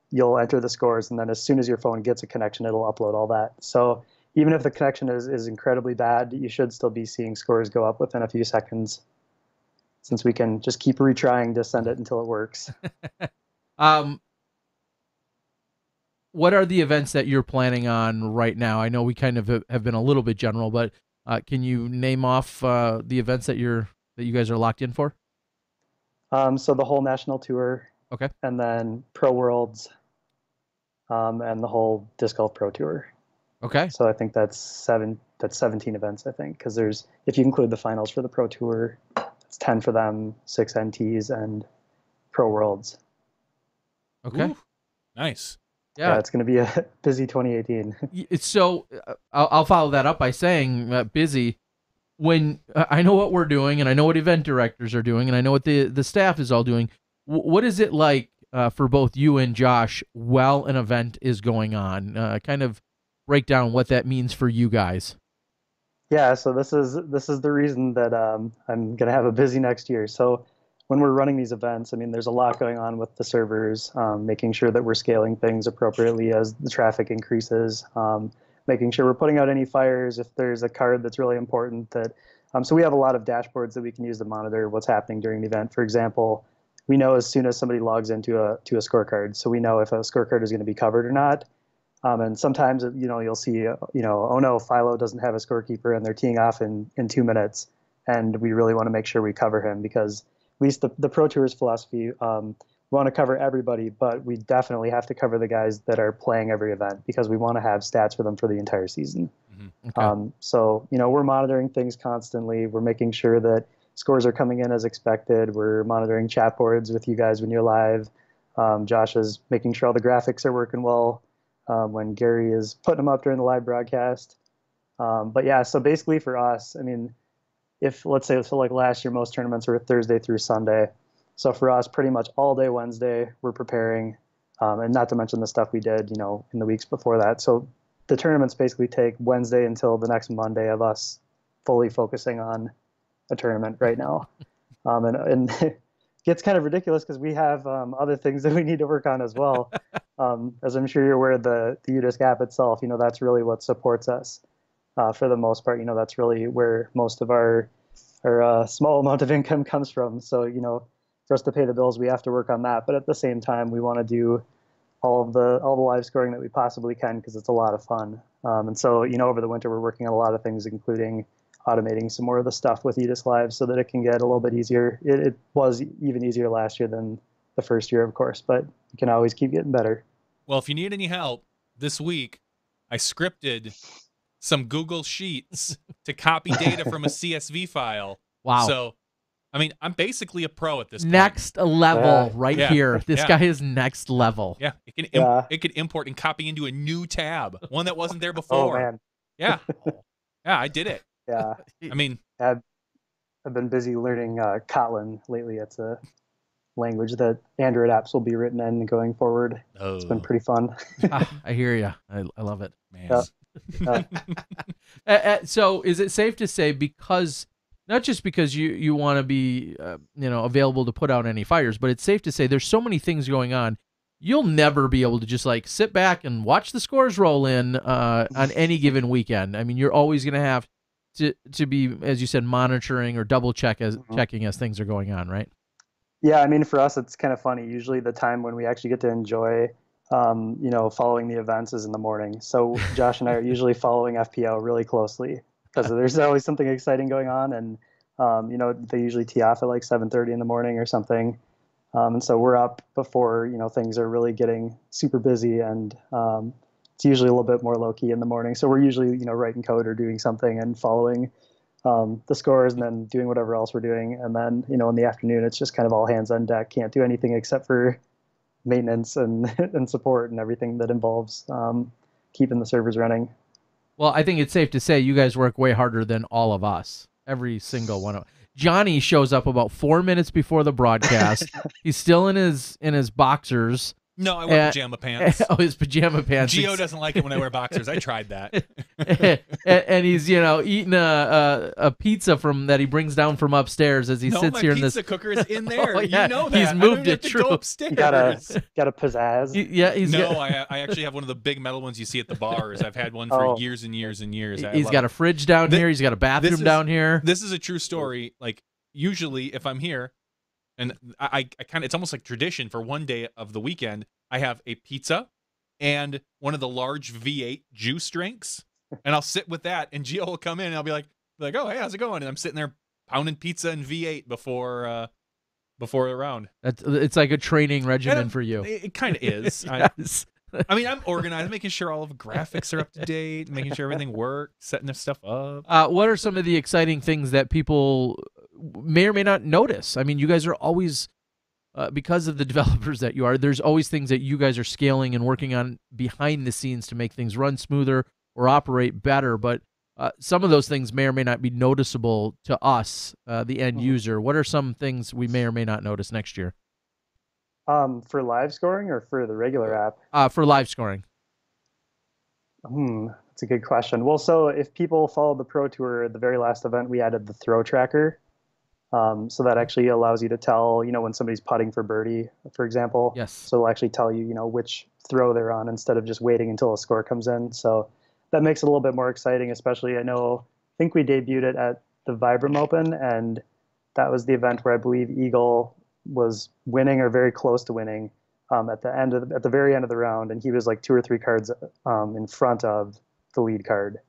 you'll enter the scores, and then as soon as your phone gets a connection, it'll upload all that. So even if the connection is incredibly bad, you should still be seeing scores go up within a few seconds, since we can just keep retrying to send it until it works. What are the events that you're planning on right now? I know we kind of have been a little bit general, but can you name off the events that you guys are locked in for? So the whole national tour, okay, and then Pro Worlds, and the whole Disc Golf Pro Tour. Okay. So I think that's 17 events, I think, because if you include the finals for the Pro Tour, it's 10 for them, 6 NTs, and Pro Worlds. Okay. Ooh, nice. Yeah, it's going to be a busy 2018. So I'll follow that up by saying busy. When I know what we're doing, and I know what event directors are doing, and I know what the staff is all doing, what is it like for both you and Josh while an event is going on? Kind of break down what that means for you guys. Yeah, so this is the reason that I'm going to have a busy next year. So when we're running these events, I mean, there's a lot going on with the servers, making sure that we're scaling things appropriately as the traffic increases, making sure we're putting out any fires if there's a card that's really important. So we have a lot of dashboards that we can use to monitor what's happening during the event. For example, we know as soon as somebody logs into a scorecard, so we know if a scorecard is going to be covered or not. And sometimes, you'll see, oh no, Philo doesn't have a scorekeeper and they're teeing off in 2 minutes. And we really want to make sure we cover him, because at least the Pro Tour's philosophy, we want to cover everybody, but we definitely have to cover the guys that are playing every event, because we want to have stats for them for the entire season. Mm-hmm. Okay. So, we're monitoring things constantly. We're making sure that scores are coming in as expected. We're monitoring chat boards with you guys when you're live. Josh is making sure all the graphics are working well when Gary is putting them up during the live broadcast. But yeah, so basically for us, I mean, if let's say, so like last year, most tournaments were Thursday through Sunday. So for us, pretty much all day Wednesday, we're preparing, and not to mention the stuff we did, in the weeks before that. So the tournaments basically take Wednesday until the next Monday of us fully focusing on a tournament right now. And it gets kind of ridiculous because we have other things that we need to work on as well. As I'm sure you're aware, the UDisc app itself, that's really what supports us for the most part. That's really where most of our small amount of income comes from. So, for us to pay the bills, we have to work on that. But at the same time, we want to do all the live scoring that we possibly can because it's a lot of fun. And so, over the winter, we're working on a lot of things, including automating some more of the stuff with UDisc Live so that it can get a little bit easier. It was even easier last year than the first year, of course, but you can always keep getting better. Well, if you need any help this week, I scripted some Google Sheets to copy data from a CSV file. Wow. So, I mean, I'm basically a pro at this point. Next level Yeah. here. This Yeah. guy is next level. Yeah, it could import and copy into a new tab, one that wasn't there before. Oh, man. Yeah. Yeah, I did it. Yeah. I mean, I've been busy learning Kotlin lately. It's a language that Android apps will be written in going forward. It's been pretty fun. I hear you. I love it. Man. So is it safe to say, because not just because you want to be available to put out any fires, but it's safe to say there's so many things going on, you'll never be able to just like sit back and watch the scores roll in on any given weekend. I mean, you're always going to have to be, as you said, monitoring or double checking as things are going on, right? Yeah, I mean, for us, it's kind of funny. Usually the time when we actually get to enjoy, following the events is in the morning. So Josh and I are usually following FPL really closely because there's always something exciting going on. And, they usually tee off at like 7:30 in the morning or something. And so we're up before, things are really getting super busy, and it's usually a little bit more low key in the morning. So we're usually, writing code or doing something and following the scores and then doing whatever else we're doing. And then, in the afternoon, it's just kind of all hands on deck. Can't do anything except for maintenance and, and support and everything that involves keeping the servers running. Well, I think it's safe to say you guys work way harder than all of us. Every single one of Johnny shows up about 4 minutes before the broadcast. He's still in his boxers. No, I wear pajama pants. Oh, his pajama pants. Gio doesn't like it when I wear boxers. I tried that. and he's eating a pizza that he brings down from upstairs as he sits here in this. Pizza cooker is in there. Oh, yeah. You know that. He's moved it. To True. go upstairs. Got a pizzazz. I actually have one of the big metal ones you see at the bars. I've had one for years and years and years. He's got a fridge down here. He's got a bathroom down here. This is a true story. Like, usually if I'm here, and I kind of, it's almost like tradition for one day of the weekend, I have a pizza and one of the large V8 juice drinks, and I'll sit with that, and Gio will come in, and I'll be like, oh, hey, how's it going? And I'm sitting there pounding pizza and V8 before the round. It's like a training regimen for you. It kind of is. Yes. I mean, I'm organized, making sure all of the graphics are up to date, making sure everything works, setting this stuff up. What are some of the exciting things that people may or may not notice? I mean, you guys are always, because of the developers that you are, there's always things that you guys are scaling and working on behind the scenes to make things run smoother or operate better. But some of those things may or may not be noticeable to us, the end user. What are some things we may or may not notice next year? For live scoring or for the regular app? For live scoring. That's a good question. Well, so if people followed the Pro Tour, the very last event, we added the throw tracker. So that actually allows you to tell, when somebody's putting for birdie, for example. Yes. So it'll actually tell you, which throw they're on instead of just waiting until a score comes in. So that makes it a little bit more exciting, especially I think we debuted it at the Vibram Open, and that was the event where I believe Eagle was winning or very close to winning at the very end of the round, and he was like 2 or 3 cards in front of the lead card.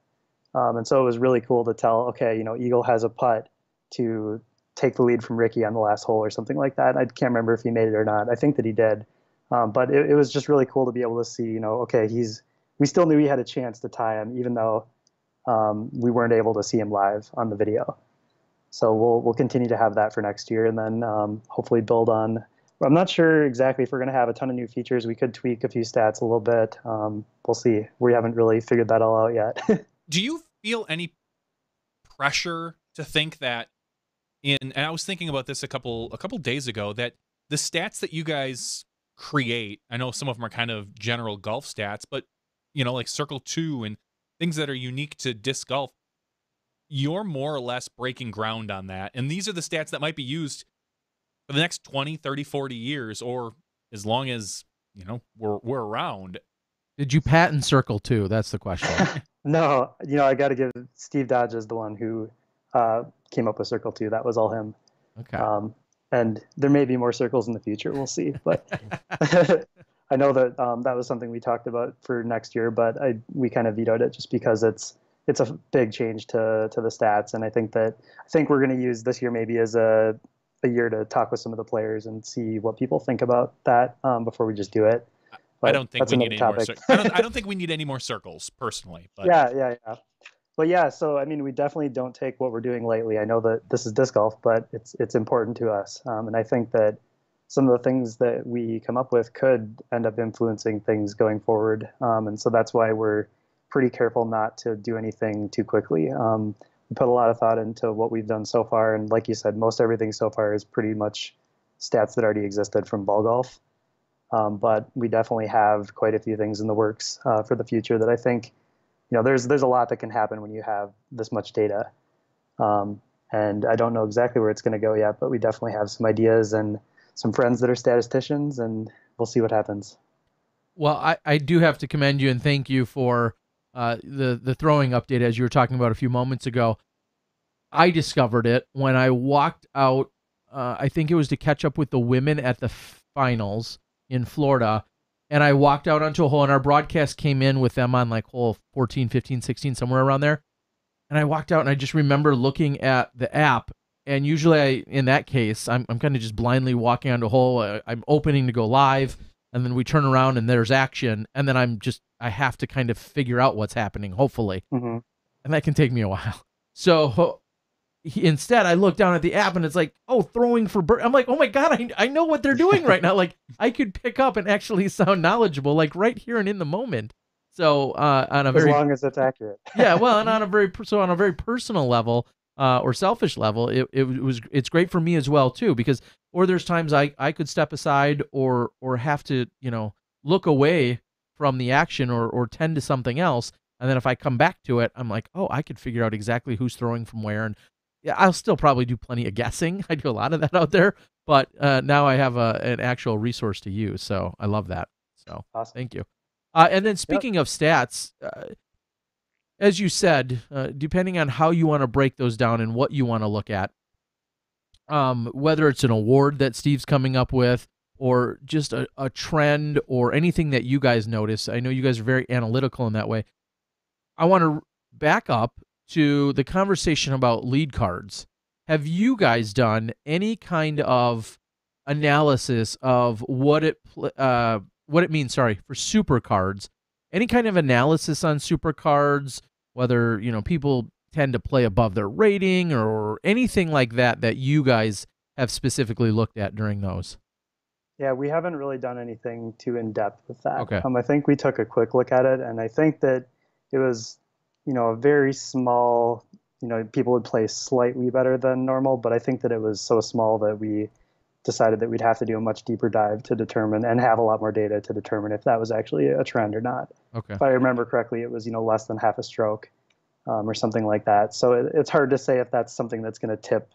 And so it was really cool to tell, okay, Eagle has a putt to take the lead from Ricky on the last hole or something like that. I can't remember if he made it or not. I think that he did. But it was just really cool to be able to see, okay, we still knew he had a chance to tie him, even though we weren't able to see him live on the video. So we'll continue to have that for next year, and then hopefully build on. I'm not sure exactly if we're going to have a ton of new features. We could tweak a few stats a little bit. We'll see. We haven't really figured that all out yet. Do you feel any pressure to think that and I was thinking about this a couple days ago, that the stats that you guys create, I know some of them are kind of general golf stats, but like Circle 2 and things that are unique to disc golf, you're more or less breaking ground on that. And these are the stats that might be used for the next 20, 30, 40 years, or as long as, we're around. Did you patent Circle 2? That's the question. No, I got to give Steve Dodge is the one who came up with Circle 2. That was all him. Okay. And there may be more circles in the future. We'll see. But I know that that was something we talked about for next year, but we kind of vetoed it just because it's a big change to the stats. And I think we're going to use this year maybe as a year to talk with some of the players and see what people think about that before we just do it. But I don't think we need any more. I don't think we need any more circles, personally. But. Yeah. But yeah, so I mean, we definitely don't take what we're doing lightly. I know that this is disc golf, but it's important to us, and I think that some of the things that we come up with could end up influencing things going forward, and so that's why we're pretty careful not to do anything too quickly. We put a lot of thought into what we've done so far, and like you said, most everything so far is pretty much stats that already existed from ball golf. But we definitely have quite a few things in the works for the future that I think, there's a lot that can happen when you have this much data. And I don't know exactly where it's going to go yet, but we definitely have some ideas and some friends that are statisticians, and we'll see what happens. Well, I do have to commend you and thank you for the throwing update, as you were talking about a few moments ago. I discovered it when I walked out, I think it was to catch up with the women at the finals in Florida, and I walked out onto a hole, and our broadcast came in with them on like hole 14, 15, 16, somewhere around there. And I walked out, and I just remember looking at the app, and usually in that case, I'm kind of just blindly walking onto a hole. I'm opening to go live, and then we turn around, and there's action, and then I have to kind of figure out what's happening, hopefully. Mm-hmm. And that can take me a while. So instead, I look down at the app, and it's like, oh, throwing for Berg. I'm like, oh my God, I know what they're doing right now. Like, I could pick up and actually sound knowledgeable, like right here and in the moment. So on a as very long as it's accurate. yeah, well, and on a very personal level or selfish level, it's great for me as well too, because there's times I could step aside or have to look away from the action or tend to something else, and then if I come back to it, I'm like, oh, I could figure out exactly who's throwing from where. And yeah, I'll still probably do plenty of guessing. I do a lot of that out there, but now I have an actual resource to use, so I love that. So awesome. Thank you. And then speaking of stats, as you said, depending on how you want to break those down and what you want to look at, whether it's an award that Steve's coming up with or just a trend or anything that you guys notice, I know you guys are very analytical in that way. I want to back up to the conversation about lead cards. Have you guys done any kind of analysis of what it means, for super cards? Any kind of analysis on super cards, whether, people tend to play above their rating or anything like that you guys have specifically looked at during those? Yeah, we haven't really done anything too in-depth with that. Okay. I think we took a quick look at it, and I think that it was, a very small, people would play slightly better than normal, but I think that it was so small that we decided that we'd have to do a much deeper dive to determine and have a lot more data to determine if that was actually a trend or not. Okay. If I remember correctly, it was, less than half a stroke or something like that. So it's hard to say if that's something that's going to tip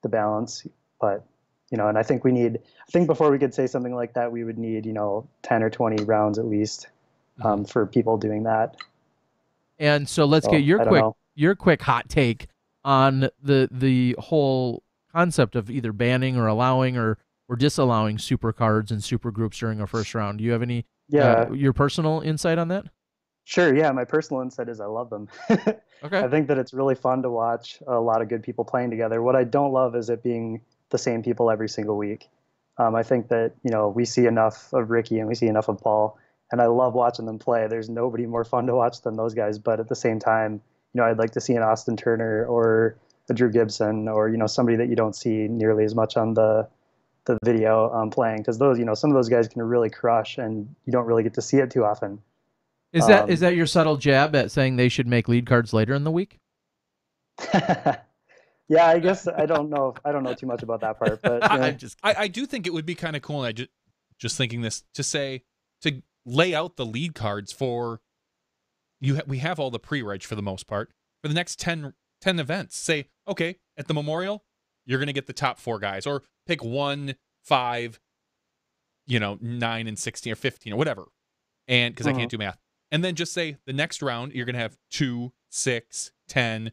the balance, but, and I think before we could say something like that, we would need, 10 or 20 rounds at least for people doing that. And so let's get your quick hot take on the whole concept of either banning or allowing or disallowing super cards and super groups during a first round. Do you have any your personal insight on that? Sure. Yeah, my personal insight is I love them. Okay. I think that it's really fun to watch a lot of good people playing together. What I don't love is it being the same people every single week. I think that we see enough of Ricky and we see enough of Paul, and I love watching them play. There's nobody more fun to watch than those guys. But at the same time, I'd like to see an Austin Turner or a Drew Gibson or somebody that you don't see nearly as much on the video playing, because those some of those guys can really crush and you don't really get to see it too often. Is that your subtle jab at saying they should make lead cards later in the week? Yeah, I guess I don't know. I don't know too much about that part, but you know. I do think it would be kind of cool. And I just thinking this to lay out the lead cards for we have all the pre-reg for the most part for the next 10 events. Say, okay, at the Memorial, you're going to get the top 4 guys, or pick 1, 5, 9 and 16 or 15 or whatever. And because I can't do math. And then just say the next round, you're going to have 2, 6, 10.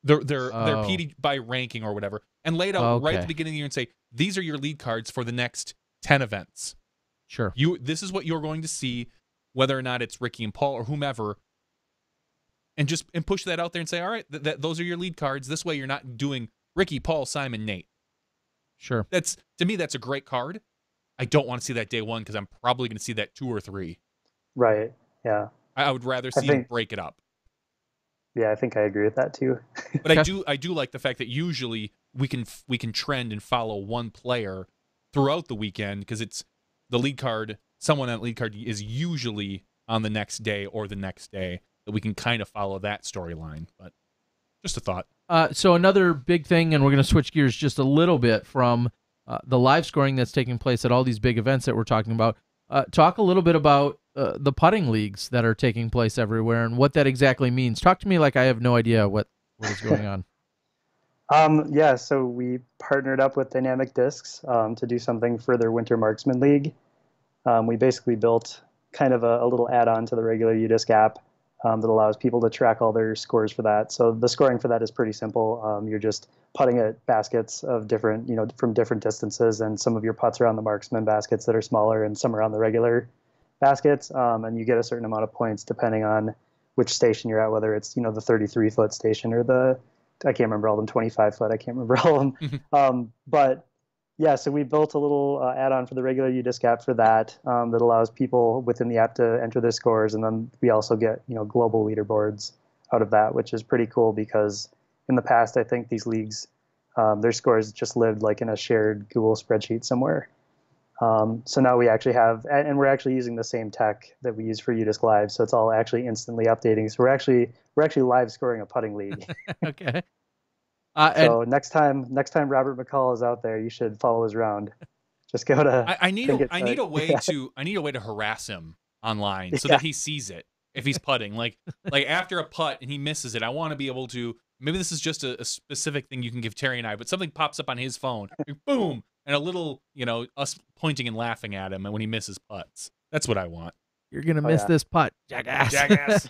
They're PD by ranking or whatever, and lay it out right at the beginning of the year and say, these are your lead cards for the next 10 events. Sure. This is what you're going to see, whether or not it's Ricky and Paul or whomever, and push that out there and say, all right, those are your lead cards. This way you're not doing Ricky, Paul, Simon, Nate. Sure. To me, that's a great card. I don't want to see that day one because I'm probably going to see that 2 or 3. Right. Yeah. I would rather see them break it up. Yeah, I think I agree with that too. But I do like the fact that usually we can trend and follow one player throughout the weekend, because it's the lead card. Someone on the lead card is usually on the next day or the next day, that we can kind of follow that storyline. But just a thought. So another big thing, and we're going to switch gears just a little bit from the live scoring that's taking place at all these big events that we're talking about. Talk a little bit about the putting leagues that are taking place everywhere and what that exactly means. Talk to me like I have no idea what is going on. Yeah, so we partnered up with Dynamic Discs to do something for their Winter Marksman League. We basically built kind of a little add-on to the regular UDisc app that allows people to track all their scores for that. So the scoring for that is pretty simple. You're just putting at baskets of different, from different distances, and some of your putts are on the marksman baskets that are smaller, and some are on the regular baskets, and you get a certain amount of points depending on which station you're at, whether it's, the 33-foot station or I can't remember all them, 25-foot, I can't remember all of them. But yeah, so we built a little add-on for the regular UDisc app for that that allows people within the app to enter their scores, and then we also get global leaderboards out of that, which is pretty cool, because in the past I think these leagues, their scores just lived like in a shared Google spreadsheet somewhere. So now we actually have, and we're actually using the same tech that we use for UDisc Live, so it's all actually instantly updating. So we're actually live scoring a putting league. Okay. So next time Robert McCall is out there, you should follow his round. Just go to. I need a way to harass him online so that he sees it if he's putting. Like after a putt and he misses it, I want to be able to. Maybe this is just a specific thing you can give Terry and I, but something pops up on his phone, boom, and a little, us pointing and laughing at him when he misses putts. That's what I want. You're gonna miss this putt, jackass.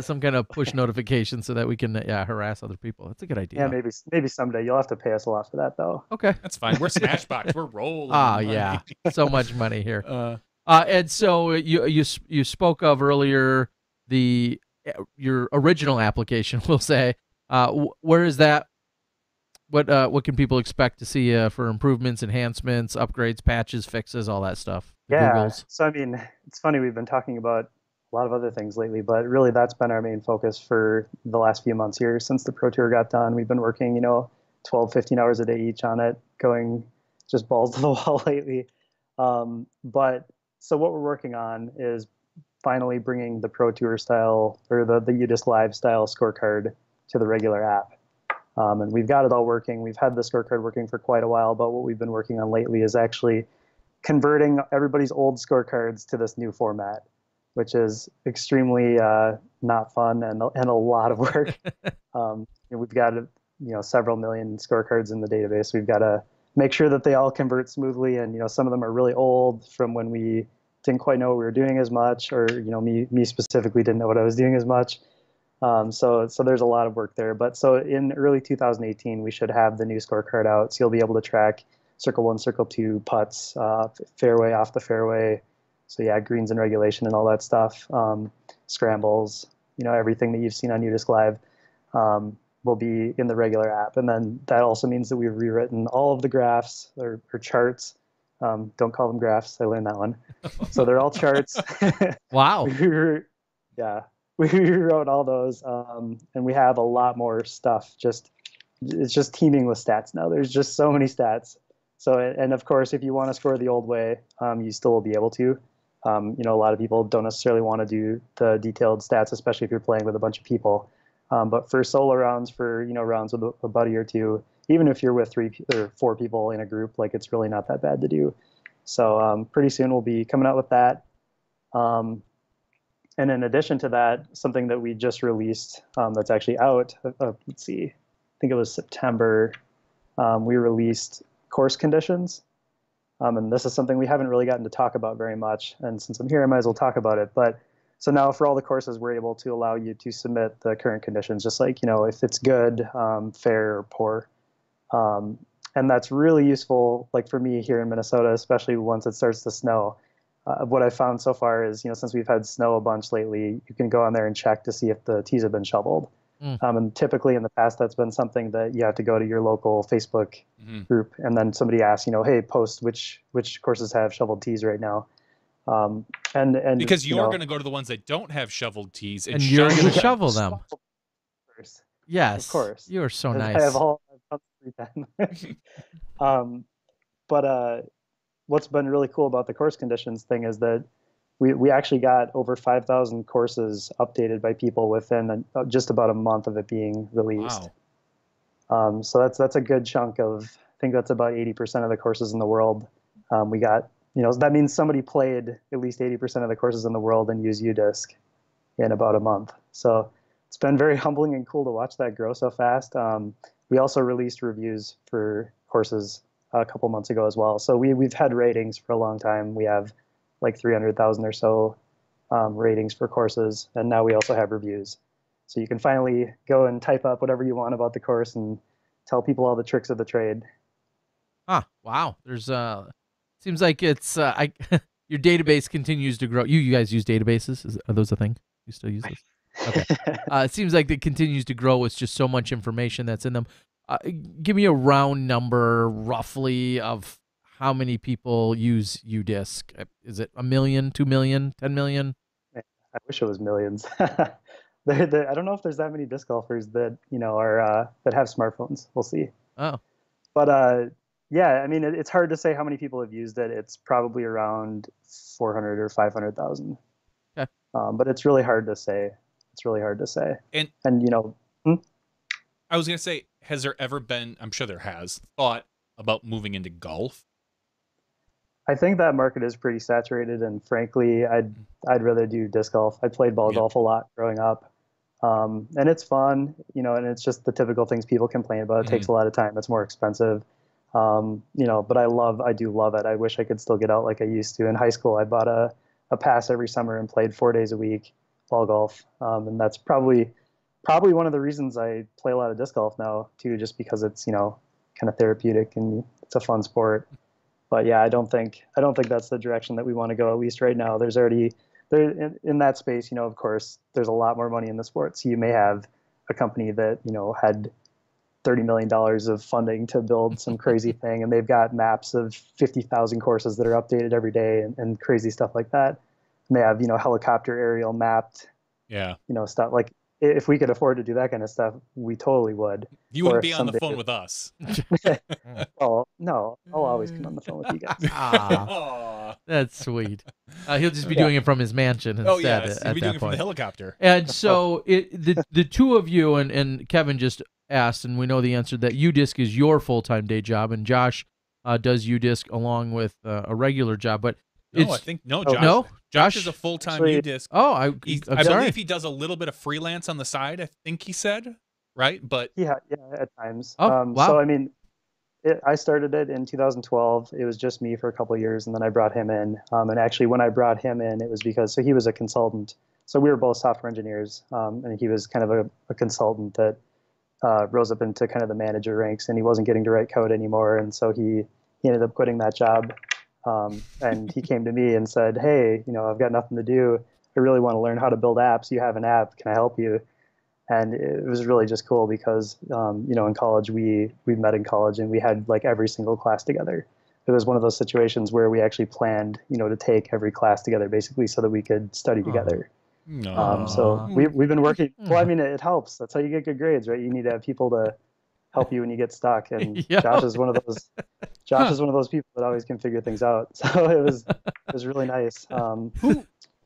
Some kind of push notification so that we can harass other people. That's a good idea. Yeah, maybe someday. You'll have to pay us a lot for that, though. Okay, that's fine. We're Smashbox. We're rolling. Yeah, so much money here. And so you spoke of earlier your original application. We'll say, where is that? What can people expect to see for improvements, enhancements, upgrades, patches, fixes, all that stuff? Yeah. Googles. So I mean, it's funny, we've been talking about a lot of other things lately, but really that's been our main focus for the last few months here. Since the Pro Tour got done, we've been working, 12, 15 hours a day each on it, going just balls to the wall lately. But so what we're working on is finally bringing the Pro Tour style, or the UDisc Live style scorecard to the regular app. And we've got it all working. We've had the scorecard working for quite a while, but what we've been working on lately is actually converting everybody's old scorecards to this new format, which is extremely not fun and a lot of work. We've got several million scorecards in the database. We've got to make sure that they all convert smoothly, and some of them are really old from when we didn't quite know what we were doing as much, or me specifically didn't know what I was doing as much. So there's a lot of work there. But so in early 2018, we should have the new scorecard out, so you'll be able to track circle 1, circle 2 putts, fairway, off the fairway. So yeah, greens and regulation and all that stuff, scrambles, everything that you've seen on UDisc Live will be in the regular app. And then that also means that we've rewritten all of the graphs or charts. Don't call them graphs. I learned that one. So they're all charts. Wow. We rewrote all those, and we have a lot more stuff. It's just teeming with stats now. There's just so many stats. So, and of course, if you want to score the old way, you still will be able to. A lot of people don't necessarily want to do the detailed stats, especially if you're playing with a bunch of people. But for solo rounds, for rounds with a buddy or two, even if you're with 3 or 4 people in a group, like it's really not that bad to do. So pretty soon we'll be coming out with that. And in addition to that, something that we just released that's actually out, let's see, I think it was September, we released course conditions. And this is something we haven't really gotten to talk about very much. And since I'm here, I might as well talk about it. But so now for all the courses, we're able to allow you to submit the current conditions, just like, if it's good, fair, or poor. And that's really useful, like for me here in Minnesota, especially once it starts to snow. What I found so far is, since we've had snow a bunch lately, you can go on there and check to see if the tees have been shoveled. And typically in the past, that's been something that you have to go to your local Facebook group, and then somebody asks, hey, post which courses have shoveled tees right now. And because you're going to go to the ones that don't have shoveled tees, and you're going to shovel them. Yes, of course. You are so nice. I have all free time. But what's been really cool about the course conditions thing is that we actually got over 5,000 courses updated by people within just about a month of it being released. Wow. So that's a good chunk of, I think that's about 80% of the courses in the world. We got, that means somebody played at least 80% of the courses in the world and used UDisc in about a month. So it's been very humbling and cool to watch that grow so fast. We also released reviews for courses a couple months ago as well. So we've had ratings for a long time. We have like 300,000 or so ratings for courses, and now we also have reviews. So you can finally go and type up whatever you want about the course and tell people all the tricks of the trade. Wow. There's seems like it's your database continues to grow. You guys use databases? Are those a thing? You still use those? Okay. It seems like it continues to grow. It's just so much information that's in them. Give me a round number, roughly, of how many people use UDisc. Is it 1 million, 2 million, 10 million? I wish it was millions. I don't know if there's that many disc golfers that are that have smartphones. We'll see. Oh, but yeah, I mean, it's hard to say how many people have used it. It's probably around 400 or 500,000. Okay. But it's really hard to say. And I was going to say, has there ever been, I'm sure there has, thought about moving into golf? I think that market is pretty saturated, and frankly, I'd rather do disc golf. I played ball golf a lot growing up, and it's fun, and it's just the typical things people complain about. It takes a lot of time. It's more expensive, but I do love it. I wish I could still get out like I used to. In high school, I bought a pass every summer and played 4 days a week ball golf, and that's probably one of the reasons I play a lot of disc golf now too, just because it's kind of therapeutic and it's a fun sport. But yeah, I don't think that's the direction that we want to go, at least right now. There's already in that space, of course, there's a lot more money in the sport. So you may have a company that, had $30 million of funding to build some crazy thing, and they've got maps of 50,000 courses that are updated every day and crazy stuff like that. And they have, helicopter aerial mapped, stuff like, if we could afford to do that kind of stuff, we totally would. You wouldn't be on the phone with us. Well, no, I'll always come on the phone with you guys. That's sweet. He'll just be doing it from his mansion instead. Oh, yes. He'll be doing it from point. the helicopter. And so the two of you, and Kevin just asked, and we know the answer, that UDisc is your full-time day job, and Josh does UDisc along with a regular job. But Josh is a full-time UDisc. I believe he does a little bit of freelance on the side, I think he said, right? But yeah, at times. Oh, wow. So I mean, I started it in 2012. It was just me for a couple of years, and then I brought him in. And actually, when I brought him in, it was because he was a consultant. So we were both software engineers, and he was kind of a consultant that rose up into kind of the manager ranks, and he wasn't getting to write code anymore, and so he ended up quitting that job. And he came to me and said, "Hey, I've got nothing to do. I really want to learn how to build apps. You have an app. Can I help you?" And it was really just cool because, in college, we met in college and we had like every single class together. It was one of those situations where we actually planned, to take every class together basically so that we could study together. So we've been working. Well, I mean, it helps. That's how you get good grades, right? You need to have people to help you when you get stuck. And Josh is one of those. Josh is one of those people that always can figure things out. So it was really nice.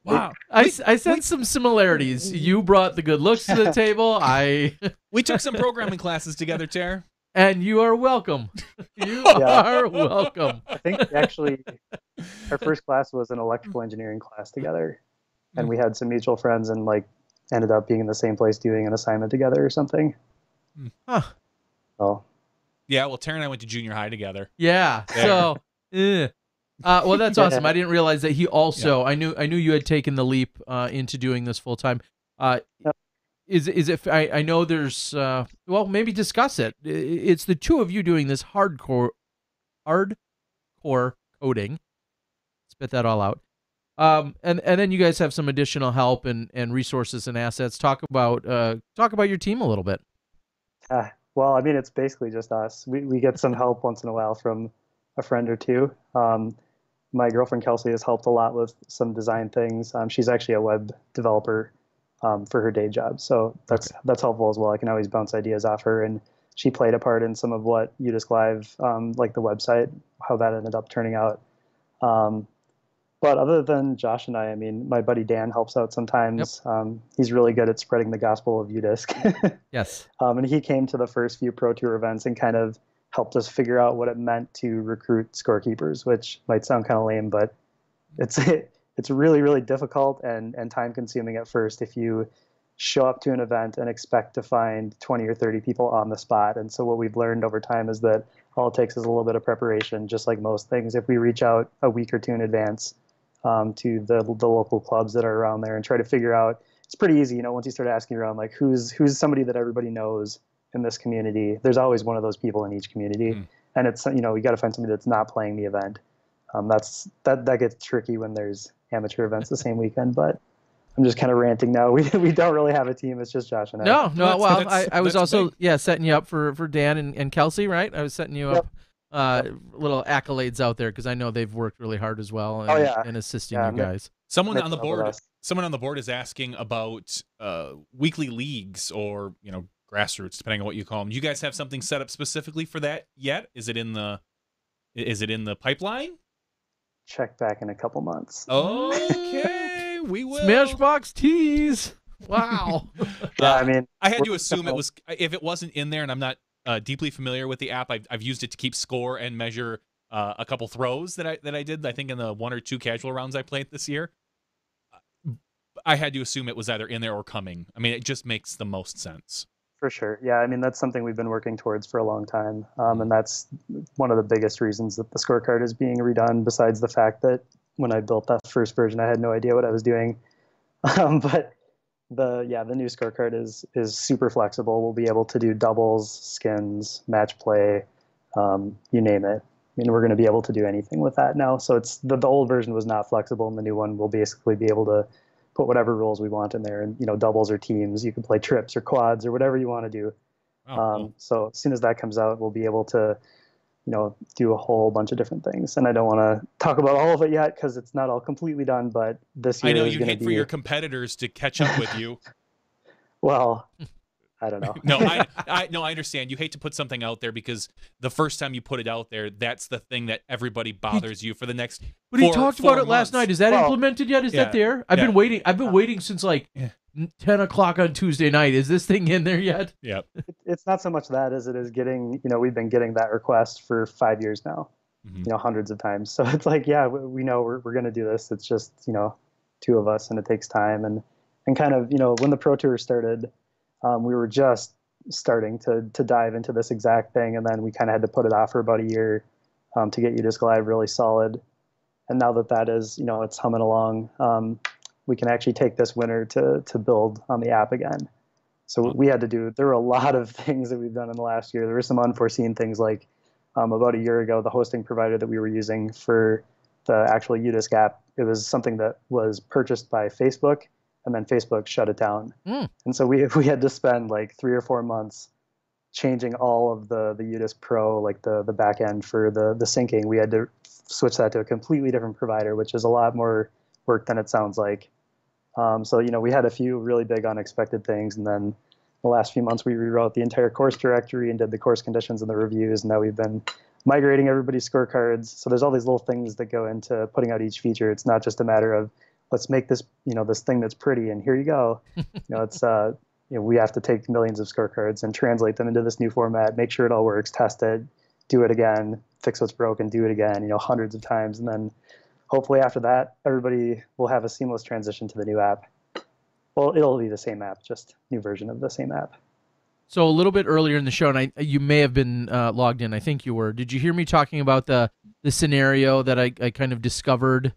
Wow. I sense some similarities. You brought the good looks to the table. We took some programming classes together, Ter. And you are welcome. You are welcome. I think actually our first class was an electrical engineering class together, and we had some mutual friends and like ended up being in the same place doing an assignment together or something. Huh. Oh. Yeah, well, Ter and I went to junior high together. Yeah. So, well, that's awesome. I didn't realize that he also. I knew you had taken the leap into doing this full time. Is it? I know there's. Well, maybe discuss it. It's the two of you doing this hardcore coding. Spit that all out. And then you guys have some additional help and resources and assets. Talk about your team a little bit. Well, I mean, it's basically just us. We get some help once in a while from a friend or two. My girlfriend Kelsey has helped a lot with some design things. She's actually a web developer for her day job, so that's helpful as well. I can always bounce ideas off her, and she played a part in some of what UDisc Live, like the website, how that ended up turning out. But other than Josh and I mean, my buddy Dan helps out sometimes. Yep. He's really good at spreading the gospel of UDisc. Yes. And he came to the first few Pro Tour events and kind of helped us figure out what it meant to recruit scorekeepers, which might sound kind of lame, but it's really, really difficult and time consuming at first if you show up to an event and expect to find 20 or 30 people on the spot. And so what we've learned over time is that all it takes is a little bit of preparation, just like most things. If we reach out a week or two in advance to the local clubs that are around there and try to figure out, it's pretty easy, you know, once you start asking around, like who's somebody that everybody knows in this community, there's always one of those people in each community. And it's, you know, you got to find somebody that's not playing the event. That gets tricky when there's amateur events the same weekend, but I'm just kind of ranting now. We don't really have a team. It's just Josh and I. No. Well, I was also setting you up for Dan and Kelsey, right? I was setting you up little accolades out there because I know they've worked really hard as well in assisting you guys. Someone on the board is asking about weekly leagues or grassroots, depending on what you call them. Do you guys have something set up specifically for that yet? Is it in the pipeline? Check back in a couple months. Okay, we will. SmashBox tees. Wow. I mean, I had to assume it was. If it wasn't in there, and I'm not deeply familiar with the app, I've used it to keep score and measure a couple throws that I did. I think in the 1 or 2 casual rounds I played this year. I had to assume it was either in there or coming. I mean, it just makes the most sense. For sure. Yeah, I mean, that's something we've been working towards for a long time. And that's one of the biggest reasons that the scorecard is being redone, besides the fact that when I built that first version, I had no idea what I was doing. But the new scorecard is super flexible. We'll be able to do doubles, skins, match play, you name it. I mean, we're going to be able to do anything with that now. So it's the old version was not flexible, and the new one will basically be able to put whatever rules we want in there, and doubles or teams. You can play trips or quads or whatever you want to do. Cool. So as soon as that comes out, we'll be able to do a whole bunch of different things. And I don't want to talk about all of it yet because it's not all completely done, but this year I know you'd hate for your competitors to catch up with you. Well, I don't know. No, I understand. You hate to put something out there because the first time you put it out there, that's the thing that everybody bothers you for the next. But he talked about it last night. Is that implemented yet? Is that there? I've been waiting. I've been waiting since like 10 o'clock on Tuesday night. Is this thing in there yet? Yeah. It's not so much that as it is getting. We've been getting that request for 5 years now. Hundreds of times. So it's like, yeah, we know we're going to do this. It's just 2 of us, and it takes time and kind of when the Pro Tour started. We were just starting to dive into this exact thing, and then we kind of had to put it off for about a year to get UDisc Live really solid. And now that is, it's humming along, we can actually take this winter to build on the app again. So there were a lot of things that we've done in the last year. There were some unforeseen things, like about a year ago, the hosting provider that we were using for the actual UDisc app, it was something that was purchased by Facebook, and then Facebook shut it down. And so we had to spend like 3 or 4 months changing all of the UDisc Pro, like the back end for the syncing. We had to switch that to a completely different provider, which is a lot more work than it sounds like. So we had a few really big unexpected things, and then the last few months we rewrote the entire course directory and did the course conditions and the reviews, and now we've been migrating everybody's scorecards. So there's all these little things that go into putting out each feature. It's not just a matter of let's make this, this thing that's pretty, and here you go. It's we have to take millions of scorecards and translate them into this new format, make sure it all works, test it, do it again, fix what's broken, do it again, hundreds of times, and then hopefully after that, everybody will have a seamless transition to the new app. Well, it'll be the same app, just new version of the same app. So a little bit earlier in the show, and you may have been logged in. I think you were. Did you hear me talking about the scenario that I kind of discovered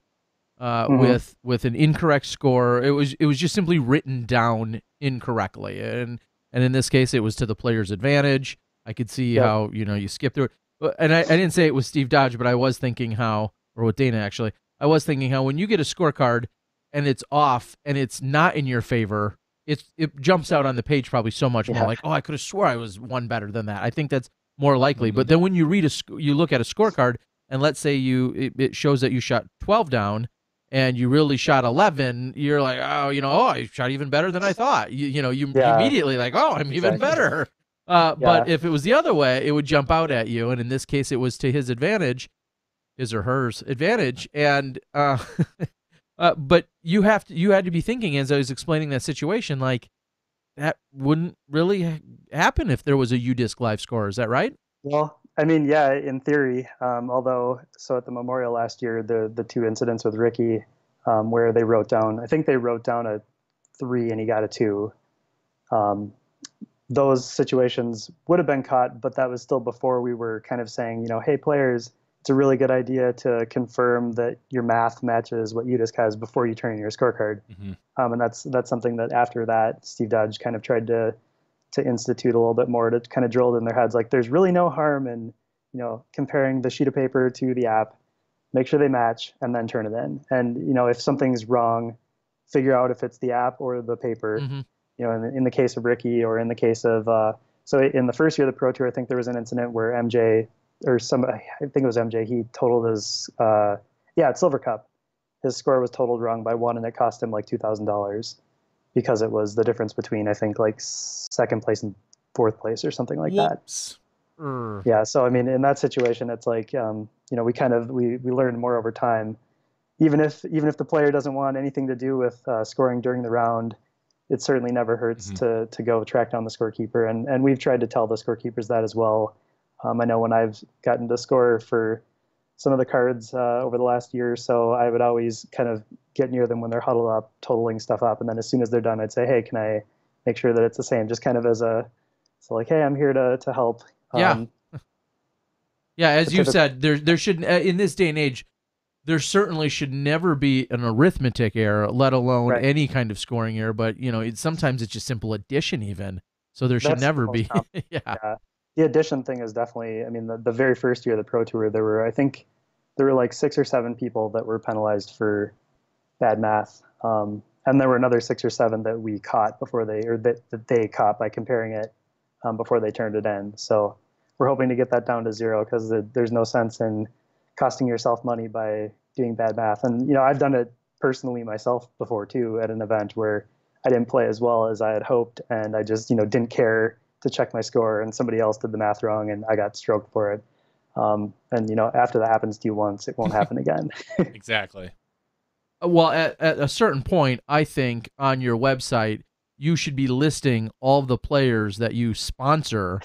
with an incorrect score? It was just simply written down incorrectly, and in this case, it was to the player's advantage. I could see how you skip through it, and I didn't say it was Steve Dodge, but I was thinking how, or with Dana actually, I was thinking how when you get a scorecard and it's off and it's not in your favor, it jumps out on the page probably so much more. Like, oh, I could have swore I was one better than that. I think that's more likely. But then when you you look at a scorecard, and let's say it shows that you shot 12 down, and you really shot 11, you're like, oh, I shot even better than I thought. You immediately like, oh, I'm even better. But if it was the other way, it would jump out at you. And in this case, it was to his advantage, his or hers advantage. And but you had to be thinking, as I was explaining that situation, like that wouldn't really happen if there was a UDisc live score. Is that right? Well, I mean, yeah, in theory. Although, so at the Memorial last year, the two incidents with Ricky, where they wrote down, I think they wrote down a 3 and he got a 2. Those situations would have been caught, but that was still before we were kind of saying, hey, players, it's a really good idea to confirm that your math matches what UDisc has before you turn in your scorecard. And that's something that after that, Steve Dodge kind of tried to institute a little bit more, to kind of drill it in their heads. Like, there's really no harm in, comparing the sheet of paper to the app, make sure they match, and then turn it in. And, if something's wrong, figure out if it's the app or the paper. In the case of Ricky, or in the case of, so in the first year of the Pro Tour, I think there was an incident where MJ, or somebody, I think it was MJ, he totaled his, at Silver Cup, his score was totaled wrong by 1, and it cost him like $2,000 because it was the difference between, I think, like second place and fourth place or something like that. Yeah. So, I mean, in that situation, it's like, we learn more over time. Even if the player doesn't want anything to do with scoring during the round, it certainly never hurts to go track down the scorekeeper. And we've tried to tell the scorekeepers that as well. I know when I've gotten to score for some of the cards over the last year or so, I would always kind of get near them when they're huddled up, totaling stuff up. And then as soon as they're done, I'd say, hey, can I make sure that it's the same? Just kind of as hey, I'm here to help. Yeah. As you said, there should, in this day and age, there certainly should never be an arithmetic error, let alone any kind of scoring error. But, sometimes it's just simple addition even. So there should never be. The addition thing is definitely, I mean, the very first year of the Pro Tour, there were like 6 or 7 people that were penalized for bad math. And there were another 6 or 7 that we caught that they caught by comparing it before they turned it in. So we're hoping to get that down to 0, because there's no sense in costing yourself money by doing bad math. And, I've done it personally myself before too, at an event where I didn't play as well as I had hoped. And I just, didn't care to check my score, and somebody else did the math wrong and I got stroked for it. And, after that happens to you once, it won't happen again. Exactly. Well, at a certain point, I think on your website, you should be listing all the players that you sponsor,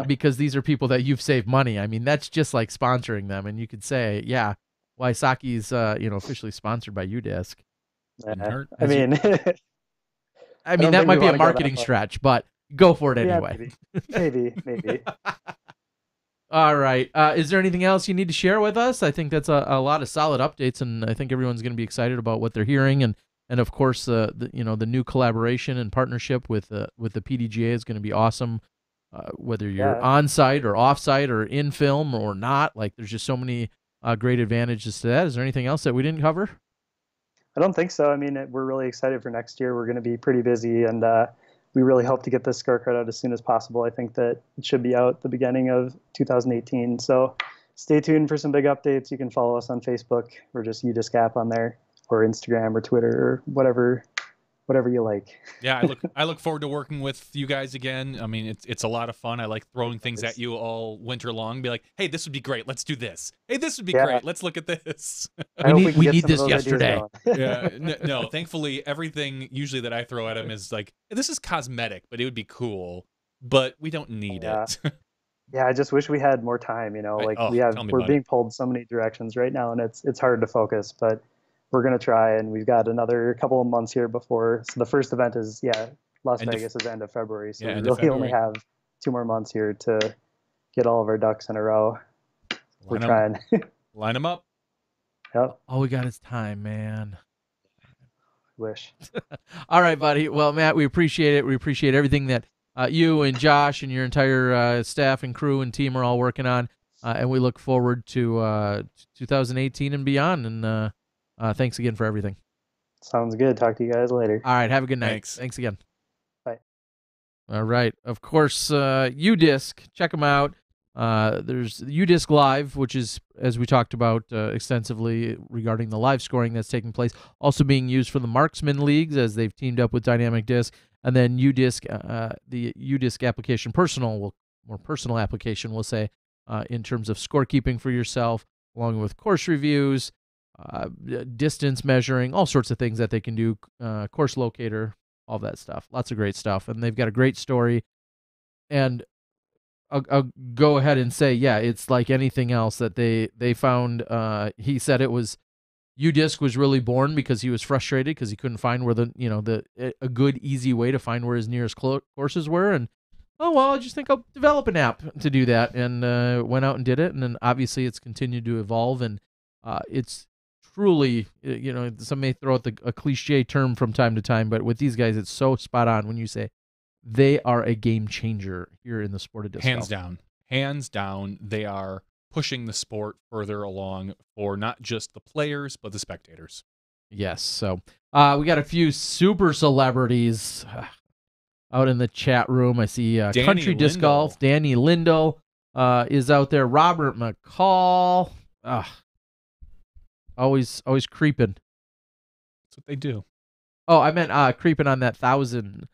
because these are people that you've saved money. I mean, that's just like sponsoring them. And you could say, yeah, Waisaki's, officially sponsored by UDisc. I mean, that might be a marketing stretch, but go for it anyway. Maybe. All right. Is there anything else you need to share with us? I think that's a lot of solid updates, and I think everyone's going to be excited about what they're hearing. And of course, the new collaboration and partnership with the PDGA is going to be awesome. Whether you're on site or off site or in film or not, like there's just so many great advantages to that. Is there anything else that we didn't cover? I don't think so. I mean, we're really excited for next year. We're going to be pretty busy, and we really hope to get this scorecard out as soon as possible. I think that it should be out the beginning of 2018. So stay tuned for some big updates. You can follow us on Facebook or just UDisc app on there, or Instagram or Twitter or whatever whatever you like. Yeah, I look forward to working with you guys again. I mean, it's a lot of fun. I like throwing things at you all winter long. Be like, hey, this would be great. Let's do this. Hey, this would be great. Let's look at this. I hope we can get need some this of those ideas yesterday. going. Yeah, no. Thankfully, everything usually that I throw at him is like, this is cosmetic, but it would be cool. But we don't need it. Yeah, I just wish we had more time. Right. Like Oh, we're being pulled so many directions right now, and it's hard to focus. But we're gonna try, and we've got another couple of months here before. So the first event is Las Vegas is end of February. So we really only have 2 more months here to get all of our ducks in a row. We're trying. Line them up. Yep. All we got is time, man. Wish. All right, buddy. Well, Matt, we appreciate it. We appreciate everything that you and Josh and your entire staff and crew and team are all working on, and we look forward to 2018 and beyond. And thanks again for everything. Sounds good. Talk to you guys later. All right. Have a good night. Thanks again. Bye. All right. Of course, UDisc. Check them out. There's UDisc Live, which is, as we talked about extensively regarding the live scoring that's taking place, also being used for the Marksman Leagues as they've teamed up with Dynamic Disc. And then UDisc, the UDisc application, more personal application, we'll say, in terms of scorekeeping for yourself, along with course reviews, distance measuring, all sorts of things that they can do, course locator, all that stuff. Lots of great stuff. And they've got a great story. And I'll go ahead and say, yeah, it's like anything else that they found. He said it was, UDisc was really born because he was frustrated because he couldn't find where a good, easy way to find where his nearest courses were. And, oh, well, I just think I'll develop an app to do that. And went out and did it. And then obviously it's continued to evolve. And it's truly, some may throw out a cliche term from time to time, but with these guys, it's so spot on when you say they are a game changer here in the sport of disc golf. Hands down, they are pushing the sport further along for not just the players, but the spectators. Yes. So we got a few super celebrities out in the chat room. I see Country Disc Golf. Danny Lindell is out there. Robert McCall. Always creeping. That's what they do. Oh, I meant creeping on that 1,000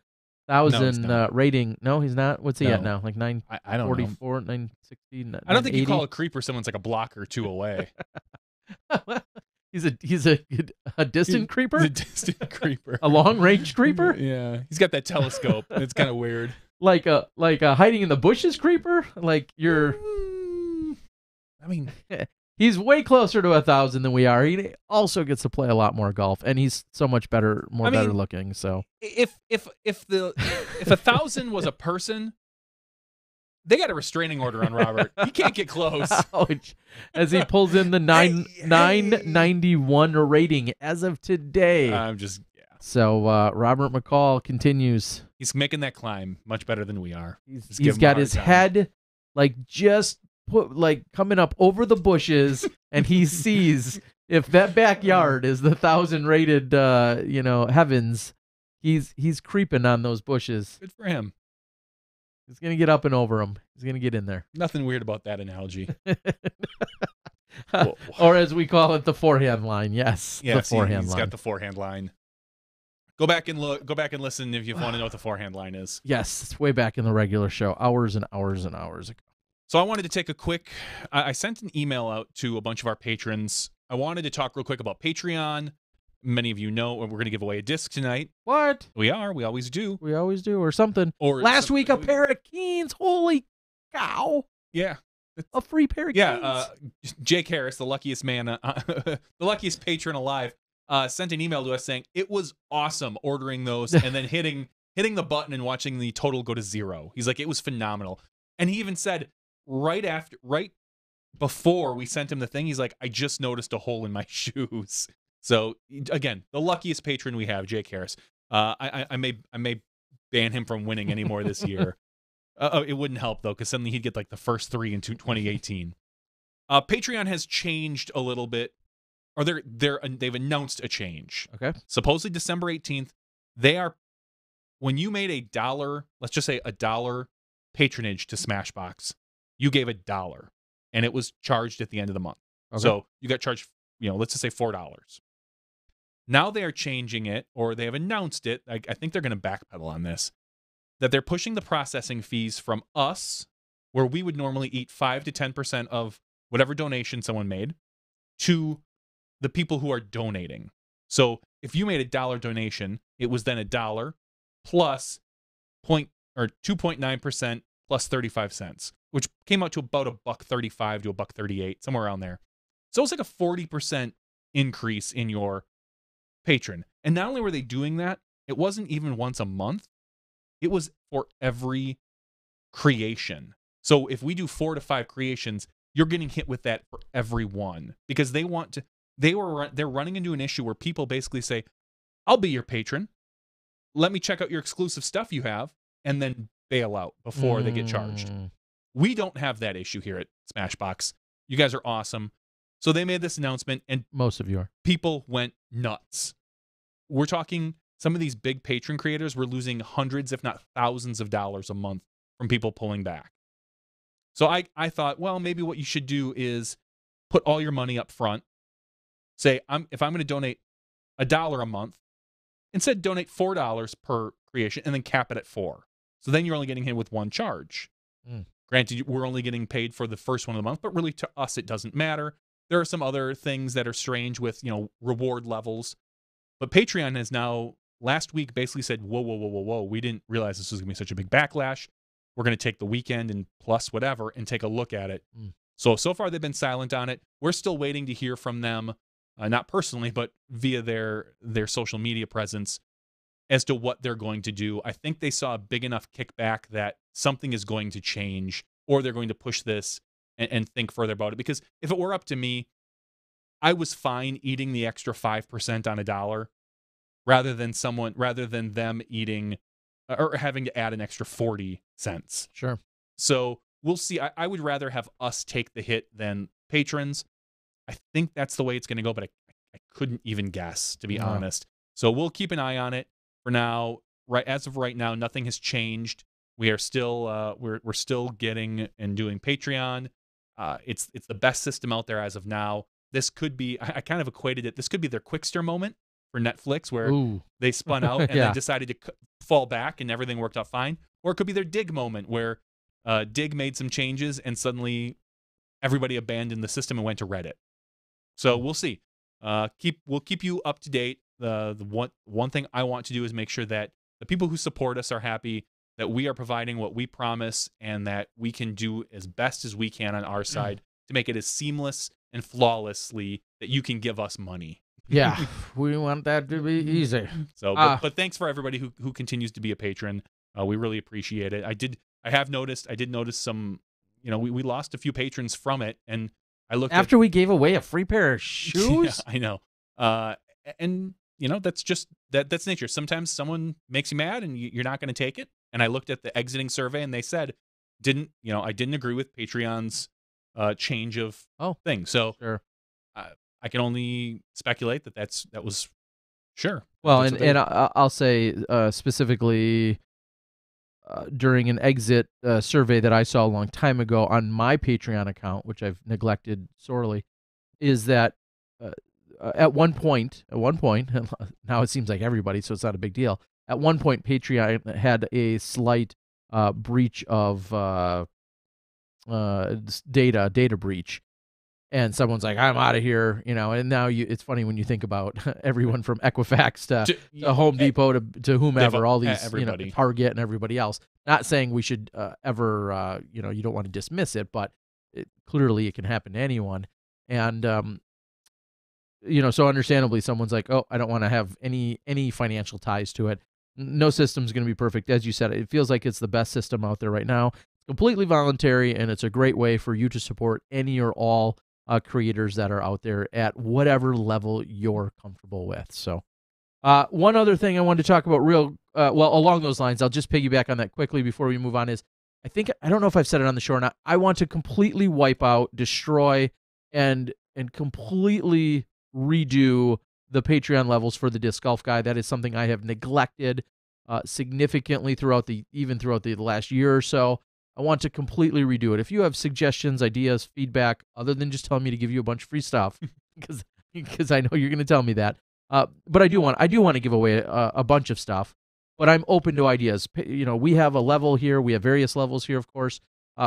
rating. No, he's not. What's he at now? Like 944, 960. I don't think you call a creeper someone's like a block or two away. He's a distant creeper. He's a distant creeper. A long range creeper. Yeah, he's got that telescope. It's kind of weird. Like a hiding in the bushes creeper. Like you're. I mean. He's way closer to 1,000 than we are. He also gets to play a lot more golf, and he's so much better looking. So if 1,000 was a person, they got a restraining order on Robert. He can't get close. Ouch. As he pulls in the 991 rating as of today. So Robert McCall continues. He's making that climb much better than we are. He's got his head just coming up over the bushes, and he sees if that backyard is the 1,000 rated heavens, he's creeping on those bushes. Good for him. He's gonna get up and over them. He's gonna get in there. Nothing weird about that analogy. Or as we call it, the forehand line. Yes, the forehand line. He's got the forehand line. Go back and listen if you want to know what the forehand line is. Yes, it's way back in the regular show, hours and hours and hours ago. So I wanted to take a quick, I sent an email out to a bunch of our patrons. I wanted to talk real quick about Patreon. Many of you know we're going to give away a disc tonight. What? We are. We always do. We always do, or something. Or last week, a pair of Keens. Holy cow. Yeah. A free pair of Keens. Yeah. Jake Harris, the luckiest man, the luckiest patron alive, sent an email to us saying it was awesome ordering those and then hitting the button and watching the total go to 0. He's like, it was phenomenal. And he even said, right before we sent him the thing, he's like, I just noticed a hole in my shoes. So again, the luckiest patron we have, Jake Harris. I may ban him from winning anymore this year. It wouldn't help though, because suddenly he'd get like the first 3 in 2018. Patreon has changed a little bit, or they've announced a change. Okay. Supposedly December 18th, when you made $1, let's just say $1 patronage to Smashbox, you gave $1, and it was charged at the end of the month. Okay. So you got charged, let's just say $4. Now they are changing it, or they have announced it. I think they're going to backpedal on this, that they're pushing the processing fees from us, where we would normally eat 5 to 10% of whatever donation someone made, to the people who are donating. So if you made $1 donation, it was then $1 plus 2.9% plus 35 cents, which came out to about $1.35 to $1.38, somewhere around there. So it's like a 40% increase in your patron. And not only were they doing that, it wasn't even once a month. It was for every creation. So if we do 4 to 5 creations, you're getting hit with that for every one, because they want to. They're running into an issue where people basically say, "I'll be your patron. Let me check out your exclusive stuff you have," and then bail out before they get charged. We don't have that issue here at Smashbox. You guys are awesome. So they made this announcement, and Most of you are. people went nuts. We're talking some of these big patron creators were losing hundreds, if not thousands of dollars a month from people pulling back. So I thought, well, maybe what you should do is put all your money up front. Say, if I'm going to donate $1 a month, instead donate $4 per creation and then cap it at 4. So then you're only getting hit with one charge. Granted, we're only getting paid for the first one of the month, but really to us, it doesn't matter. There are some other things that are strange with, reward levels. But Patreon has now, last week, basically said, whoa. We didn't realize this was going to be such a big backlash. We're going to take the weekend and plus whatever and take a look at it. So far they've been silent on it. We're still waiting to hear from them, not personally, but via their social media presence, as to what they're going to do. I think they saw a big enough kickback that something is going to change, or they're going to push this and think further about it. Because if it were up to me, I was fine eating the extra 5% on $1 rather than them eating or having to add an extra 40 cents. Sure. So we'll see. I would rather have us take the hit than patrons. I think that's the way it's going to go, but I couldn't even guess, to be honest. So we'll keep an eye on it. For now, as of right now, nothing has changed. We are still we're still getting and doing Patreon. It's the best system out there as of now. This could be, I kind of equated it, this could be their Quickster moment for Netflix, where they spun out and then decided to fall back and everything worked out fine. Or it could be their Dig moment, where Dig made some changes and suddenly everybody abandoned the system and went to Reddit. So we'll see. We'll keep you up to date. The one thing I want to do is make sure that the people who support us are happy, that we are providing what we promise, and that we can do as best as we can on our side to make it as seamless and flawlessly that you can give us money. Yeah, we want that to be easy. So, but thanks for everybody who continues to be a patron. We really appreciate it. I did notice some, we lost a few patrons from it, and I looked after we gave away a free pair of shoes. Yeah, I know. And that's just that's nature. Sometimes someone makes you mad and you're not going to take it. And I looked at the exiting survey and they said, I didn't agree with Patreon's change of thing. So sure. I can only speculate that was sure. Well, and I'll say specifically during an exit survey that I saw a long time ago on my Patreon account, which I've neglected sorely, is that at one point, now it seems like everybody, so it's not a big deal. At one point, Patreon had a slight breach of data breach. And someone's like, I'm out of here, and now it's funny when you think about everyone from Equifax to Home Depot to whomever, all these, Target and everybody else. Not saying we should ever, you don't want to dismiss it, but clearly it can happen to anyone. And, so understandably, someone's like, oh, I don't want to have any financial ties to it. No system's going to be perfect. As you said, it feels like it's the best system out there right now. It's completely voluntary, and it's a great way for you to support any or all creators that are out there at whatever level you're comfortable with. So one other thing I wanted to talk about along those lines, I'll just piggyback on that quickly before we move on, is I don't know if I've said it on the show or not. I want to completely wipe out, destroy, and completely redo the Patreon levels for the Disc Golf Guy. That is something I have neglected significantly throughout the last year or so. I want to completely redo it. If you have suggestions, ideas, feedback, other than just telling me to give you a bunch of free stuff, because I know you're going to tell me that, But I do want to give away a bunch of stuff. But I'm open to ideas. We have a level here. We have various levels here, of course,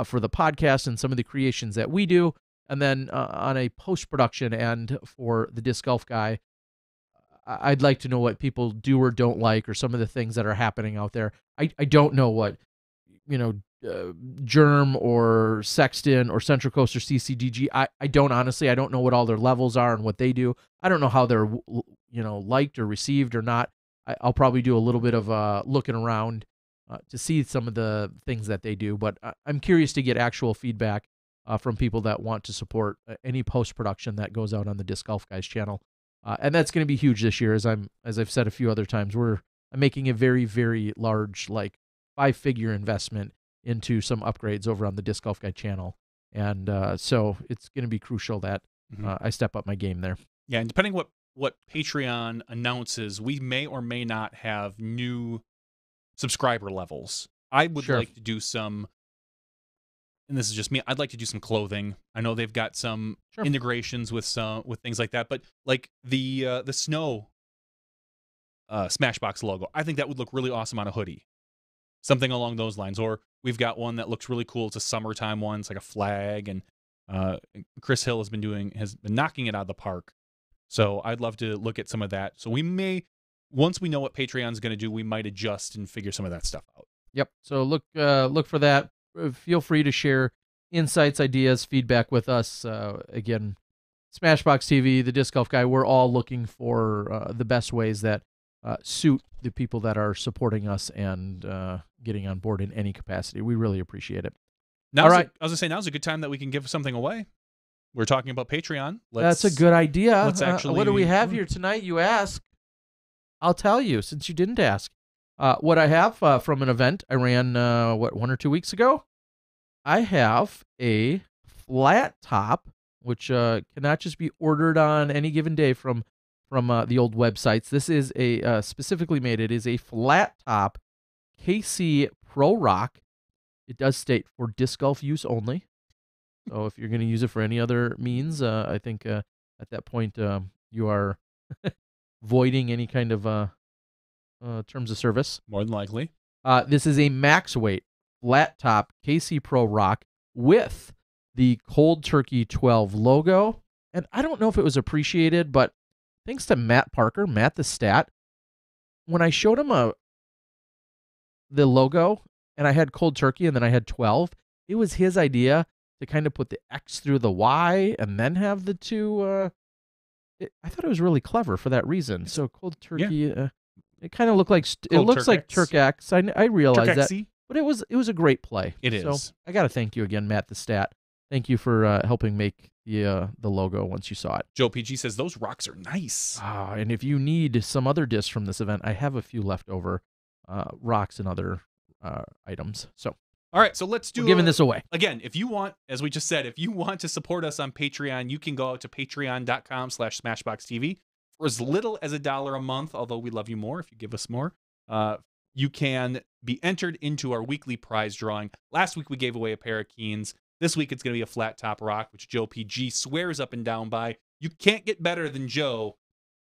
for the podcast and some of the creations that we do. And then on a post-production end for the Disc Golf Guy, I'd like to know what people do or don't like, or some of the things that are happening out there. I don't know what, Germ or Sexton or Central Coast or CCDG. I don't know what all their levels are and what they do. I don't know how they're, liked or received or not. I'll probably do a little bit of looking around to see some of the things that they do, but I'm curious to get actual feedback from people that want to support any post-production that goes out on the Disc Golf Guys channel. And that's going to be huge this year, as I've said a few other times. I'm making a very, very large, 5-figure investment into some upgrades over on the Disc Golf Guy channel, and so it's going to be crucial that I step up my game there. Yeah, and depending what Patreon announces, we may or may not have new subscriber levels. I would like to do some, and this is just me, I'd like to do some clothing. I know they've got some integrations with things like that, but like the snow Smashbox logo, I think that would look really awesome on a hoodie. Something along those lines. Or we've got one that looks really cool. It's a summertime one. It's like a flag, and Chris Hill has been knocking it out of the park. So I'd love to look at some of that. So we may, once we know what Patreon's going to do, we might adjust and figure some of that stuff out. Yep. So look for that. Feel free to share insights, ideas, feedback with us. Again, SmashBoxxTV, the Disc Golf Guy, we're all looking for the best ways that suit the people that are supporting us and getting on board in any capacity. We really appreciate it. All right. I was going to say, now's a good time that we can give something away. We're talking about Patreon. That's a good idea. Let's actually. What do we have here tonight, you ask? I'll tell you, since you didn't ask. What I have from an event I ran, 1 or 2 weeks ago? I have a flat top, which cannot just be ordered on any given day from the old websites. This is a specifically made. It is a flat top KC Pro Rock. It does state for disc golf use only. So if you're going to use it for any other means, I think at that point you are voiding any kind of terms of service. More than likely. This is a max weight flat top KC Pro Rock with the Cold Turkey 12 logo. And I don't know if it was appreciated, but thanks to Matt Parker, Matt the Stat, when I showed him the logo and I had Cold Turkey and then I had 12, it was his idea to kind of put the X through the Y and then have the two. I thought it was really clever for that reason. So Cold Turkey, it kind of looked like it looks like Turk X. I realize that, but it was a great play. It is. So I got to thank you again, Matt the Stat. Thank you for helping make the logo once you saw it. Joe PG says those rocks are nice. And if you need some other discs from this event, I have a few left over, rocks and other items. So. All right, so let's do. We're giving this away again. If you want, as we just said, if you want to support us on Patreon, you can go out to patreon.com/SmashBoxxTV for as little as $1 a month. Although we love you more if you give us more. You can be entered into our weekly prize drawing. Last week we gave away a pair of Keens. This week it's going to be a flat top rock, which Joe PG swears up and down by. You can't get better than Joe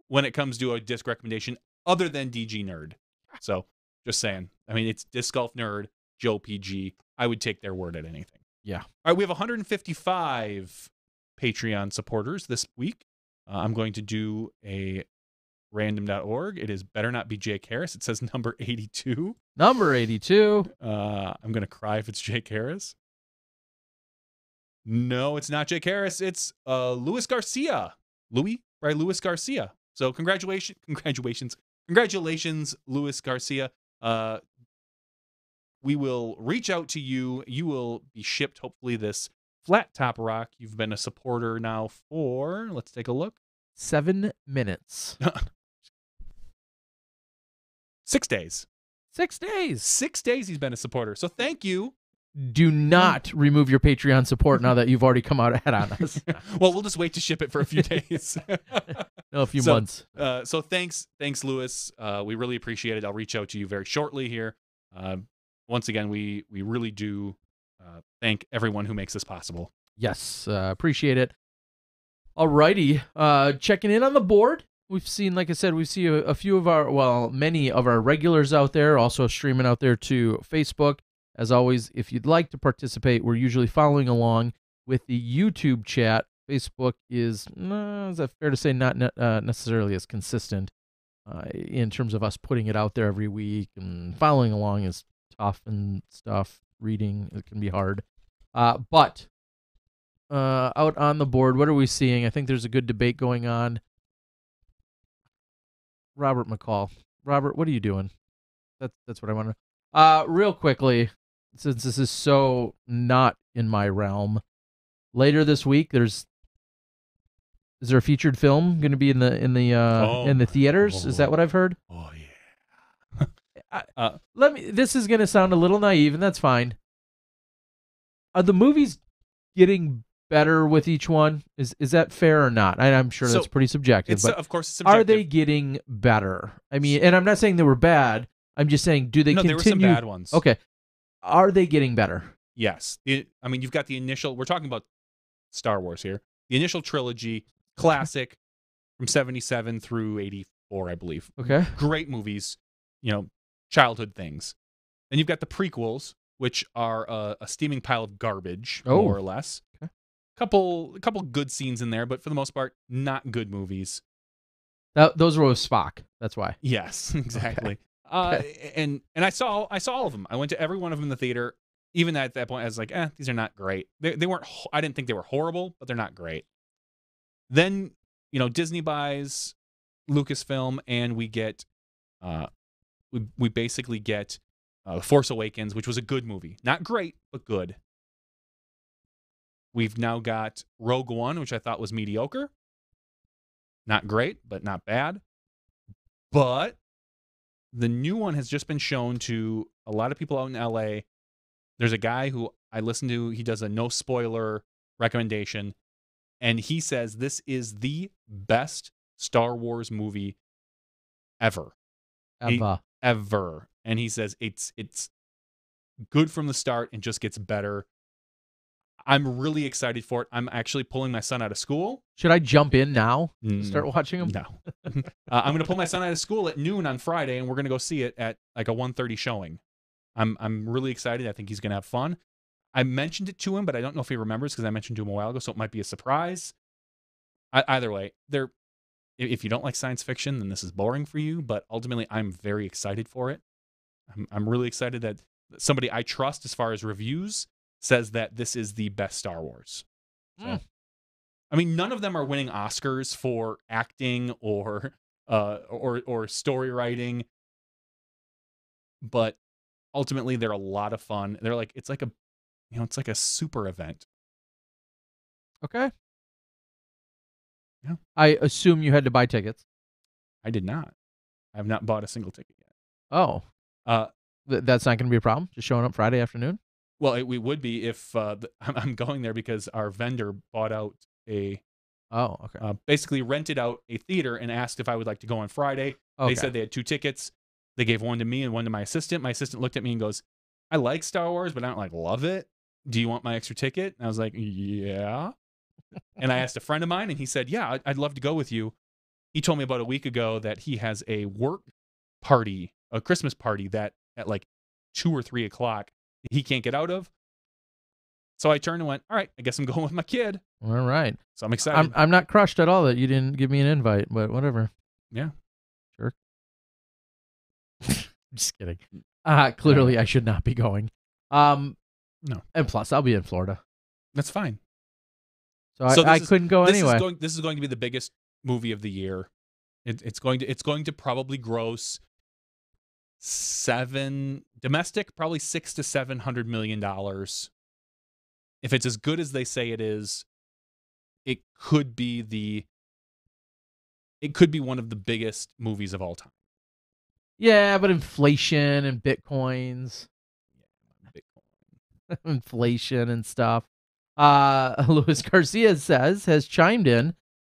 when it comes to a disc recommendation, other than DG Nerd. So just saying. I mean, it's Disc Golf Nerd. Joe PG, I would take their word at anything. Yeah. All right, we have 155 Patreon supporters this week. I'm going to do a random.org. It is better not be Jake Harris. It says number 82. Number 82. I'm going to cry if it's Jake Harris. No, it's not Jake Harris. It's Luis Garcia. Luis Garcia. So congratulations, Luis Garcia. We will reach out to you. You will be shipped, hopefully, this flat top rock. You've been a supporter now for, let's take a look. 7 minutes. 6 days. 6 days. 6 days he's been a supporter. So thank you. Do not remove your Patreon support now that you've already come out ahead on us. Well, we'll just wait to ship it for a few days. No, a few months. So thanks, Louis. We really appreciate it. I'll reach out to you very shortly here. Once again, we really do thank everyone who makes this possible. Yes, appreciate it. Alrighty, checking in on the board. we've seen, like I said, we see a few of many of our regulars out there, also streaming out there to Facebook. As always, if you'd like to participate, we're usually following along with the YouTube chat. Facebook is that fair to say, not necessarily as consistent in terms of us putting it out there every week, and following along is tough and stuff. Reading, it can be hard. But out on the board, what are we seeing? I think there's a good debate going on. Robert McCall. Robert, what are you doing? That's what I want to. Real quickly, since this is so not in my realm, later this week is there a featured film going to be in the theaters? Is that what I've heard? Oh yeah. This is going to sound a little naive, and that's fine. Are the movies getting better with each one? Is that fair or not? I'm sure that's pretty subjective. But of course, it's subjective. Are they getting better? I mean, and I'm not saying they were bad. I'm just saying, do they continue? There were some bad ones. Okay. Are they getting better? Yes. I mean, you've got the initial. We're talking about Star Wars here. The initial trilogy, classic, from 77 through 84, I believe. Okay. Great movies. Childhood things. Then you've got the prequels, which are a steaming pile of garbage, more or less. Okay. Couple good scenes in there, but for the most part, not good movies. Those were with Spock. That's why. Yes, exactly. Okay. And I saw all of them. I went to every one of them in the theater. Even at that point, I was like, these are not great. They weren't. I didn't think they were horrible, but they're not great. Then Disney buys Lucasfilm, and we get we basically get The Force Awakens, which was a good movie. Not great, but good. We've now got Rogue One, which I thought was mediocre. Not great, but not bad. But the new one has just been shown to a lot of people out in LA. There's a guy who I listen to. He does a no spoiler recommendation, and he says this is the best Star Wars movie ever. Ever. And he says it's good from the start and just gets better. I'm really excited for it. I'm actually pulling my son out of school. Should I jump in now and start watching them? No. I'm going to pull my son out of school at noon on Friday, and we're going to go see it at like a 1:30 showing. I'm really excited. I think he's going to have fun. I mentioned it to him, but I don't know if he remembers because I mentioned to him a while ago, so it might be a surprise. Either way, if you don't like science fiction, then this is boring for you, but ultimately I'm very excited for it. I'm really excited that somebody I trust as far as reviews says that this is the best Star Wars. So, I mean, none of them are winning Oscars for acting or story writing, but ultimately they're a lot of fun. They're like it's like a super event. Okay. Yeah. I assume you had to buy tickets. I did not. I have not bought a single ticket yet. Oh. That's not going to be a problem? Just showing up Friday afternoon? Well, we would be if I'm going there because our vendor bought out basically rented out a theater and asked if I would like to go on Friday. Okay. They said they had 2 tickets. They gave one to me and one to my assistant. My assistant looked at me and goes, I like Star Wars, but I don't love it. Do you want my extra ticket? And I was like, yeah. And I asked a friend of mine, and he said, yeah, I'd love to go with you. He told me about a week ago that he has a work party, a Christmas party that at like 2 or 3 o'clock he can't get out of. So I turned and went, all right, I guess I'm going with my kid. All right. So I'm excited. I'm not crushed at all that you didn't give me an invite, but whatever. Yeah. Sure. Just kidding. Clearly I should not be going. No. And plus, I'll be in Florida. That's fine. So I couldn't go anyway. This is going to be the biggest movie of the year. It's going to probably gross domestic, probably $600 to $700 million. If it's as good as they say it is, it could be one of the biggest movies of all time. Yeah, but inflation and bitcoins, inflation and stuff. Luis Garcia has chimed in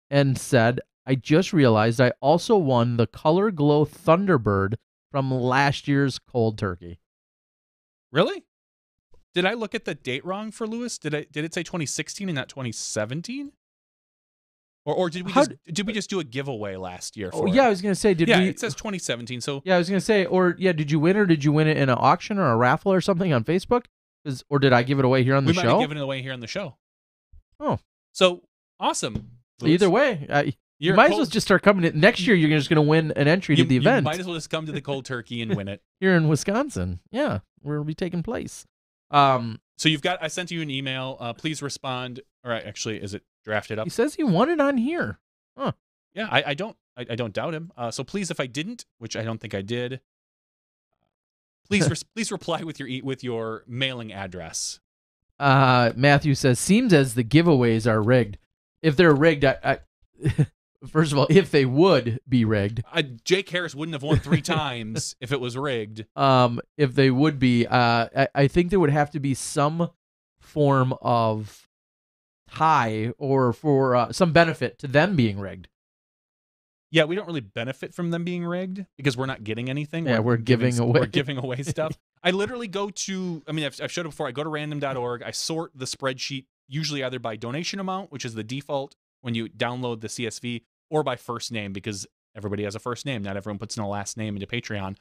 and said, I just realized I also won the Color Glow Thunderbird from last year's Cold Turkey. Really? Did I look at the date wrong for Lewis? Did it say 2016 and not 2017? Or did we just do a giveaway last year? For I was gonna say, it says 2017. So I was gonna say, did you win, or did you win it in an auction or a raffle or something on Facebook? Or did I give it away here on the show? We might have given it away here on the show. Oh, so awesome! Louis. Either way, you might as well just start coming in. Next year, you're just gonna win an entry to the event. You might as well just come to the cold turkey and win it here in Wisconsin. Yeah, where it'll be taking place. So I sent you an email. Please respond. Or actually, is it drafted up? He says he won it on here. Huh. Yeah, I don't doubt him. So please, if I didn't, which I don't think I did, please reply with your mailing address. Matthew says, seems as the giveaways are rigged. If they're rigged, I first of all, if they would be rigged, Jake Harris wouldn't have won 3 times if it was rigged. If they would be, I think there would have to be some form of tie or for some benefit to them being rigged. Yeah, we don't really benefit from them being rigged because we're not getting anything. Yeah, we're giving away. We're giving away stuff. I literally go to, I've showed it before. I go to random.org. I sort the spreadsheet usually either by donation amount, which is the default when you download the CSV, or by first name, because everybody has a first name. Not everyone puts in a last name into Patreon.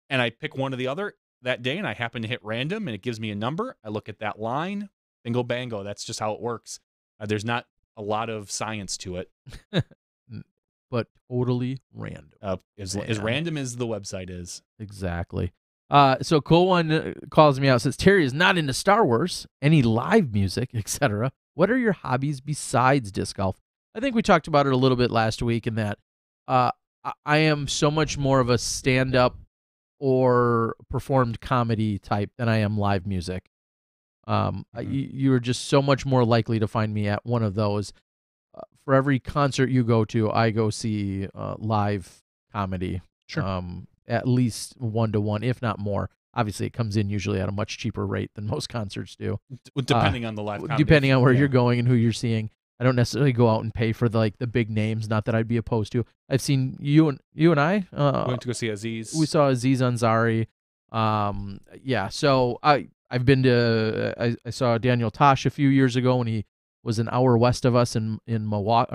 And I pick one or the other that day, and I happen to hit random, and it gives me a number. I look at that line, bingo, bango. That's just how it works. There's not a lot of science to it. But totally random. As random as the website is. Exactly. So Cool One calls me out, says, Terry is not into Star Wars, any live music, etc. What are your hobbies besides disc golf? I think we talked about it a little bit last week in that I am so much more of a stand-up or performed comedy type than I am live music. You're just so much more likely to find me at one of those. For every concert you go to, I go see live comedy. Sure. At least 1-to-1, if not more. Obviously, it comes in usually at a much cheaper rate than most concerts do. Depending on the live comedy. Depending on where you're going and who you're seeing. I don't necessarily go out and pay for the big names. Not that I'd be opposed to. I've seen you and I. We went to go see Aziz. We saw Aziz Ansari. Yeah. So I've been to. I saw Daniel Tosh a few years ago when he was an hour west of us in Milwaukee,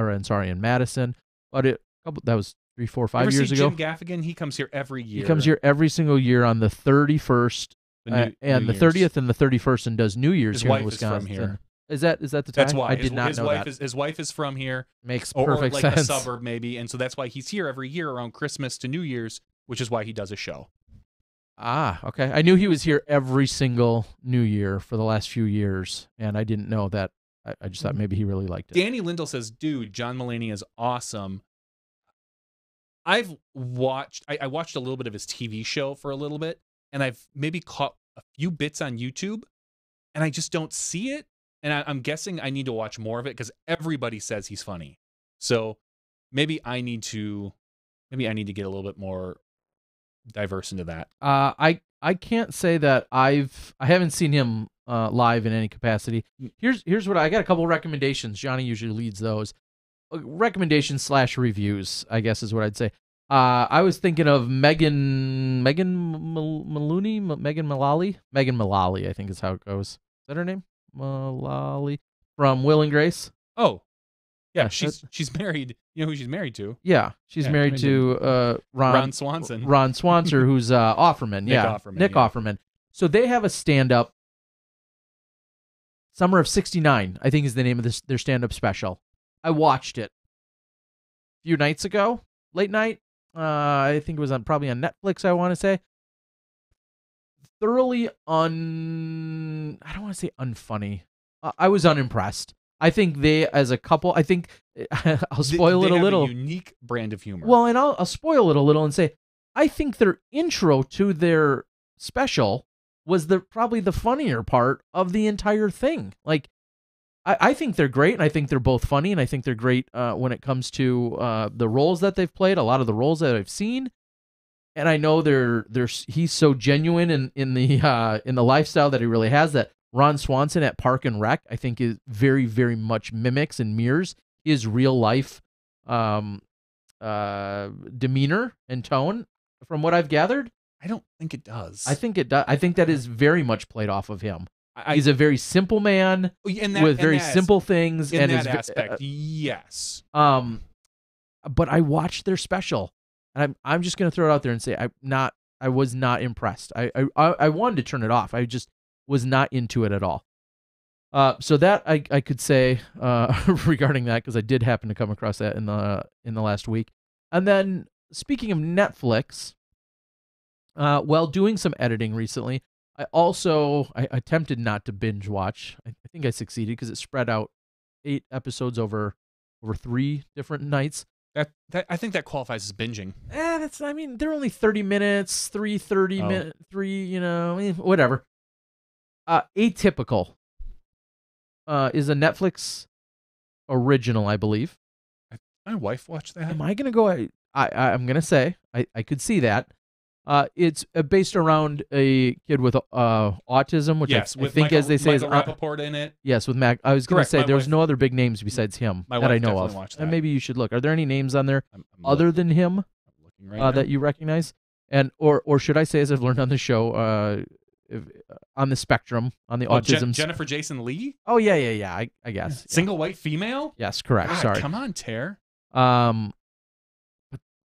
in Madison. But that was 3, 4, 5 years ago. Jim Gaffigan, he comes here every year. He comes here every single year on the 31st and the 30th and the 31st, and does New Year's here in Wisconsin. His wife is from here. Is that the time? That's why. I did not know that. His wife is from here. Makes perfect or sense. A suburb maybe, and so that's why he's here every year around Christmas to New Year's, which is why he does a show. Ah, okay. I knew he was here every single New Year for the last few years, and I didn't know that. I just thought maybe he really liked it. Danny Lindell says, dude, John Mulaney is awesome. I watched a little bit of his TV show for a little bit, and I've maybe caught a few bits on YouTube, and I just don't see it. And I'm guessing I need to watch more of it because everybody says he's funny. So maybe I need to get a little bit more diverse into that. I can't say that I haven't seen him live in any capacity. Here's what I got. A couple recommendations. Johnny usually leads those. Recommendations / reviews, I guess is what I'd say. I was thinking of Megan Mullally, I think is how it goes. Is that her name? Mullally from Will and Grace. Oh, yeah, she's married. You know who she's married to? Yeah, she's married to Ron Swanson. Ron Swanson, who's Offerman. Nick Offerman. So they have a stand-up. Summer of '69, I think, is the name of their stand-up special. I watched it a few nights ago, late night. I think it was probably on Netflix, I want to say. Thoroughly I don't want to say unfunny. I was unimpressed. I think they, as a couple, I'll spoil it a little. A unique brand of humor. Well, and I'll spoil it a little and say, I think their intro to their special was probably the funnier part of the entire thing. Like, I think they're great, and I think they're both funny, and I think they're great when it comes to the roles that they've played, a lot of the roles that I've seen. And I know he's so genuine in the lifestyle that he really has, that Ron Swanson at Park and Rec, I think, is very, very much mimics and mirrors his real life demeanor and tone, from what I've gathered. I don't think it does. I think it does. I think that is very much played off of him. He's a very simple man with very simple things. In and that aspect, yes. But I watched their special, and I'm just gonna throw it out there and say I was not impressed. I wanted to turn it off. I just was not into it at all. So that I could say regarding that, because I did happen to come across that in the last week. And then speaking of Netflix, while doing some editing recently, I attempted not to binge watch. I think I succeeded because it spread out 8 episodes over 3 different nights. I think that qualifies as binging. I mean, they're only 30 minutes, 3 minute, 3, whatever. Atypical is a Netflix original, I believe. My wife watched that. Am I going to go? I'm going to say I could see that. It's based around a kid with autism, which yes, I think, Michael, as they say, Michael Rappaport in it. Yes, with Mac. I was going to say there's wife, no other big names besides him that I know of. And maybe you should look. Are there any names on there other than him that you recognize? And or should I say, as I've learned on the show, on the spectrum, on the autism. Jennifer Jason Leigh? Oh yeah. I guess single white female. Yes, correct. God, sorry. Come on, Tare.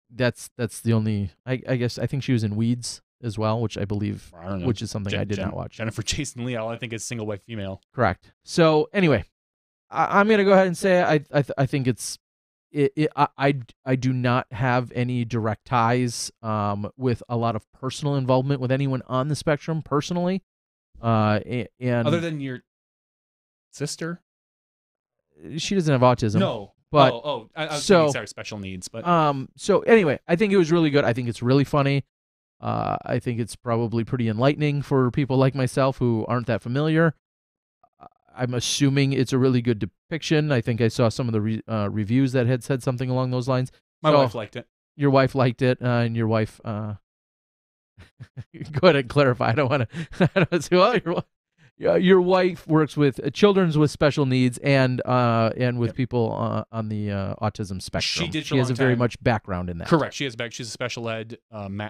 That's the only. I guess I think she was in Weeds as well, which I believe, which is something I did not watch. Jennifer Jason Leigh, all I think is single white female. Correct. So anyway, I'm gonna go ahead and say I think it's. I do not have any direct ties with a lot of personal involvement with anyone on the spectrum personally, and other than your sister, she doesn't have autism. No, but I was thinking, sorry, special needs. But so anyway, I think it was really good. I think it's really funny. I think it's probably pretty enlightening for people like myself who aren't that familiar. I'm assuming it's a really good depiction. I think I saw some of the reviews that had said something along those lines. My wife liked it. Your wife liked it, and your wife. Go ahead and clarify. I don't want to say, well, your wife works with children with special needs and with people on the autism spectrum. She did. She has a very much background in that. Correct. She's a special ed.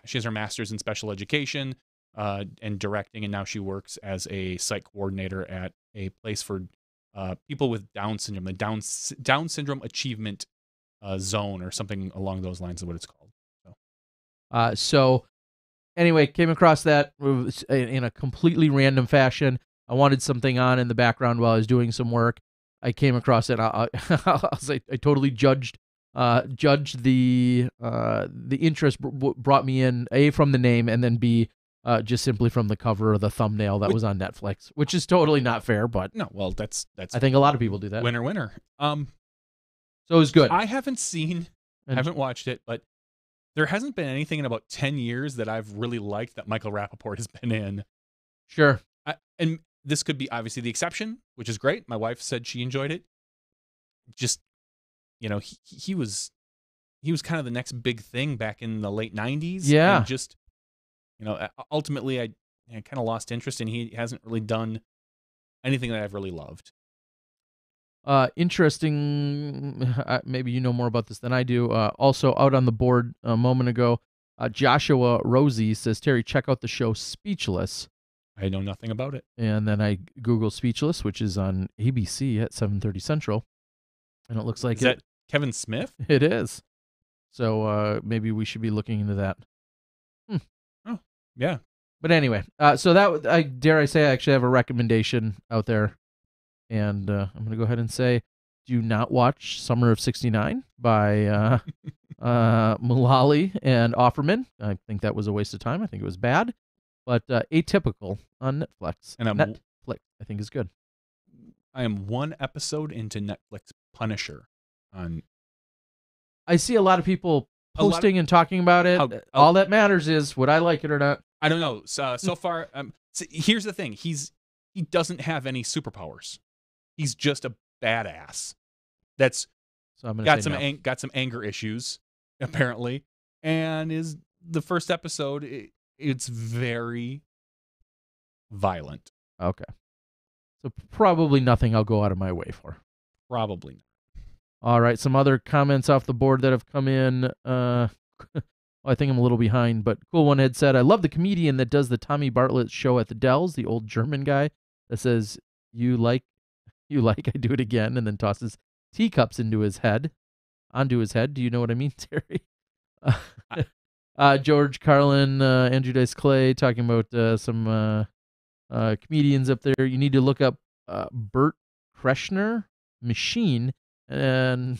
She has her master's in special education and directing, and now she works as a site coordinator at a place for people with Down syndrome, the Down syndrome achievement zone, or something along those lines is what it's called. So anyway, came across that in a completely random fashion. I wanted something on in the background while I was doing some work. I came across it. I totally judged the interest brought me in, A, from the name, and then B, just simply from the cover or the thumbnail that was on Netflix, which is totally not fair, but no, well, that's I think a lot of people do that. Winner. So it was good. I haven't watched it, but there hasn't been anything in about 10 years that I've really liked that Michael Rappaport has been in. Sure. And this could be obviously the exception, which is great. My wife said she enjoyed it. Just, he was kind of the next big thing back in the late 90s. Yeah. And just, ultimately I kind of lost interest, and he hasn't really done anything that I've really loved. Interesting. Maybe you know more about this than I do. Also out on the board a moment ago, Joshua Rosie says, Terry, check out the show Speechless. I know nothing about it. And then I Googled Speechless, which is on ABC at 7:30 Central. And it looks like Is that Kevin Smith? It is. So maybe we should be looking into that. Oh, yeah. But anyway, so that dare I say I actually have a recommendation out there. And I'm going to go ahead and say, do not watch Summer of '69 by Mullally and Offerman. I think that was a waste of time. I think it was bad. But Atypical on Netflix. And Netflix, I think, is good. I am one episode into Netflix Punisher. I see a lot of people posting and talking about it. All that matters is would I like it or not. I don't know. So far, here's the thing. He doesn't have any superpowers. He's just a badass. That's so I'm gonna got some anger issues apparently, and is the first episode. It's very violent. Okay. So probably nothing I'll go out of my way for. Probably not. All right. Some other comments off the board that have come in. I think I'm a little behind, but Cool One had said, I love the comedian that does the Tommy Bartlett show at the Dells, the old German guy. that says, you like, I do it again, and then tosses teacups onto his head. Do you know what I mean, Terry? George Carlin, Andrew Dice Clay talking about some comedians up there. You need to look up Bert Kreschner Machine and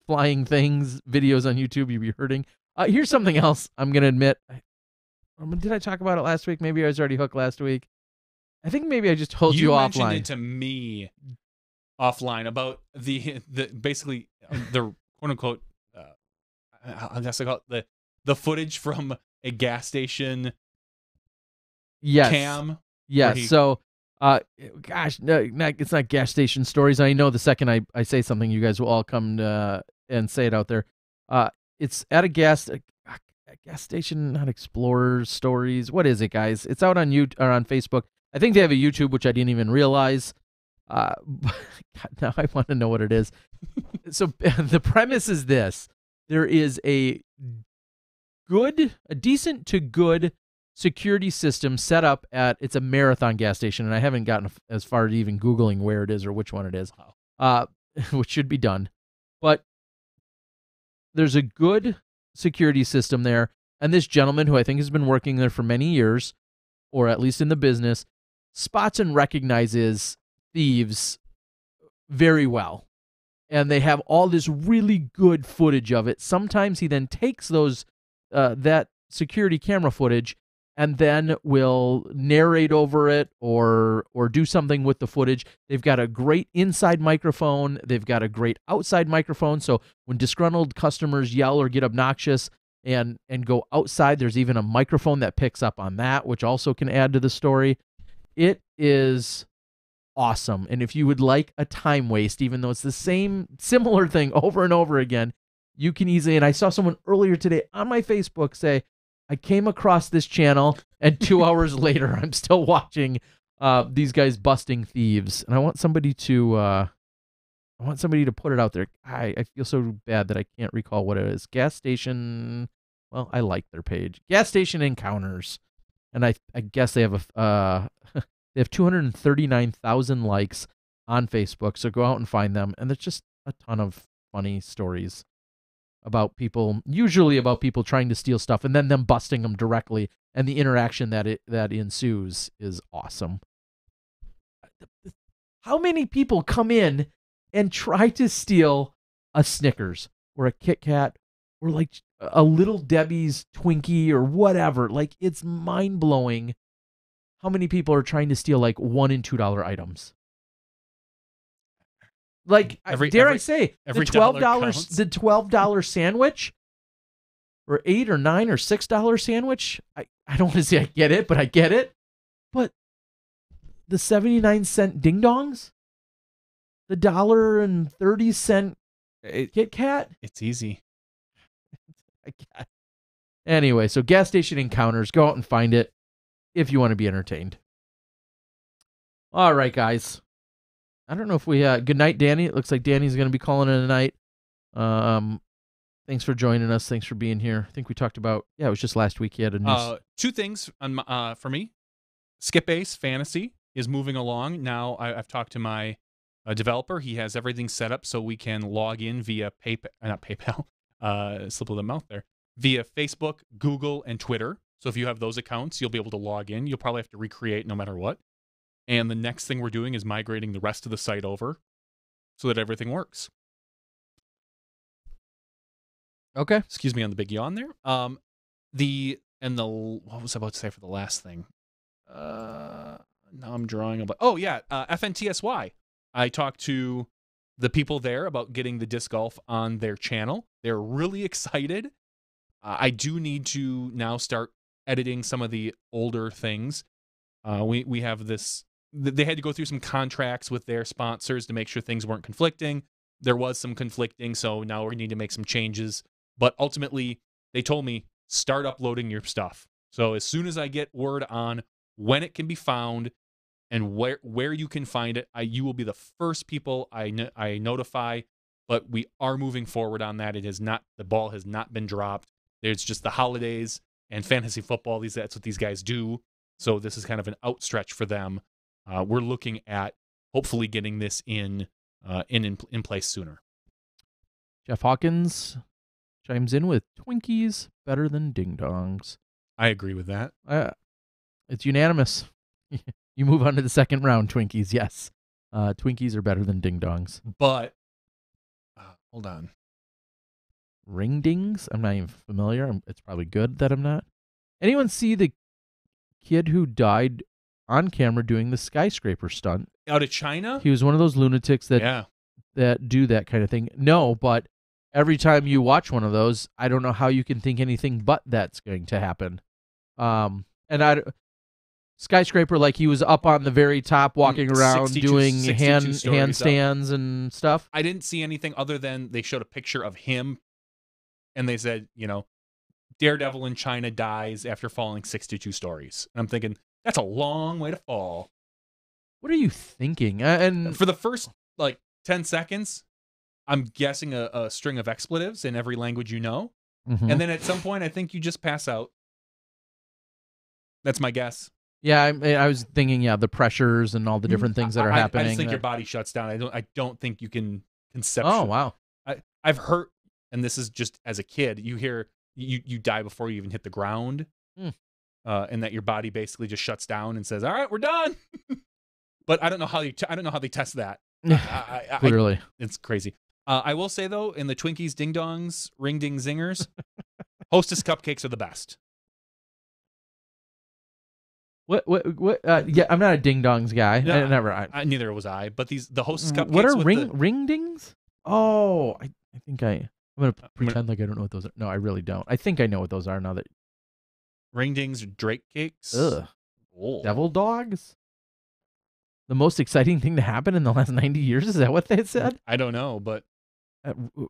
flying things videos on YouTube. You'll be hurting. Here's something else I'm going to admit. Did I talk about it last week? Maybe I was already hooked last week. I think maybe I just told you offline. You mentioned it to me offline about the basically the quote unquote I guess I call it the footage from a gas station. Yes. Cam. Yes. So, gosh, no, it's not gas station stories. I know the second I say something, you guys will all come and say it out there. It's at a gas station, not Explorers stories. What is it, guys? It's out on YouTube or on Facebook. I think they have a YouTube, which I didn't even realize. God, now I want to know what it is. So the premise is this: there is a decent to good security system set up it's a Marathon gas station, and I haven't gotten as far as even Googling where it is or which one it is, which should be done. But there's a good security system there, and this gentleman, who I think has been working there for many years, or at least in the business, spots and recognizes thieves very well. And they have all this really good footage of it. Sometimes he then takes that security camera footage and then will narrate over it or do something with the footage. They've got a great inside microphone. They've got a great outside microphone. So when disgruntled customers yell or get obnoxious and go outside, there's even a microphone that picks up on that, which also can add to the story. It is awesome. And if you would like a time waste, even though it's the similar thing over and over again, you can easily, and I saw someone earlier today on my Facebook say, I came across this channel, and 2 hours later, I'm still watching these guys busting thieves. And I want somebody to put it out there. I feel so bad that I can't recall what it is. Gas station. Well, I like their page. Gas station encounters, and I guess they have they have 239,000 likes on Facebook. So go out and find them, and there's just a ton of funny stories about people, usually about people trying to steal stuff and then them busting them directly, and the interaction that ensues is awesome. How many people come in and try to steal a Snickers or a Kit Kat or like a Little Debbie's Twinkie or whatever? Like, it's mind-blowing how many people are trying to steal like $1 and $2 items. Like, dare I say, the $12 sandwich, or $8 or $9 or $6 sandwich. I don't want to say I get it, but I get it. But the 79-cent ding dongs, the $1.30 Kit Kat. It's easy. Anyway, so gas station encounters. Go out and find it if you want to be entertained. All right, guys. I don't know if we good night, Danny. It looks like Danny's going to be calling it a night. Thanks for joining us. Thanks for being here. I think we talked about, it was just last week he had a news. Two things for me. Skip Ace Fantasy is moving along. Now I've talked to my developer. He has everything set up so we can log in via PayPal, slip of the mouth there, via Facebook, Google, and Twitter. So if you have those accounts, you'll be able to log in. You'll probably have to recreate no matter what. And the next thing we're doing is migrating the rest of the site over so that everything works. Okay. Excuse me on the big yawn there. What was I about to say for the last thing? Now I'm drawing a blank. Oh yeah, FNTSY. I talked to the people there about getting the disc golf on their channel. They're really excited. I do need to now start editing some of the older things. We have this. They had to go through some contracts with their sponsors to make sure things weren't conflicting. There was some conflicting, so now we need to make some changes. But ultimately, they told me, start uploading your stuff. So as soon as I get word on when it can be found and where you can find it, you will be the first people I notify. But we are moving forward on that. The ball has not been dropped. There's just the holidays and fantasy football. That's what these guys do. So this is kind of an outstretch for them. we're looking at hopefully getting this in place sooner. Jeff Hawkins chimes in with Twinkies better than ding dongs. I agree with that. It's unanimous. You move on to the second round. Twinkies, yes. Twinkies are better than ding dongs. But hold on. Ring dings? I'm not even familiar. It's probably good that I'm not. Anyone see the kid who died on camera doing the skyscraper stunt? Out of China? He was one of those lunatics that do that kind of thing. No, but every time you watch one of those, I don't know how you can think anything but that's going to happen. Skyscraper, like he was up on the very top walking around doing handstands and stuff. I didn't see anything other than they showed a picture of him and they said, Daredevil in China dies after falling 62 stories. And I'm thinking, that's a long way to fall. What are you thinking? And for the first 10 seconds, I'm guessing a string of expletives in every language you know. Mm-hmm. And then at some point, I think you just pass out. That's my guess. Yeah, I was thinking, the pressures and all the different things that are happening. I just think your body shuts down. I don't think you can conceptualize. Oh, wow. I've heard, and this is just as a kid, you hear you die before you even hit the ground, and that your body basically just shuts down and says, "All right, we're done." But I don't know how they test that. Clearly, it's crazy. I will say though, in the Twinkies, Ding Dongs, Ring Ding Zingers, Hostess cupcakes are the best. What? Yeah, I'm not a Ding Dongs guy. No, neither was I. But the Hostess cupcakes. What are ring dings? Oh, I think I'm gonna pretend like I don't know what those are. No, I really don't. I think I know what those are now that. Ring dings, Drake cakes. Ugh. Oh. Devil dogs. The most exciting thing to happen in the last 90 years? Is that what they said? I don't know, but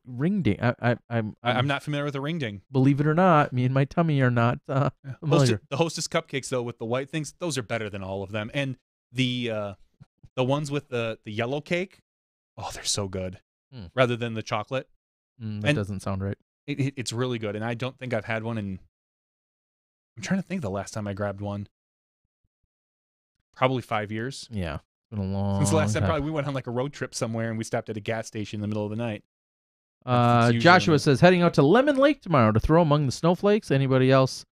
ring ding. I'm not familiar with a ring ding. Believe it or not, me and my tummy are not familiar. The Hostess cupcakes though, with the white things, those are better than all of them. And the ones with the yellow cake, oh, they're so good. Rather than the chocolate. That doesn't sound right. It's really good, and I don't think I've had one in. I'm trying to think the last time I grabbed one. Probably 5 years. Yeah, it's been a long. Since the last time, probably we went on like a road trip somewhere, and we stopped at a gas station in the middle of the night. Joshua says heading out to Lemon Lake tomorrow to throw among the snowflakes. Anybody else?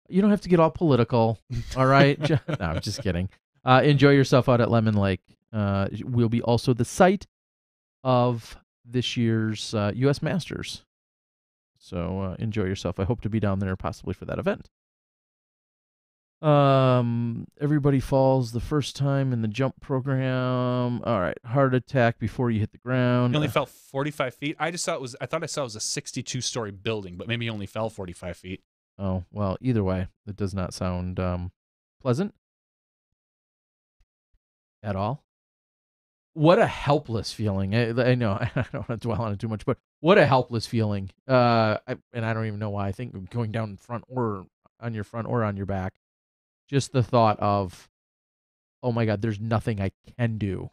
You don't have to get all political. All right. No, I'm just kidding. Enjoy yourself out at Lemon Lake. We'll be also the site of this year's U.S. Masters. So enjoy yourself. I hope to be down there possibly for that event. Everybody falls the first time in the jump program. All right, heart attack before you hit the ground. He only fell 45 feet. I thought I saw it was a 62-story building, but maybe he only fell 45 feet. Oh, well, either way, it does not sound pleasant at all. What a helpless feeling. I know I don't want to dwell on it too much, but what a helpless feeling. And I don't even know why. I think going down front or on your front or on your back, just the thought of, oh my God, there's nothing I can do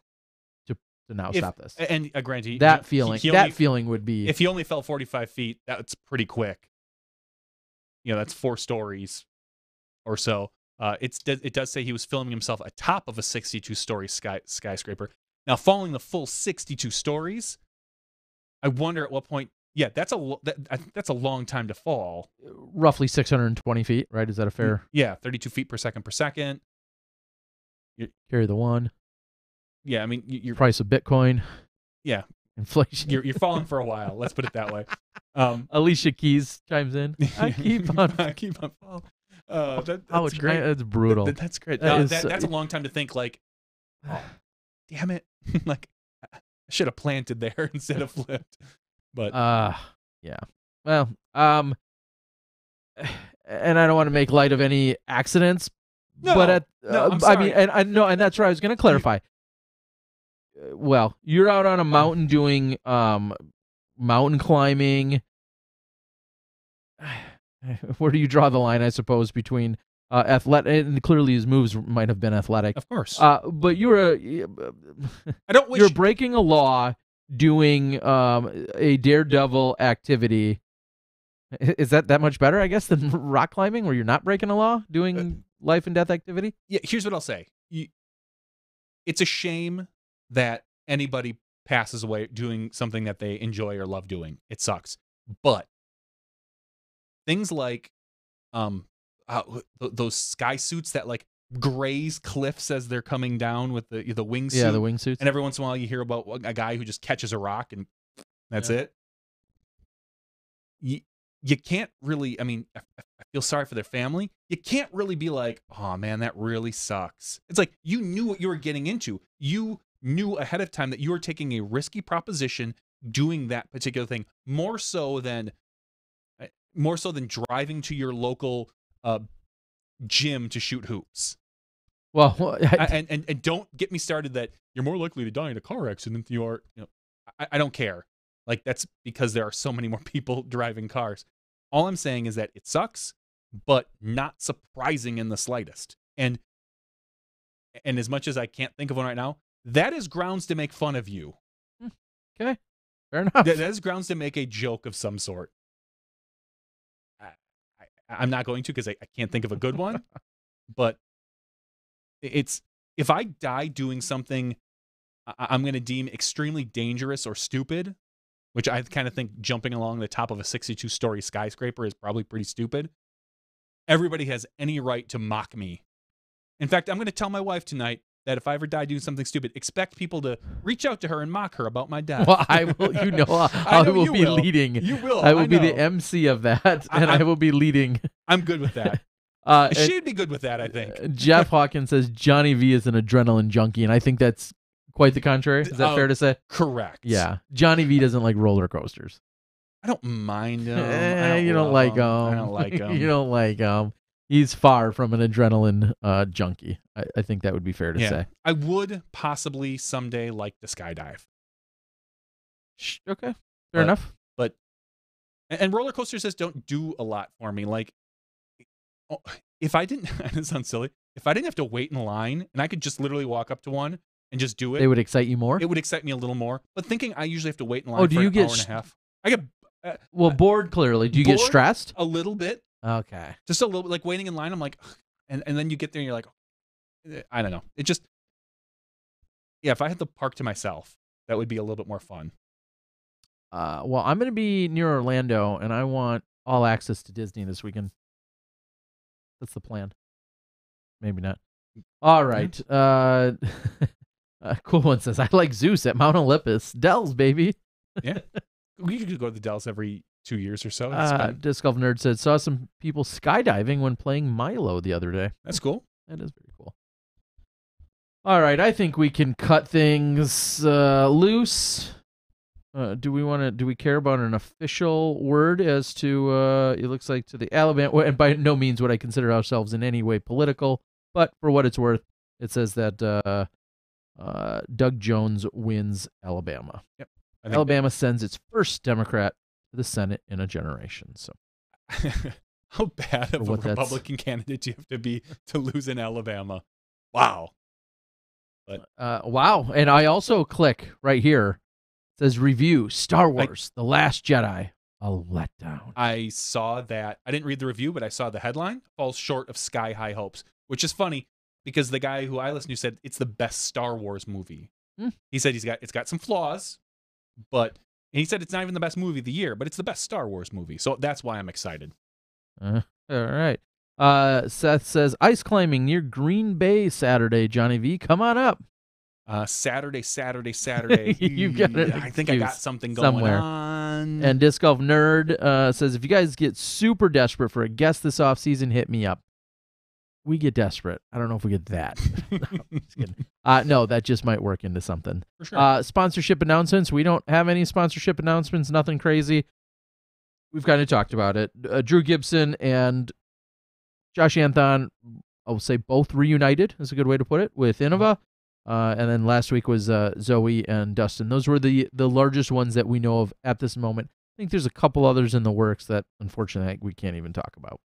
to now stop this. And granted, that feeling would be, if he only fell 45 feet, that's pretty quick. That's 4 stories or so. It does say he was filming himself atop of a 62-story skyscraper. Now, falling the full 62 stories, I wonder at what point. Yeah, that's a long time to fall. Roughly 620 feet, right? Is that a fair? Yeah, 32 feet per second. Carry the one. Yeah, I mean, your price of Bitcoin. Yeah, inflation. You're falling for a while. Let's put it that way. Alicia Keys chimes in. I keep on falling. That's great. That's brutal. That's great. That's a long time to think. Like, oh, damn it! Like, I should have planted there instead of flipped. But yeah. Well, and I don't want to make light of any accidents, but I mean, and that's where I was going to clarify. Well, you're out on a mountain doing mountain climbing. Where do you draw the line, I suppose, between athletic, and clearly his moves might have been athletic. Of course. But you're you're breaking a law doing a daredevil activity. Is that much better, I guess, than rock climbing, where you're not breaking a law, doing life and death activity? Yeah, here's what I'll say. it's a shame that anybody passes away doing something that they enjoy or love doing. It sucks. But things like those sky suits that like graze cliffs as they're coming down with the wingsuit. Yeah, the wingsuits. And every once in a while you hear about a guy who just catches a rock and that's it. You can't really, I mean, I feel sorry for their family. You can't really be like, oh man, that really sucks. It's like you knew what you were getting into. You knew ahead of time that you were taking a risky proposition doing that particular thing, more so than driving to your local gym to shoot hoops. Well, and don't get me started that you're more likely to die in a car accident than you are. You know, I don't care. Like, that's because there are so many more people driving cars. All I'm saying is that it sucks, but not surprising in the slightest. And as much as I can't think of one right now, that is grounds to make fun of you. Okay, fair enough. That is grounds to make a joke of some sort. I'm not going to because I can't think of a good one. But it's, if I die doing something I'm going to deem extremely dangerous or stupid, which I kind of think jumping along the top of a 62-story skyscraper is probably pretty stupid, everybody has any right to mock me. In fact, I'm going to tell my wife tonight that if I ever die doing something stupid, expect people to reach out to her and mock her about my death. Well, I will. You know, I will be leading. You will. I will be the MC of that, and I will be leading. I'm good with that. She'd be good with that, I think. Jeff Hawkins says Johnny V is an adrenaline junkie, and I think that's quite the contrary. Is that fair to say? Correct. Yeah. Johnny V doesn't like roller coasters. I don't mind them. You don't like them. I don't like them. You don't like them. He's far from an adrenaline junkie. I think that would be fair to say. I would possibly someday like to skydive. Okay. Fair enough. But and roller coasters just don't do a lot for me. Like, if I didn't, it sounds silly, if I didn't have to wait in line and I could just literally walk up to one and just do it, they would excite you more? It would excite me a little more. But thinking I usually have to wait in line do for you an get hour and a half. I get bored, clearly. Do you get stressed? A little bit. Okay. Just a little bit, like waiting in line. I'm like, and then you get there and you're like, I don't know. It just, if I had the park to myself, that would be a little bit more fun. Well, I'm going to be near Orlando, and I want all access to Disney this weekend. That's the plan. Maybe not. All right. Cool one says, I like Zeus at Mount Olympus. Dells, baby. Yeah. We could go to the Dells every 2 years or so. Disc Golf Nerd said, saw some people skydiving when playing Milo the other day. That's cool. That is very cool. All right. I think we can cut things loose. Do we care about an official word as to, it looks like to the Alabama, and by no means would I consider ourselves in any way political, but for what it's worth, it says that Doug Jones wins Alabama. Yep. Alabama sends its first Democrat to the Senate in a generation. So, how bad of a Republican candidate do you have to be to lose in Alabama? Wow. But wow. And I also click right here. It says review Star Wars: The Last Jedi, a letdown. I saw that. I didn't read the review, but I saw the headline. Falls short of sky high hopes, which is funny because the guy who I listened to said it's the best Star Wars movie. He said it's got some flaws, but he said it's not even the best movie of the year, but it's the best Star Wars movie. So that's why I'm excited. All right. Seth says ice climbing near Green Bay Saturday. Johnny V, come on up. Saturday. You've got it. I think I got something going somewhere on. And Disc Golf Nerd says, if you guys get super desperate for a guest this offseason, hit me up. We get desperate. I don't know if we get that. No, just kidding. No, that just might work into something. For sure. Sponsorship announcements. We don't have any sponsorship announcements. Nothing crazy. We've kind of talked about it. Drew Gibson and Josh Anthon, I will say both reunited, is a good way to put it, with Innova. And then last week was Zoe and Dustin. Those were the largest ones that we know of at this moment. I think there's a couple others in the works that, unfortunately, we can't even talk about.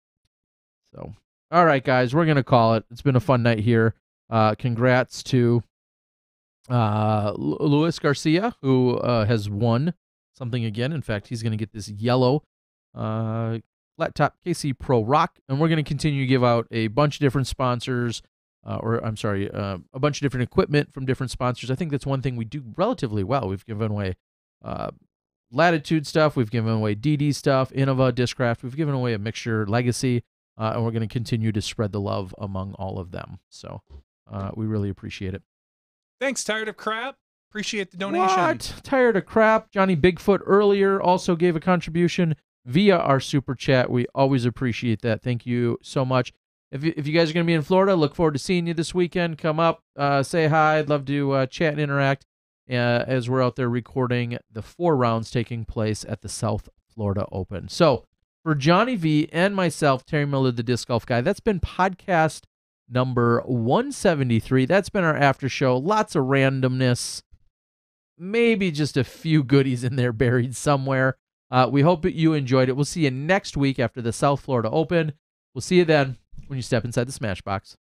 So, all right, guys, we're going to call it. It's been a fun night here. Congrats to Luis Garcia, who has won something again. In fact, he's going to get this yellow flat top KC Pro Rock. And we're going to continue to give out a bunch of different sponsors a bunch of different equipment from different sponsors. I think that's one thing we do relatively well. We've given away Latitude stuff, we've given away DD stuff, Innova, Discraft, we've given away a mixture, Legacy, and we're going to continue to spread the love among all of them. So we really appreciate it. Thanks, Tired of Crap. Appreciate the donation. What? Tired of Crap. Johnny Bigfoot earlier also gave a contribution via our super chat. We always appreciate that. Thank you so much. If you guys are going to be in Florida, look forward to seeing you this weekend. Come up, say hi. I'd love to chat and interact as we're out there recording the 4 rounds taking place at the South Florida Open. So for Johnny V and myself, Terry Miller, the Disc Golf Guy, that's been podcast number 173. That's been our after show. Lots of randomness. Maybe just a few goodies in there buried somewhere. We hope that you enjoyed it. We'll see you next week after the South Florida Open. We'll see you then when you step inside the Smashbox.